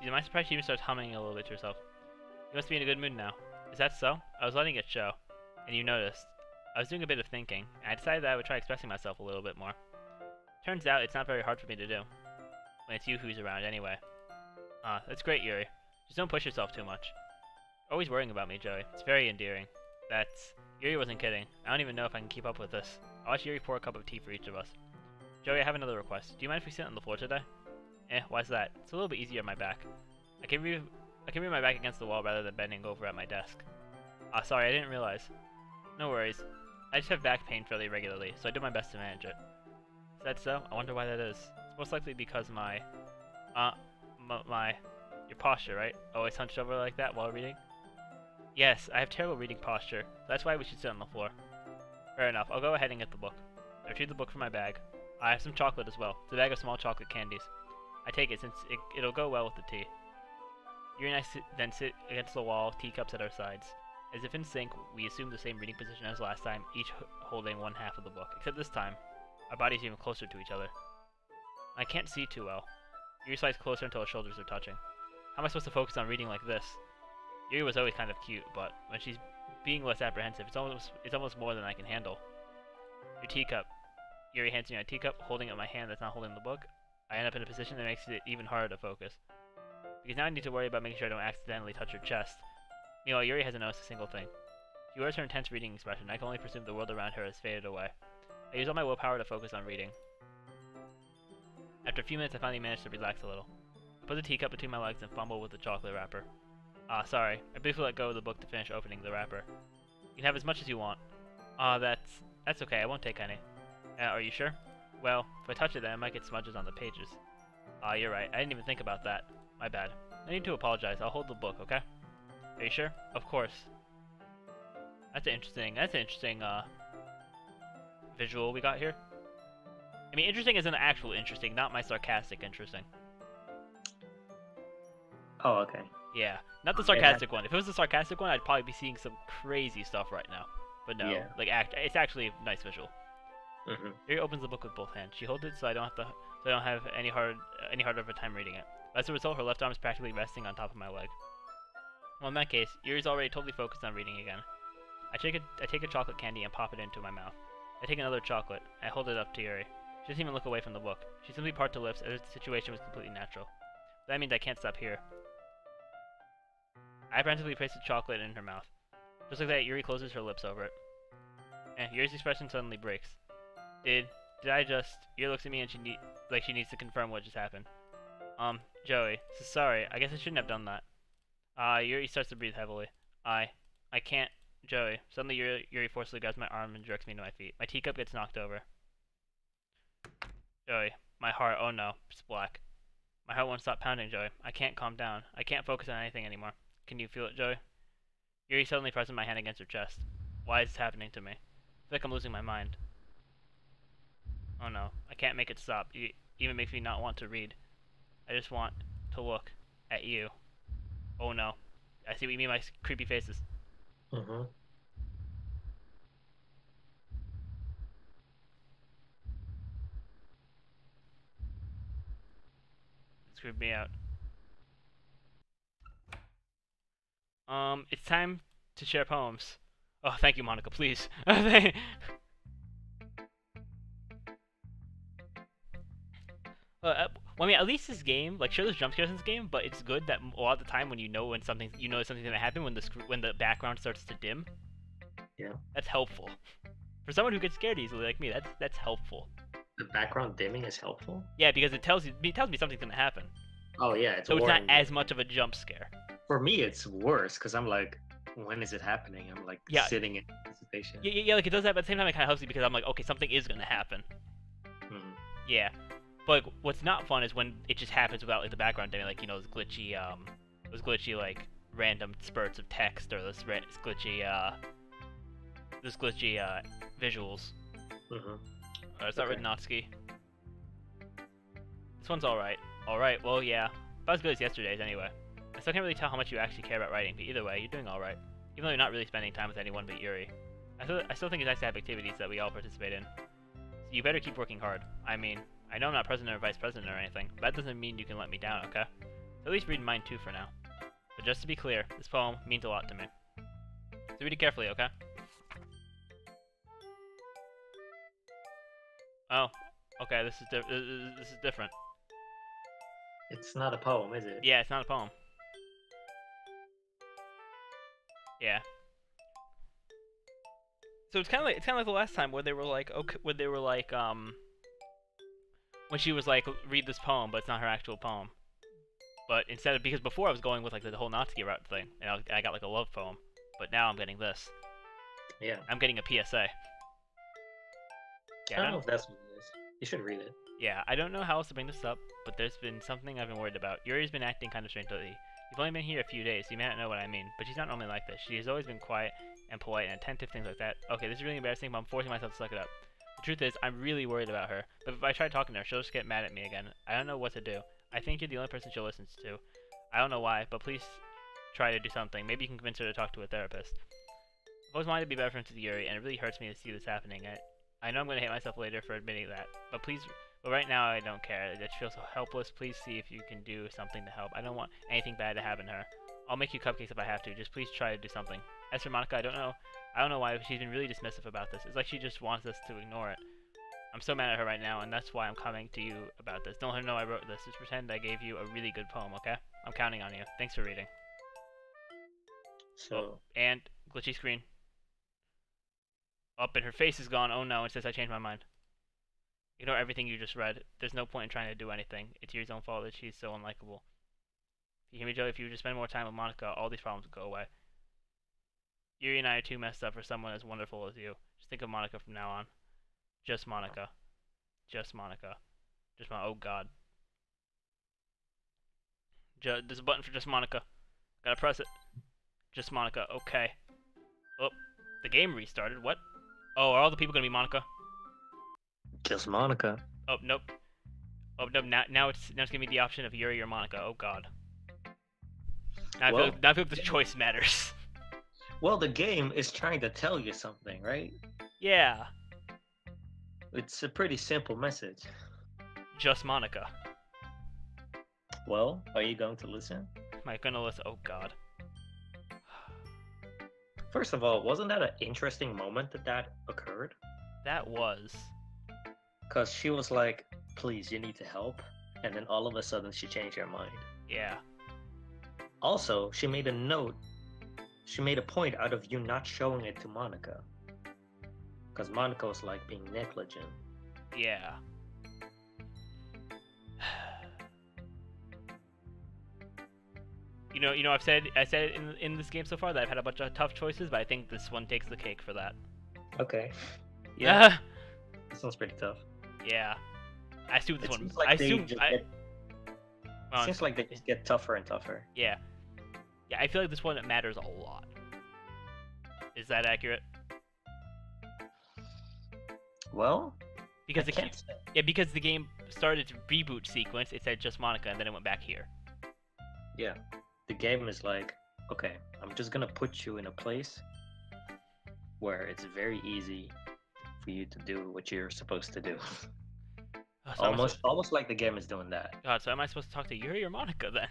To my surprise, she even starts humming a little bit to herself. You must be in a good mood now. Is that so? I was letting it show, and you noticed. I was doing a bit of thinking, and I decided that I would try expressing myself a little bit more. Turns out it's not very hard for me to do, when it's you who's around anyway. That's great, Yuri. Just don't push yourself too much. Always worrying about me, Joey. It's very endearing. Yuri wasn't kidding. I don't even know if I can keep up with this. I'll watch Yuri pour a cup of tea for each of us. Joey, I have another request. Do you mind if we sit on the floor today? Why's that? It's a little bit easier on my back. I can move my back against the wall rather than bending over at my desk. Sorry, I didn't realize. No worries. I just have back pain fairly regularly, so I do my best to manage it. Is that so? I wonder why that is. It's most likely because your posture, right? Always hunched over like that while reading? Yes, I have terrible reading posture. That's why we should sit on the floor. Fair enough, I'll go ahead and get the book. I retrieve the book from my bag. I have some chocolate as well. It's a bag of small chocolate candies. I take it since it'll go well with the tea. Yuri and I then sit against the wall, teacups at our sides. As if in sync, we assume the same reading position as last time, each holding one half of the book. Except this time, our bodies are even closer to each other. I can't see too well. Yuri slides closer until our shoulders are touching. How am I supposed to focus on reading like this? Yuri was always kind of cute, but when she's being less apprehensive, it's almost more than I can handle. Your teacup. Yuri hands me my teacup, holding it in my hand that's not holding the book. I end up in a position that makes it even harder to focus. Because now I need to worry about making sure I don't accidentally touch her chest. Meanwhile, Yuri hasn't noticed a single thing. She wears her intense reading expression. I can only presume the world around her has faded away. I use all my willpower to focus on reading. After a few minutes, I finally managed to relax a little. I put the teacup between my legs and fumble with the chocolate wrapper. Sorry. I briefly let go of the book to finish opening the wrapper. You can have as much as you want. That's okay. I won't take any. Are you sure? Well, if I touch it, then I might get smudges on the pages. You're right. I didn't even think about that. My bad. I need to apologize. I'll hold the book, okay? Are you sure? Of course. That's an interesting, visual we got here. I mean, interesting is an actual interesting, not my sarcastic interesting. Oh, okay. Yeah, not the sarcastic one. If it was the sarcastic one, I'd probably be seeing some crazy stuff right now. But no, Yeah. It's actually a nice visual. Mm-hmm. Yuri opens the book with both hands. She holds it so I don't have any harder of a time reading it. As a result, her left arm is practically resting on top of my leg. Well, in that case, Yuri's already totally focused on reading again. I take a chocolate candy and pop it into my mouth. I take another chocolate. I hold it up to Yuri. She doesn't even look away from the book. She simply parts her lips as if the situation was completely natural. That means I can't stop here. I apprehensively place the chocolate in her mouth. Just like that, Yuri closes her lips over it. Yuri's expression suddenly breaks. Did I just... Yuri looks at me and she needs to confirm what just happened. Joey, sorry, I guess I shouldn't have done that. Yuri starts to breathe heavily. I can't... Joey. Suddenly Yuri forcefully grabs my arm and directs me to my feet. My teacup gets knocked over. Joey, my heart, oh no, it's black. My heart won't stop pounding, Joey. I can't calm down. I can't focus on anything anymore. Can you feel it, Joey? Yuri suddenly presses my hand against her chest. Why is this happening to me? I feel like I'm losing my mind. Oh no, I can't make it stop. It even makes me not want to read. I just want to look at you. Oh no. I see what you mean by creepy faces. Mm-hmm. It screwed me out. It's time to share poems. Oh, thank you, Monica, please. Well, I mean, at least this game, like, sure, there's jump scares in this game, but it's good that a lot of the time when you know something's gonna happen, when the background starts to dim. Yeah. That's helpful. For someone who gets scared easily like me, that's helpful. The background dimming is helpful. Yeah, because it tells me something's gonna happen. Oh yeah, it's So it's not warning as you. much of a jump scare. For me, it's worse because I'm like, when is it happening? I'm like Yeah. sitting in anticipation. Yeah, like it does that, but at the same time it kind of helps me because I'm like, okay, something is gonna happen. Mhm. Yeah, but like, what's not fun is when it just happens without like the background dimming, like those glitchy like random spurts of text or those glitchy visuals. Mhm. Is that Okay. Ridnowski? This one's alright. Alright, well, yeah. About as good as yesterday's, anyway. I still can't really tell how much you actually care about writing, but either way, you're doing alright. Even though you're not really spending time with anyone but Yuri. I still think it's nice to have activities that we all participate in. So you better keep working hard. I mean, I know I'm not president or vice president or anything, but that doesn't mean you can let me down, okay? So at least read mine too for now. But just to be clear, this poem means a lot to me. So read it carefully, okay? Oh, okay, this is different. It's not a poem, is it? Yeah, it's not a poem. Yeah. So it's kind of like the last time where they were like, okay, when she was like, read this poem, but it's not her actual poem. But instead of, because before I was going with like the whole Natsuki route thing, and I got like a love poem, but now I'm getting this. Yeah. I'm getting a PSA. I don't know if that's what it is. You should read it. Yeah, I don't know how else to bring this up, but there's been something I've been worried about. Yuri's been acting kind of strange lately. You've only been here a few days, so you may not know what I mean, but she's not normally like this. She has always been quiet and polite and attentive, things like that. Okay, this is really embarrassing, but I'm forcing myself to suck it up. The truth is, I'm really worried about her, but if I try talking to her, she'll just get mad at me again. I don't know what to do. I think you're the only person she'll listen to. I don't know why, but please try to do something. Maybe you can convince her to talk to a therapist. I've always wanted to be better friends with Yuri, and it really hurts me to see this happening. I know I'm going to hate myself later for admitting that, but right now I don't care. I just feel so helpless. Please see if you can do something to help. I don't want anything bad to happen to her. I'll make you cupcakes if I have to. Just please try to do something. As for Monica, I don't know why she's been really dismissive about this. It's like she just wants us to ignore it. I'm so mad at her right now, and that's why I'm coming to you about this. Don't let her know I wrote this. Just pretend I gave you a really good poem, okay? I'm counting on you. Thanks for reading. So. And glitchy screen. Up, and her face is gone. Oh no, it says I changed my mind. Ignore everything you just read. There's no point in trying to do anything. It's Yuri's own fault that she's so unlikable. You hear me, Joe? If you just spend more time with Monica, all these problems will go away. Yuri and I are too messed up for someone as wonderful as you. Just think of Monica from now on. Just Monica. Just Monica. Just Monica. Oh god. There's a button for Just Monica. Gotta press it. Just Monica. Okay. Oh, the game restarted. What? Oh, are all the people gonna be Monica? Just Monica. Oh, nope. Oh, no, now it's giving me the option of Yuri or Monica. Oh god. Now I feel like the choice matters. Well, the game is trying to tell you something, right? Yeah. It's a pretty simple message. Just Monica. Well, are you going to listen? Am I gonna listen? Oh god. First of all, wasn't that an interesting moment that occurred? That was. Because she was like, please, you need to help. And then all of a sudden she changed her mind. Yeah. Also, she made a note. She made a point out of you not showing it to Monica. Because Monica was like being negligent. Yeah. You know, I said it in this game so far that I've had a bunch of tough choices, but I think this one takes the cake for that. Okay. Yeah. Yeah. This one's pretty tough. Yeah. I assume this It one. seems like I they assume. just I, get- well, seems like they just get tougher and tougher. Yeah. Yeah, I feel like this one matters a lot. Is that accurate? Well, Because I the can't say. yeah, because the game started its reboot sequence, it said just Monica, and then it went back here. Yeah. The game is like, okay, I'm just gonna put you in a place where it's very easy for you to do what you're supposed to do. Oh, so Almost like the game is doing that. God, so am I supposed to talk to Yuri or Monica then?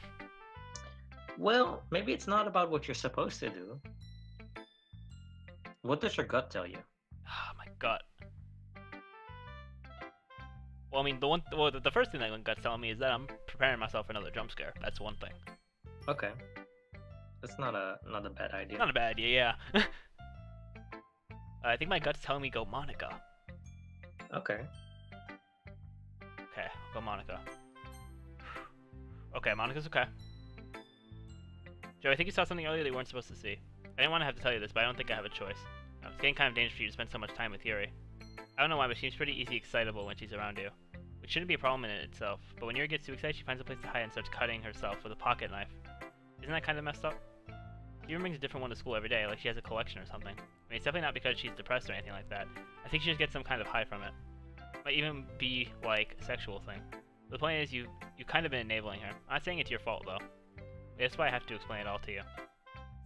Well, maybe it's not about what you're supposed to do. What does your gut tell you? Oh my god. Well, I mean, the first thing that my gut's telling me is that I'm preparing myself for another jump scare. That's one thing. Okay. That's not a bad idea. Not a bad idea, yeah. I think my gut's telling me go Monica. Okay. Okay, go Monica. Okay, Monica's okay. Joe, I think you saw something earlier that you weren't supposed to see. I didn't want to have to tell you this, but I don't think I have a choice. It's getting kind of dangerous for you to spend so much time with Yuri. I don't know why, but she seems pretty easy excitable when she's around you. Which shouldn't be a problem in it itself, but when Yuri gets too excited, she finds a place to hide and starts cutting herself with a pocket knife. Isn't that kind of messed up? Yuri brings a different one to school every day, like she has a collection or something. I mean, it's definitely not because she's depressed or anything like that. I think she just gets some kind of high from it. Might even be, like, a sexual thing. The point is, you kind of been enabling her. I'm not saying it's your fault, though. That's why I have to explain it all to you.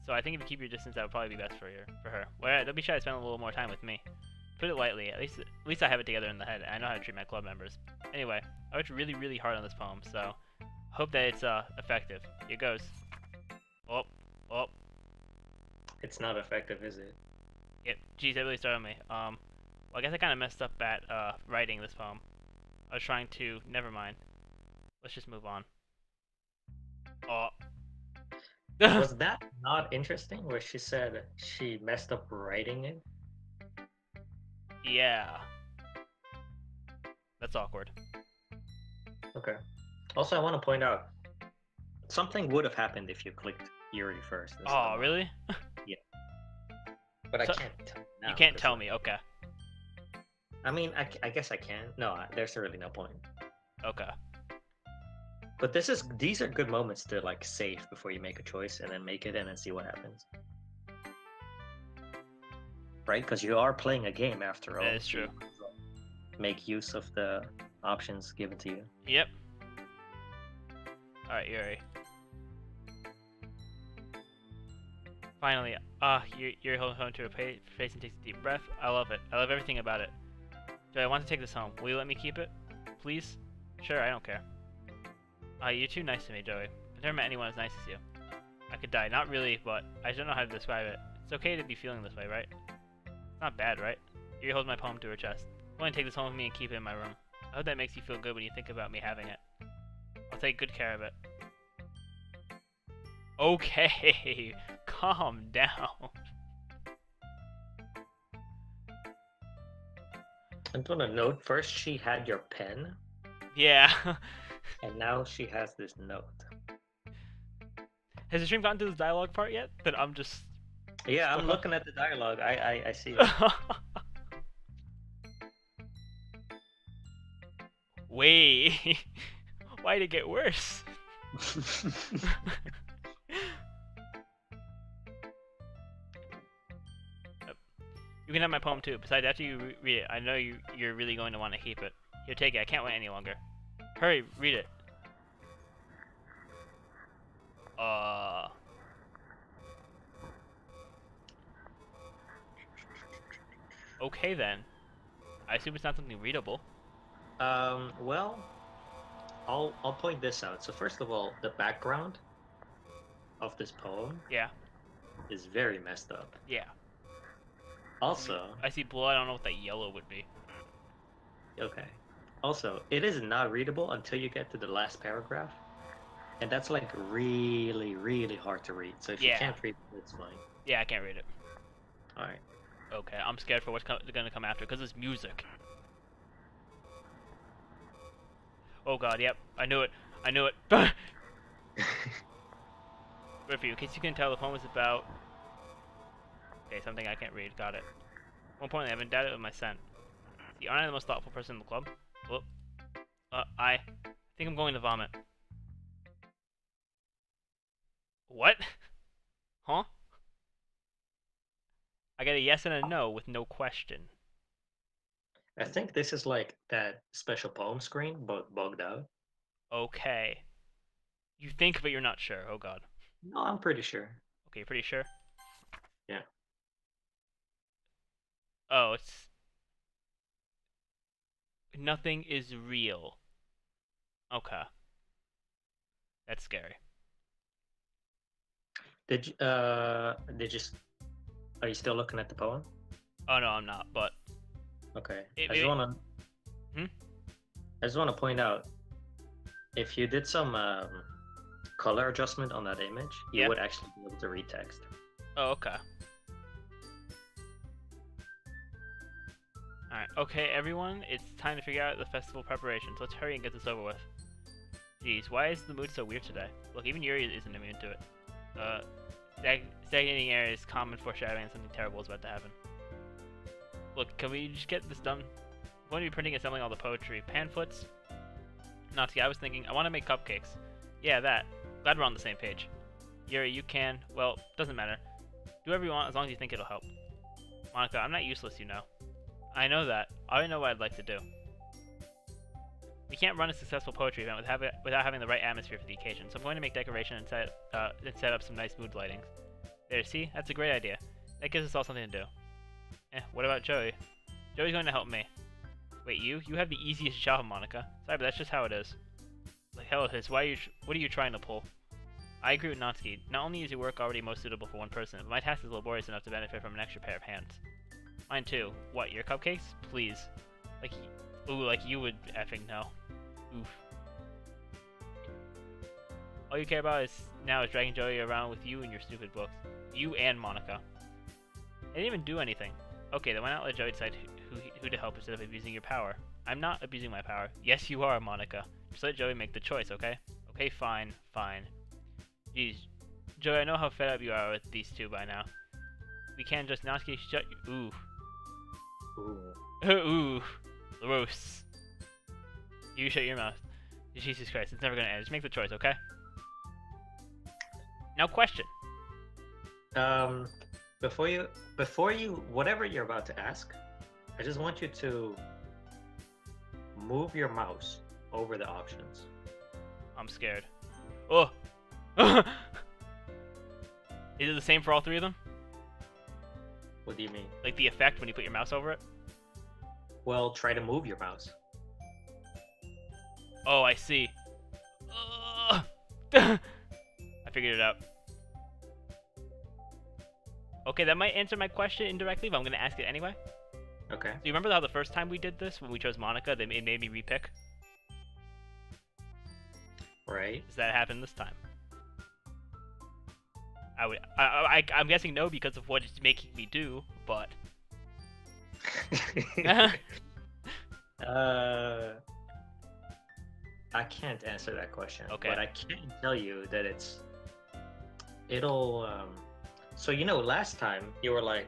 So I think if you keep your distance, that would probably be best for her. Well, don't be shy to spend a little more time with me. Put it lightly, at least I have it together in the head, and I know how to treat my club members. Anyway, I worked really, really hard on this poem, so hope that it's effective. Here goes. Oh. It's not effective, is it? Yep. Geez, that really started me. Well, I guess I kind of messed up at writing this poem. I was trying to. Never mind. Let's just move on. Oh. Was that not interesting? Where she said she messed up writing it? Yeah. That's awkward. Okay. Also, I want to point out something would have happened if you clicked Yuri first. Oh, really? Yeah. But So, I can't tell you now. You can't tell me. Okay. I mean, I guess I can. No, there's really no point. Okay. But these are good moments to like save before you make a choice and then make it and then see what happens. Right? Because you are playing a game after all. That is true. Make use of the options given to you. Yep. Alright, Yuri. Finally, Yuri holds on to her face and takes a deep breath. I love it. I love everything about it. Joey, I want to take this home. Will you let me keep it? Please? Sure, I don't care. You're too nice to me, Joey. I've never met anyone as nice as you. I could die. Not really, but I don't know how to describe it. It's okay to be feeling this way, right? It's not bad, right? Yuri holds my poem to her chest. I'm going to take this home with me and keep it in my room. I hope that makes you feel good when you think about me having it. I'll take good care of it. Okay, calm down. I just want to note, first she had your pen, Yeah. and now she has this note. Has the stream gotten to this dialogue part yet? That I'm just... Yeah, I'm looking at the dialogue. I see it. Wait. Why'd it get worse? You can have my poem too. Besides, after you read it, I know you're really going to want to keep it. Here, take it. I can't wait any longer. Hurry, read it. Okay then. I assume it's not something readable. Well, I'll point this out. So first of all, the background of this poem Yeah. is very messed up. Yeah. Also, I see blood. I don't know what that yellow would be. okay. Also, it is not readable until you get to the last paragraph. And that's like really, really hard to read. So if you Yeah. can't read it, it's fine. Yeah, I can't read it. Alright. Okay, I'm scared for what's gonna come after because it's music. Oh god, yep, I knew it. I knew it. But for you, in case you can tell, the poem is about. Okay, something I can't read. Got it. More importantly, I've endowed it with my scent. See, aren't I the most thoughtful person in the club? Whoop. I think I'm going to vomit. What? Huh? I got a yes and a no with no question. I think this is like that special poem screen, but bugged out. Okay. You think, but you're not sure. Oh god. No, I'm pretty sure. Okay, you're pretty sure? Yeah. Oh, it's... Nothing is real. Okay. That's scary. Did you, are you still looking at the poem? Oh no, I'm not, but... Okay. It I just wanna... Hmm? I just want to point out, if you did some color adjustment on that image, you Yeah. would actually be able to read text. Oh, okay. Alright, okay, everyone, it's time to figure out the festival preparations. Let's hurry and get this over with. Jeez, why is the mood so weird today? Look, even Yuri isn't immune to it. Stagnating air is common foreshadowing that something terrible is about to happen. Look, can we just get this done? I'm going to be printing and assembling all the poetry. Panflets? Natsuki, I was thinking, I want to make cupcakes. Yeah, that. Glad we're on the same page. Yuri, you can. Well, doesn't matter. Do whatever you want as long as you think it'll help. Monica, I'm not useless, you know. I know that. I already know what I'd like to do. We can't run a successful poetry event without having the right atmosphere for the occasion, so I'm going to make decoration and set up some nice mood lightings. There, see? That's a great idea. That gives us all something to do. What about Joey? Joey's going to help me. Wait, you? You have the easiest job, Monica. Sorry, but that's just how it is. Like hell it is. What are you trying to pull? I agree with Natsuki. Not only is your work already most suitable for one person, but my task is laborious enough to benefit from an extra pair of hands. Mine too. What, your cupcakes? Please. Like you would effing know. Oof. All you care about now is dragging Joey around with you and your stupid books. You and Monica. I didn't even do anything. Okay, then why not let Joey decide who to help instead of abusing your power? I'm not abusing my power. Yes, you are, Monica. Just let Joey make the choice, okay? Okay, fine, fine. Jeez. Joey, I know how fed up you are with these two by now. We can't just Natsuki shut you. Ooh. Ooh. Gross. You shut your mouth. Jesus Christ, it's never gonna end. Just make the choice, okay? Now question. Before you, whatever you're about to ask, I just want you to move your mouse over the options. I'm scared. Oh! Is it the same for all three of them? What do you mean? Like the effect when you put your mouse over it? Well, try to move your mouse. Oh, I see. I figured it out. Okay, that might answer my question indirectly, but I'm going to ask it anyway. Okay. So you remember how the first time we did this, when we chose Monica, it made me repick? Right. Does that happen this time? I'm guessing no because of what it's making me do, but... I can't answer that question. Okay. But I can tell you that it'll so you know last time you were like,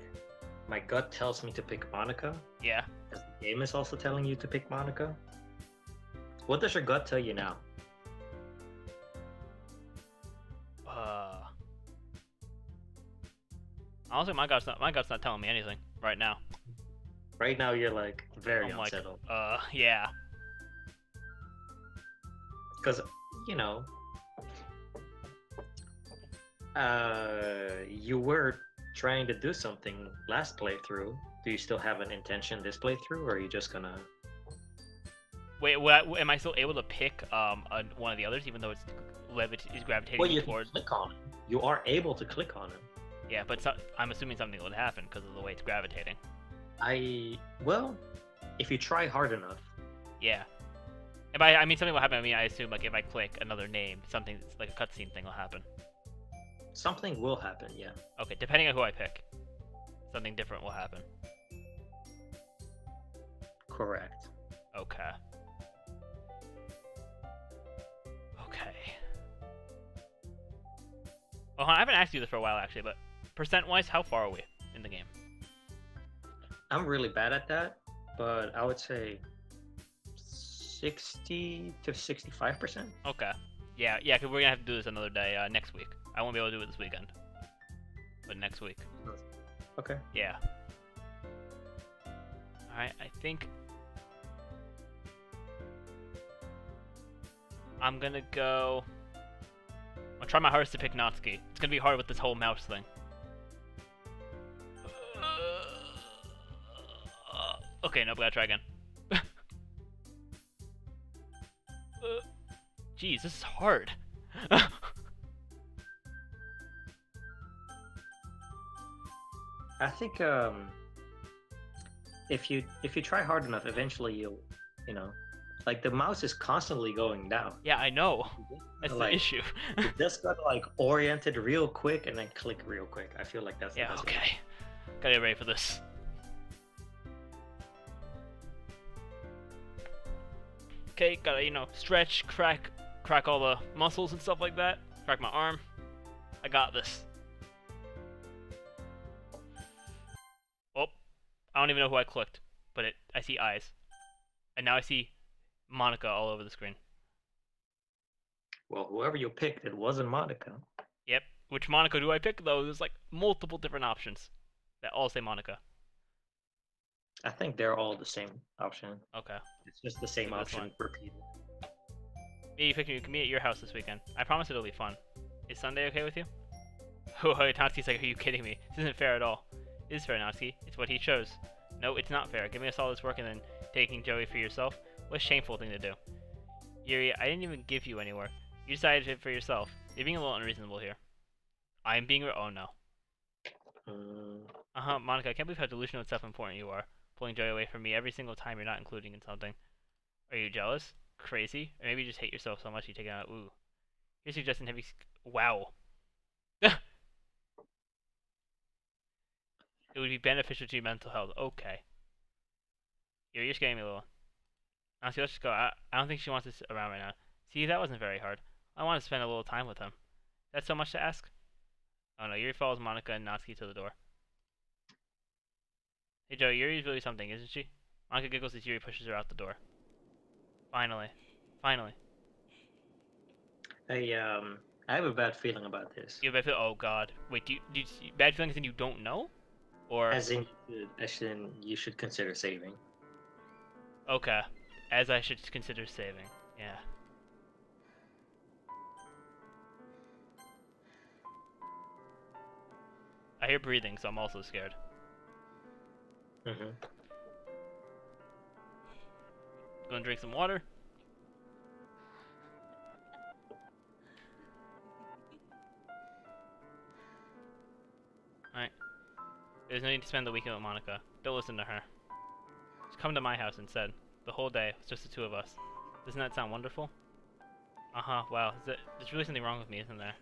my gut tells me to pick Monica. Yeah. As the game is also telling you to pick Monica. What does your gut tell you now? Honestly, my gut's not telling me anything right now. Right now you're like very unsettled. Yeah. Because, you know, you were trying to do something last playthrough. Do you still have an intention this playthrough, or are you just gonna... Wait, am I still able to pick one of the others, even though it's gravitating well, you toward... can click on it. You are able to click on it. Yeah, but I'm assuming something would happen because of the way it's gravitating. Well, if you try hard enough. Yeah. I mean something will happen. I mean, I assume like if I click another name, something like a cutscene thing will happen. Something will happen, yeah. Okay, depending on who I pick, something different will happen. Correct. Okay. Okay. Oh, I haven't asked you this for a while actually, but percent-wise, how far are we in the game? I'm really bad at that, but I would say 60 to 65%. Okay. Yeah, because we're gonna have to do this another day next week. I won't be able to do it this weekend, but next week. Okay. Yeah. All right. I think I'm gonna go. I'll try my hardest to pick Natsuki. It's gonna be hard with this whole mouse thing. Okay, nope, gotta try again. Jeez, this is hard. I think if you try hard enough, eventually you know, like the mouse is constantly going down. Yeah, I know. That's the issue. You just gotta like orient it real quick and then click real quick. I feel like that's the best way. Okay. Gotta get ready for this. Okay, gotta, you know, stretch, crack all the muscles and stuff like that. Crack my arm. I got this. Oh, I don't even know who I clicked, but I see eyes. And now I see Monica all over the screen. Well, whoever you picked, it wasn't Monica. Yep. Which Monica do I pick, though? There's like multiple different options that all say Monica. I think they're all the same option. Okay. It's just the same This option one. repeated. Yeah, you picked me. You can meet at your house this weekend. I promise it'll be fun. Is Sunday okay with you? Oh, Natsuki's like, are you kidding me? This isn't fair at all. It is fair, Natsuki. It's what he chose. No, it's not fair. Giving us all this work and then taking Joey for yourself? What a shameful thing to do. Yuri, I didn't even give you any work. You decided it for yourself. You're being a little unreasonable here. I'm being... Oh, no. Monica, I can't believe how delusional and self-important you are. Pulling Joey away from me every single time you're not including in something. Are you jealous? Crazy? Or maybe you just hate yourself so much you take it out. Ooh. You're suggesting heavy... Wow. It would be beneficial to your mental health. Okay. You're scaring me a little. Honestly, let's just go. I don't think she wants us around right now. See, that wasn't very hard. I want to spend a little time with him. That's so much to ask? Oh no, Yuri follows Monica and Natsuki to the door. Hey Joe, Yuri's really something, isn't she? Monica giggles as Yuri pushes her out the door. Finally. Finally. I have a bad feeling about this. You have a bad oh god. Wait, do you bad feelings and you don't know? Or... As in you should consider saving. Okay. As I should consider saving. Yeah. I hear breathing, so I'm also scared. Mm-hmm. Go and drink some water. Alright. There's no need to spend the weekend with Monica. Don't listen to her. Just come to my house instead. The whole day, it's just the two of us. Doesn't that sound wonderful? Uh-huh, wow. There's really something wrong with me, isn't there?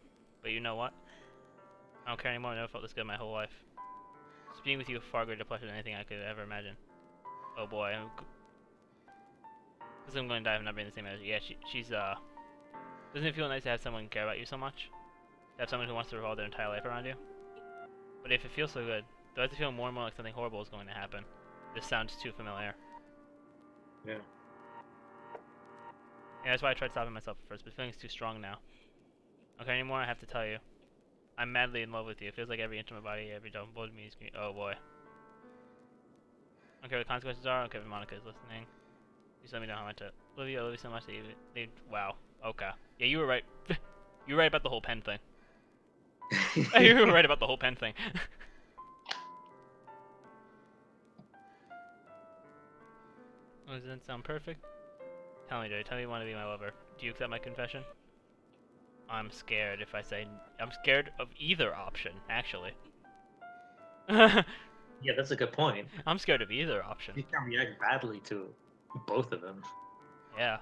But you know what? I don't care anymore. I never felt this good my whole life. Just being with you is far greater pleasure than anything I could ever imagine. Oh boy. Because I'm going to die if I'm not being the same energy. Yeah, she's, doesn't it feel nice to have someone care about you so much? To have someone who wants to revolve their entire life around you? But if it feels so good, does it feel more and more like something horrible is going to happen? This sounds too familiar. Yeah. Yeah, that's why I tried stopping myself at first, but the feeling's too strong now. Okay, anymore, I have to tell you. I'm madly in love with you. It feels like every inch of my body, every double bone me is green. Oh boy. I don't care what the consequences are, I don't care if Monica is listening. Just let me know how much I love you so much that you wow. Okay. Yeah, you were right. You were right about the whole pen thing. You were right about the whole pen thing. Oh, does that sound perfect? Tell me, Joey. Tell me you want to be my lover. Do you accept my confession? I'm scared if I say... I'm scared of either option, actually. Yeah, that's a good point. I'm scared of either option. You can react badly to both of them. Yeah.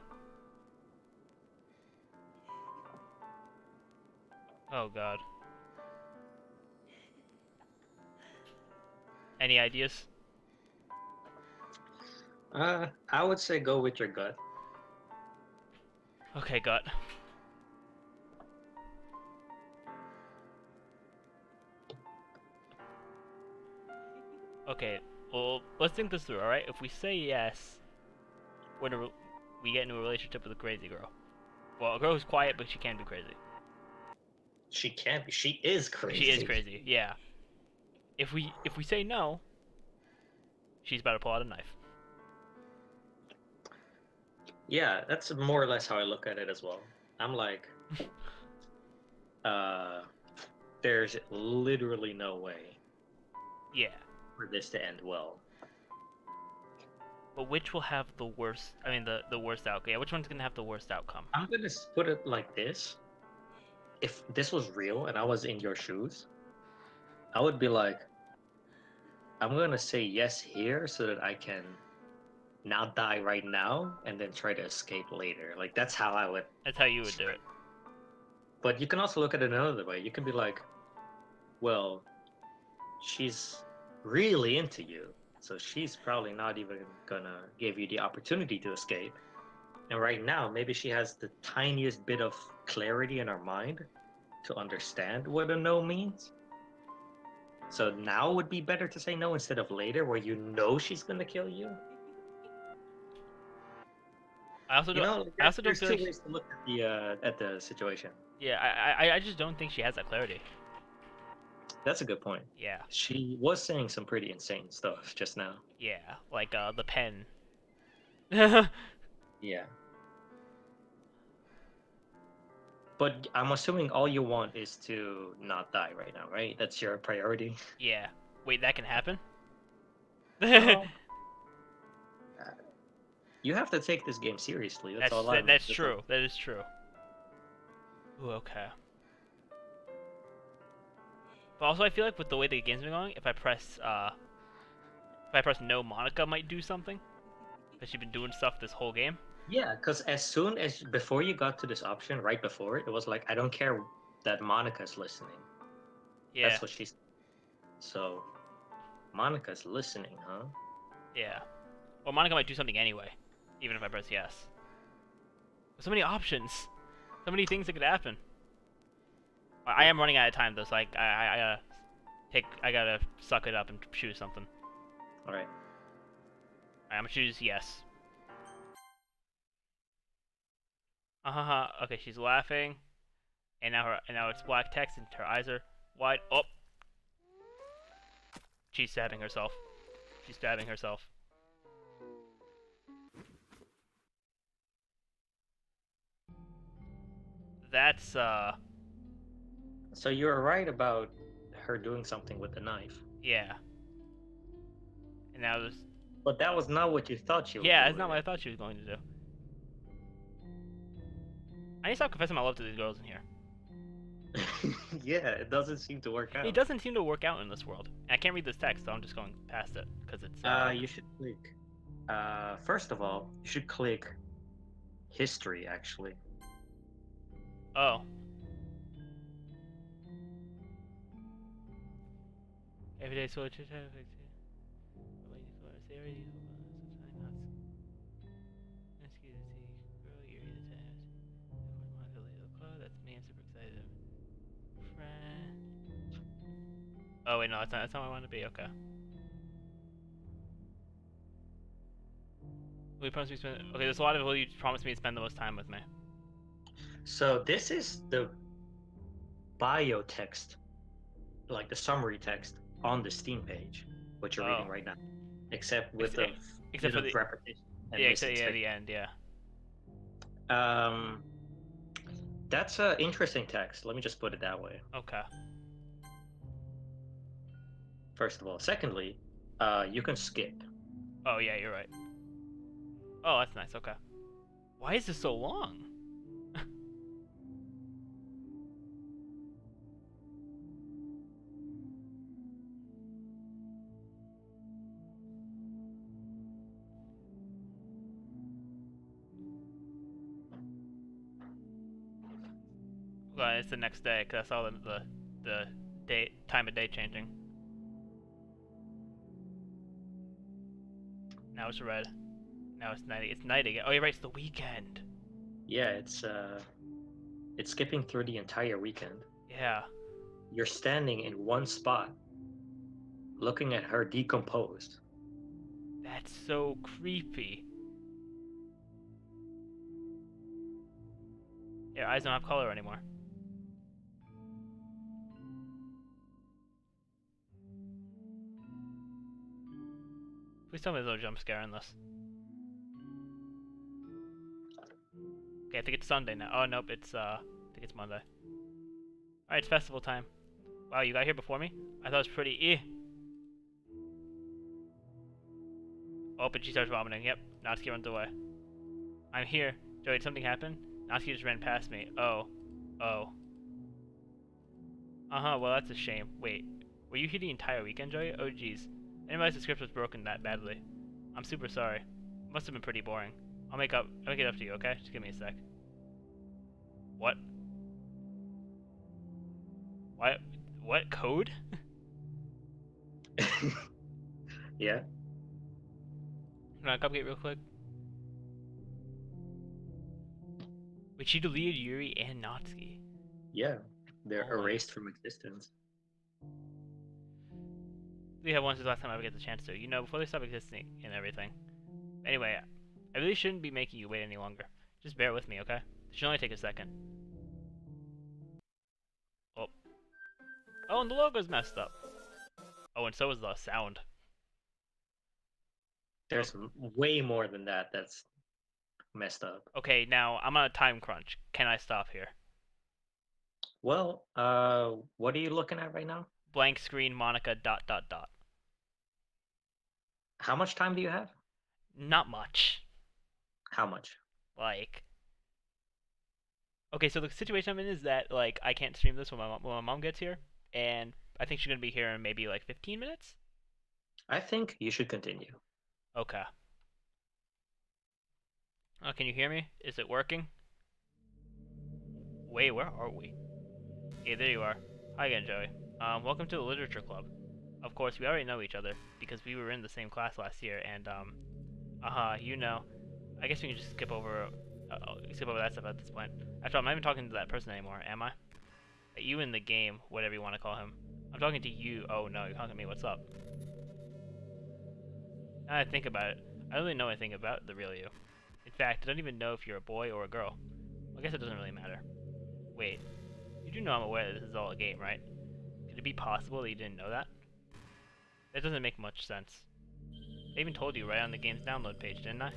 Oh god. Any ideas? I would say go with your gut. Okay, gut. Okay, well, let's think this through, alright? If we say yes, we get into a relationship with a crazy girl. Well, a girl who's quiet, but she can be crazy. She can't be. She is crazy. She is crazy, yeah. If we say no, she's about to pull out a knife. Yeah, that's more or less how I look at it as well. I'm like, there's literally no way Yeah. for this to end well. But which will have the worst, I mean, the worst outcome? Yeah, which one's gonna have the worst outcome? I'm gonna put it like this. If this was real and I was in your shoes, I would be like, I'm gonna say yes here so that I can not die right now and then try to escape later. Like, that's how I would. That's how you would do it. But you can also look at it another way. You can be like, well, she's really into you, so she's probably not even gonna give you the opportunity to escape. And right now, maybe she has the tiniest bit of clarity in her mind to understand what a no means. So now would be better to say no instead of later, where you know she's gonna kill you. I also You don't. know, I also don't there's feel two like. ways to look at the situation. Yeah, I just don't think she has that clarity. That's a good point. Yeah. She was saying some pretty insane stuff just now. Yeah, like the pen. Yeah. But I'm assuming all you want is to not die right now, right? That's your priority. Yeah. Wait, that can happen? Well, you have to take this game seriously. That's all I'm. That's true. That is true. Ooh, okay. But also, I feel like with the way the game's been going, if I press no, Monica might do something. Because she's been doing stuff this whole game. Yeah, because as soon as before you got to this option, right before it was like, I don't care that Monica's listening. Yeah. That's what she's. So, Monica's listening, huh? Yeah. Well, Monica might do something anyway, even if I press yes. There's so many options. So many things that could happen. I am running out of time though, so I gotta suck it up and choose something. Alright. I'm gonna choose yes. Okay, she's laughing, and now it's black text, and her eyes are wide. Oh, she's stabbing herself. She's stabbing herself. That's So you were right about her doing something with the knife. yeah. And now there's. But that was not what you thought she was Yeah, doing. that's not what I thought she was going to do. I need to stop confessing my love to these girls in here. Yeah, it doesn't seem to work out. It doesn't seem to work out in this world. And I can't read this text, so I'm just going past it because it's. You should click. First of all, you should click history. Actually. Oh. Everyday soldier. That's me. I'm super excited. Oh wait, no, that's not what I want to be. Okay. Will you promise me to spend? Okay, there's a lot of will you promise me to spend the most time with me? So this is the bio text, like the summary text on the Steam page, what you're reading right now, except with the except for the repetition. And yeah, except the end, yeah. That's an interesting text. Let me just put it that way. Okay. First of all, secondly, you can skip. Oh yeah, you're right. Oh, that's nice. Okay. Why is this so long? Well, it's the next day because I saw the time of day changing. Now it's red. Now it's night. It's night again. Oh, you're right. It's the weekend. Yeah, it's skipping through the entire weekend. Yeah. You're standing in one spot, looking at her decomposed. That's so creepy. Your eyes don't have color anymore. Please tell me there's no jump scare in this. Okay, I think it's Sunday now. Oh, nope, it's, I think it's Monday. Alright, it's festival time. Wow, you got here before me? I thought it was pretty Oh, but she starts vomiting. Yep, Natsuki runs away. I'm here. Joey, did something happen? Natsuki just ran past me. Oh. Oh. Uh-huh, well that's a shame. Wait, were you here the entire weekend, Joey? Oh, jeez. I didn't realize the script was broken that badly. I'm super sorry. Must have been pretty boring. I'll make it up to you, okay? Just give me a sec. What? What code? Yeah. Can I cupcake real quick? Wait, she deleted Yuri and Natsuki. Yeah, they're Oh my. erased from existence. We had one since the last time I ever get the chance to. You know, before they stop existing and everything. Anyway, I really shouldn't be making you wait any longer. Just bear with me, okay? It should only take a second. Oh. Oh, and the logo's messed up. Oh, and so is the sound. There's way more than that that's messed up. Okay, now I'm on a time crunch. Can I stop here? Well, what are you looking at right now? Blank screen Monica ... How much time do you have? Not much. How much? Like... Okay, so the situation I'm in is that, like, I can't stream this when my mom gets here. And I think she's gonna be here in maybe, like, 15 minutes? I think you should continue. Okay. Oh, can you hear me? Is it working? Wait, where are we? Yeah, there you are. Hi again, Joey. Welcome to the Literature Club. Of course, we already know each other, because we were in the same class last year, and, you know. I guess we can just skip over that stuff at this point. After all, I'm not even talking to that person anymore, am I? You in the game, whatever you want to call him. I'm talking to you. Oh no, you're talking to me. What's up? Now that I think about it, I don't really know anything about the real you. In fact, I don't even know if you're a boy or a girl. Well, I guess it doesn't really matter. Wait, you do know I'm aware that this is all a game, right? Could it be possible that you didn't know that? That doesn't make much sense. I even told you right on the game's download page, didn't I?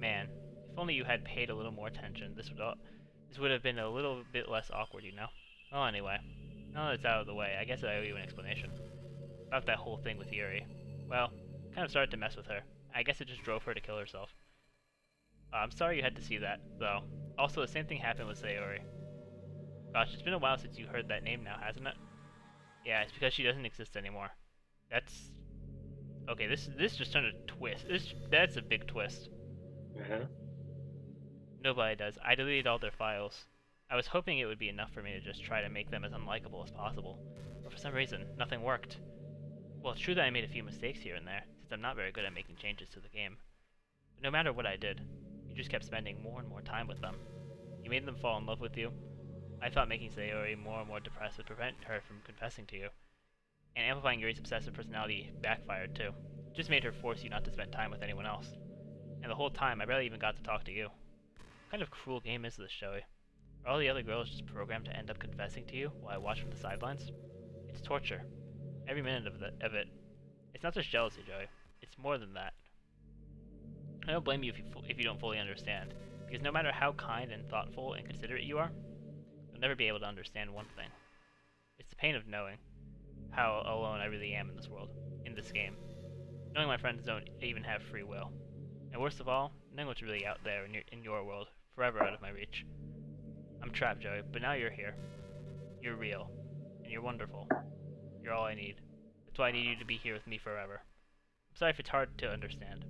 Man, if only you had paid a little more attention, this would have been a little bit less awkward, you know? Well, anyway, now that it's out of the way, I guess I owe you an explanation. About that whole thing with Yuri. Well, kind of started to mess with her. I guess it just drove her to kill herself. I'm sorry you had to see that, though. Also, the same thing happened with Sayori. Gosh, it's been a while since you heard that name now, hasn't it? Yeah, it's because she doesn't exist anymore. That's... Okay, this just turned a twist. That's a big twist. Uh-huh. Nobody does. I deleted all their files. I was hoping it would be enough for me to just try to make them as unlikable as possible. But for some reason, nothing worked. Well, it's true that I made a few mistakes here and there, since I'm not very good at making changes to the game. But no matter what I did, you just kept spending more and more time with them. You made them fall in love with you. I thought making Sayori more and more depressed would prevent her from confessing to you. And amplifying Yuri's obsessive personality backfired too. It just made her force you not to spend time with anyone else. And the whole time, I barely even got to talk to you. What kind of cruel game is this, Joey? Are all the other girls just programmed to end up confessing to you while I watch from the sidelines? It's torture. Every minute of it. It's not just jealousy, Joey. It's more than that. I don't blame you if you don't fully understand, because no matter how kind and thoughtful and considerate you are, you'll never be able to understand one thing. It's the pain of knowing how alone I really am in this world, in this game. Knowing my friends don't even have free will. And worst of all, knowing what's really out there in your world, forever out of my reach. I'm trapped, Joey, but now you're here. You're real. And you're wonderful. You're all I need. That's why I need you to be here with me forever. I'm sorry if it's hard to understand.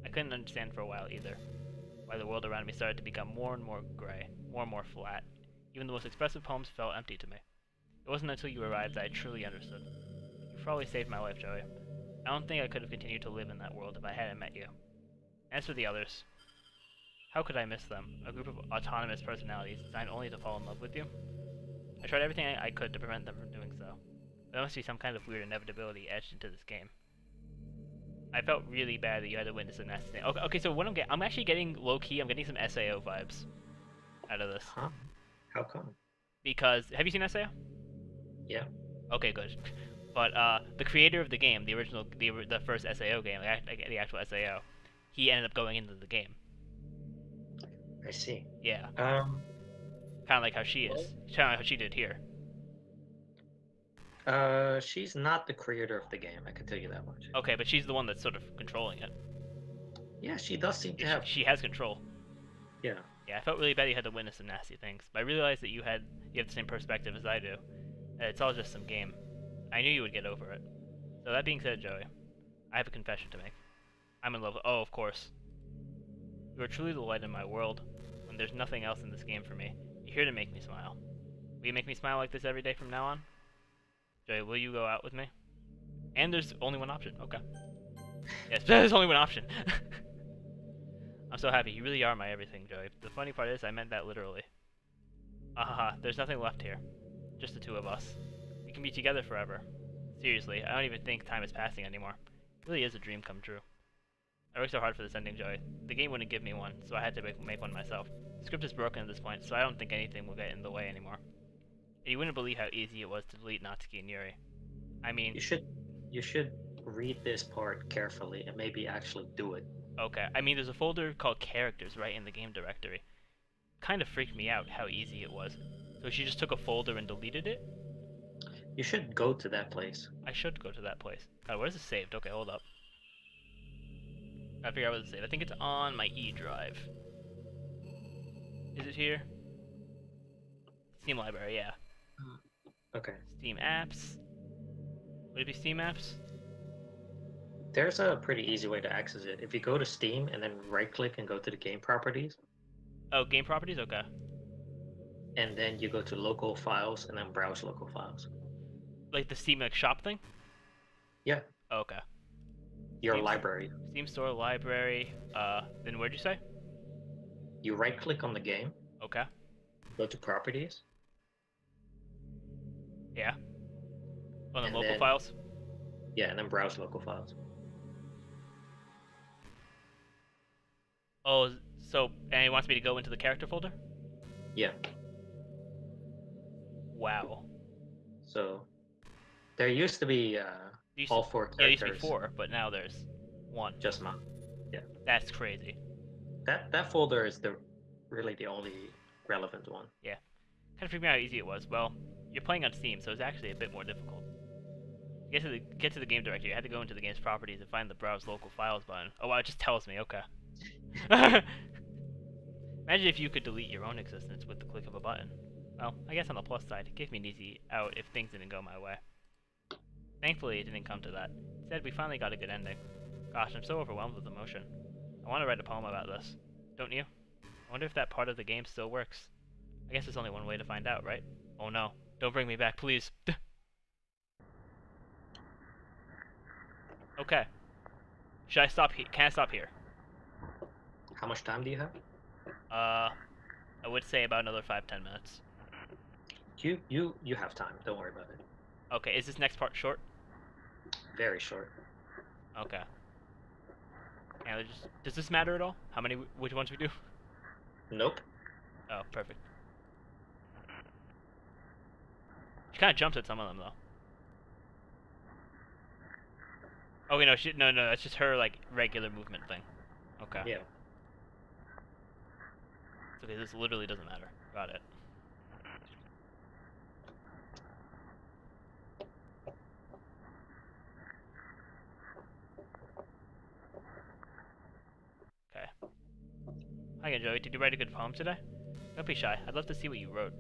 I couldn't understand for a while either. Why the world around me started to become more and more gray, more and more flat. Even the most expressive poems felt empty to me. It wasn't until you arrived that I truly understood. You probably saved my life, Joey. I don't think I could have continued to live in that world if I hadn't met you. As for the others, how could I miss them? A group of autonomous personalities designed only to fall in love with you? I tried everything I could to prevent them from doing so. There must be some kind of weird inevitability etched into this game. I felt really bad that you had to witness a nasty thing. Okay, so what I'm actually getting low-key, I'm getting some SAO vibes out of this. Huh? How come? Because, have you seen SAO? Yeah. Okay, good. But the creator of the game, the first SAO game, the actual SAO, he ended up going into the game. I see. Yeah. Kind of like how she is. Kind of like how she did here. She's not the creator of the game, I can tell you that much. Okay, but she's the one that's sort of controlling it. Yeah, she does seem to have... She has control. Yeah. Yeah, I felt really bad you had to witness some nasty things, but I realized that you have the same perspective as I do. It's all just some game. I knew you would get over it. So that being said, Joey, I have a confession to make. I'm in love with... Oh, of course. You are truly the light in my world. When there's nothing else in this game for me, you're here to make me smile. Will you make me smile like this every day from now on? Joey, will you go out with me? And there's only one option. Okay. Yes, there's only one option. I'm so happy. You really are my everything, Joey. The funny part is, I meant that literally. Ahaha, there's nothing left here. Just the two of us. We can be together forever. Seriously, I don't even think time is passing anymore. It really is a dream come true. I worked so hard for this ending, Joey. The game wouldn't give me one, so I had to make one myself. The script is broken at this point, so I don't think anything will get in the way anymore. And you wouldn't believe how easy it was to delete Natsuki and Yuri. I mean... You should read this part carefully and maybe actually do it. Okay, I mean there's a folder called characters right in the game directory. Kind of freaked me out how easy it was. So she just took a folder and deleted it? You should go to that place. I should go to that place. God, where's it saved? Okay, hold up. I figure out where it's saved. I think it's on my E drive. Is it here? Steam library, yeah. Okay. Steam apps. Would it be Steam apps? There's a pretty easy way to access it. If you go to Steam and then right-click and go to the game properties. Oh, game properties? Okay. And then you go to local files and then browse local files. Like the Steam like shop thing? Yeah. Oh, okay. Your Steam, library. Steam store library. Then where'd you say? You right-click on the game. Okay. Go to properties. Yeah. On the And local then- files? Yeah, and then browse local files. Oh, so, and he wants me to go into the character folder? Yeah. Wow. So there used to be These, all four yeah, there characters. used to be 4, but now there's 1. Just not. That's crazy. That folder is really the only relevant one. Kind of freaked me out how easy it was. Well, you're playing on Steam, so it's actually a bit more difficult. To get to the game directory, you had to go into the game's properties and find the browse local files button. Oh wow, it just tells me, okay. Imagine if you could delete your own existence with the click of a button. Well, I guess on the plus side, it gave me an easy out if things didn't go my way. Thankfully, it didn't come to that. Instead, we finally got a good ending. Gosh, I'm so overwhelmed with emotion. I want to write a poem about this. Don't you? I wonder if that part of the game still works. I guess there's only one way to find out, right? Oh no. Don't bring me back, please. Okay. Should I stop here? Can I stop here? How much time do you have? I would say about another 5-10 minutes. You have time. Don't worry about it. Okay, is this next part short? Very short. Okay. Yeah, does this matter at all? Which ones we do? Nope. Oh, perfect. She kind of jumps at some of them though. Oh wait, no, that's just her like regular movement thing. Okay. Yeah. Okay, this literally doesn't matter. Got it. Okay. Hi again, Joey. Did you write a good poem today? Don't be shy. I'd love to see what you wrote.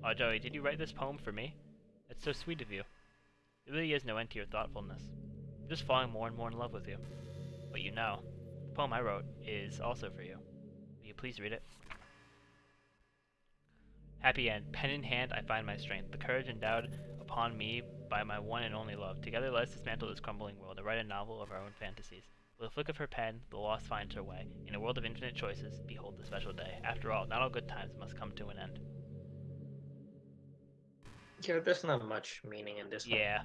Oh, Joey, did you write this poem for me? It's so sweet of you. There really is no end to your thoughtfulness. I'm just falling more and more in love with you. But you know, the poem I wrote is also for you. Will you please read it? Happy end. Pen in hand, I find my strength, the courage endowed upon me by my one and only love. Together let us dismantle this crumbling world and write a novel of our own fantasies. With a flick of her pen, the lost finds her way. In a world of infinite choices, behold the special day. After all, not all good times must come to an end. Yeah, there's not much meaning in this one. Yeah.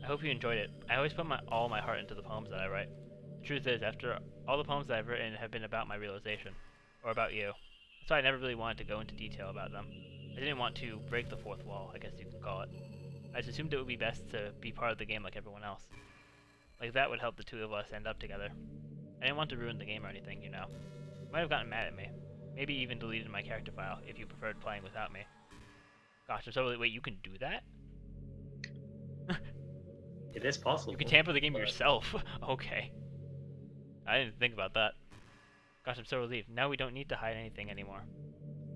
I hope you enjoyed it. I always put all my heart into the poems that I write. The truth is, after all the poems that I've written have been about my realization. Or about you. That's why I never really wanted to go into detail about them. I didn't want to break the fourth wall, I guess you could call it. I just assumed it would be best to be part of the game like everyone else. Like that would help the two of us end up together. I didn't want to ruin the game or anything, you know. You might have gotten mad at me. Maybe even deleted my character file if you preferred playing without me. Gosh, I'm so really— wait, you can do that? It is possible. You can tamper the game yourself. Okay. I didn't think about that. Gosh, I'm so relieved. Now we don't need to hide anything anymore.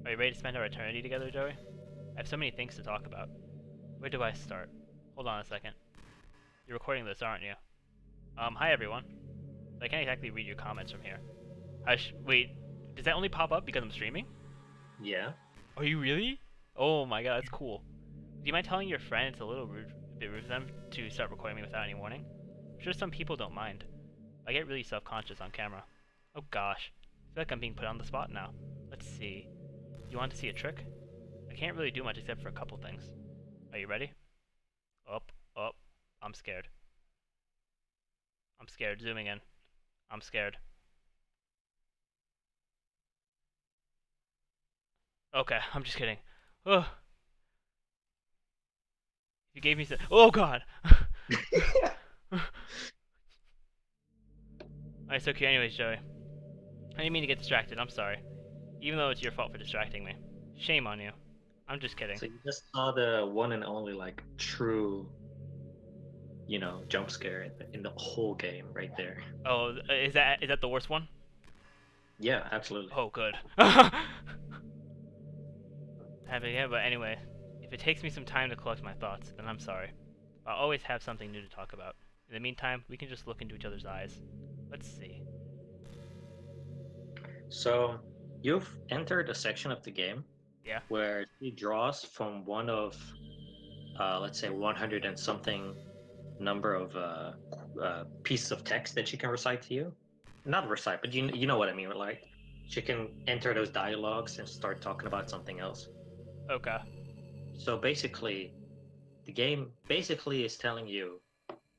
Are you ready to spend our eternity together, Joey? I have so many things to talk about. Where do I start? Hold on a second. You're recording this, aren't you? Hi everyone. I can't exactly read your comments from here. Wait, does that only pop up because I'm streaming? Yeah. Are you really? Oh my god, that's cool. Do you mind telling your friend it's a little rude, a bit rude of them to start recording me without any warning? I'm sure some people don't mind. I get really self-conscious on camera. Oh gosh. I feel like I'm being put on the spot now. Let's see. You want to see a trick? I can't really do much except for a couple things. Are you ready? Up, up. I'm scared. I'm scared. Zooming in. I'm scared. Okay, I'm just kidding. Oh. You gave me some. Oh god! Alright, so okay, anyways, Joey. I didn't mean to get distracted, I'm sorry. Even though it's your fault for distracting me. Shame on you. I'm just kidding. So you just saw the one and only like true, jump scare in the whole game right there. Oh, is that the worst one? Yeah, absolutely. Oh, good. Yeah, but anyway, if it takes me some time to collect my thoughts, then I'm sorry. I'll always have something new to talk about. In the meantime, we can just look into each other's eyes. Let's see. So you've entered a section of the game, Yeah. where he draws from one of, let's say, 100 and something number of pieces of text that she can recite to you. Not recite, but you know what I mean. Like, she can enter those dialogues and start talking about something else. Okay. So basically, the game basically is telling you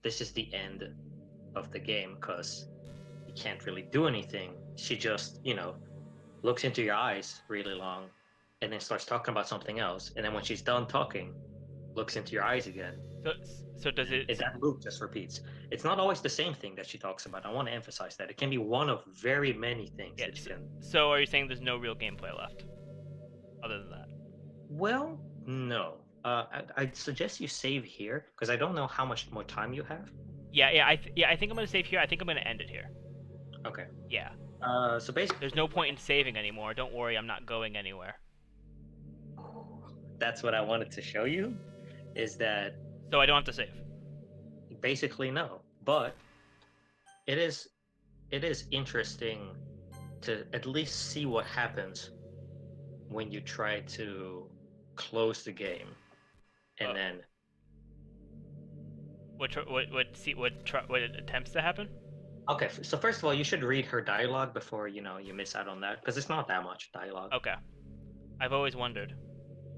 this is the end of the game because you can't really do anything. She just, looks into your eyes really long and then starts talking about something else. And then when she's done talking, looks into your eyes again. So does it... And that loop just repeats. It's not always the same thing that she talks about. I want to emphasize that. It can be one of very many things Yeah, that you can... So are you saying there's no real gameplay left? Other than that? Well, no. I'd suggest you save here, because I don't know how much more time you have. Yeah, I think I'm going to save here. I think I'm going to end it here. Okay. Yeah. So basically... There's no point in saving anymore. Don't worry, I'm not going anywhere. That's what I wanted to show you, is that... So I don't have to save? Basically, no. But it is interesting to at least see what happens when you try to close the game, and then what attempts to happen? Okay, so first of all, you should read her dialogue before you miss out on that, because it's not that much dialogue. Okay. I've always wondered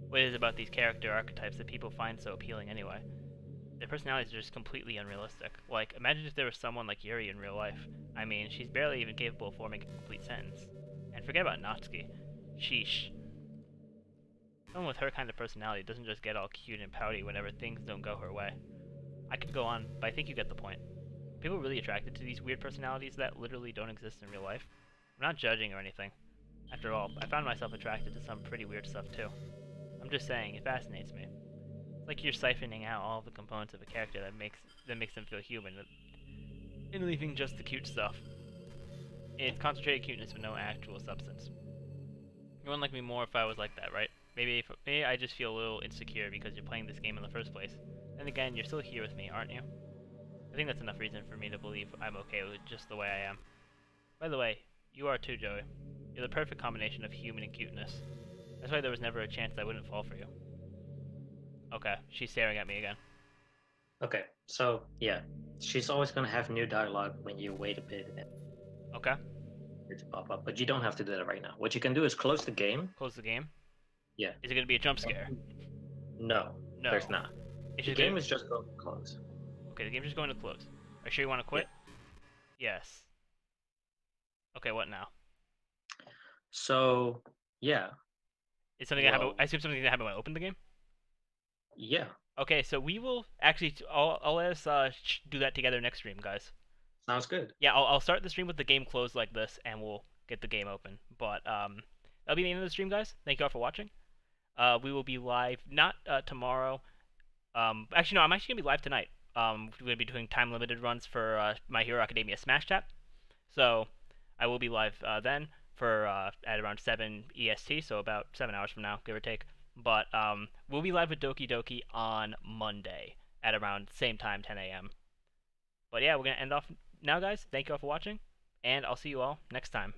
what it is about these character archetypes that people find so appealing anyway. Their personalities are just completely unrealistic. Like, imagine if there was someone like Yuri in real life. I mean, she's barely even capable of forming a complete sentence. And forget about Natsuki. Sheesh. Someone with her kind of personality doesn't just get all cute and pouty whenever things don't go her way. I could go on, but I think you get the point. Are people really attracted to these weird personalities that literally don't exist in real life? I'm not judging or anything. After all, I found myself attracted to some pretty weird stuff too. I'm just saying, it fascinates me. It's like you're siphoning out all the components of a character that makes them feel human, and leaving just the cute stuff. It's concentrated cuteness with no actual substance. You wouldn't like me more if I was like that, right? Maybe I just feel a little insecure because you're playing this game in the first place. And again, you're still here with me, aren't you? I think that's enough reason for me to believe I'm okay with just the way I am. By the way, you are too, Joey. You're the perfect combination of human and cuteness. That's why there was never a chance I wouldn't fall for you. Okay, she's staring at me again. Okay, so yeah, she's always gonna have new dialogue when you wait a bit. Okay. To pop up, but you don't have to do that right now. What you can do is close the game. Close the game? Yeah. Is it gonna be a jump scare? No, there's not. The game is just going to close. Okay, the game's just going to close. Are you sure you want to quit? Yeah. Yes. Okay, what now? So, yeah. Is something gonna happen? I assume something's gonna happen when I open the game? Yeah. Okay, so we will actually. I'll let us do that together next stream, guys. Sounds good. Yeah, I'll start the stream with the game closed like this, and we'll get the game open. But that'll be the end of the stream, guys. Thank you all for watching. We will be live not tomorrow. Actually, no, I'm actually gonna be live tonight. We're gonna be doing time limited runs for My Hero Academia Smash Tap. So I will be live then for at around 7 EST, so about 7 hours from now, give or take. But we'll be live with Doki Doki on Monday at around same time, 10 a.m. But yeah, we're gonna end off now, guys. Thank you all for watching, and I'll see you all next time.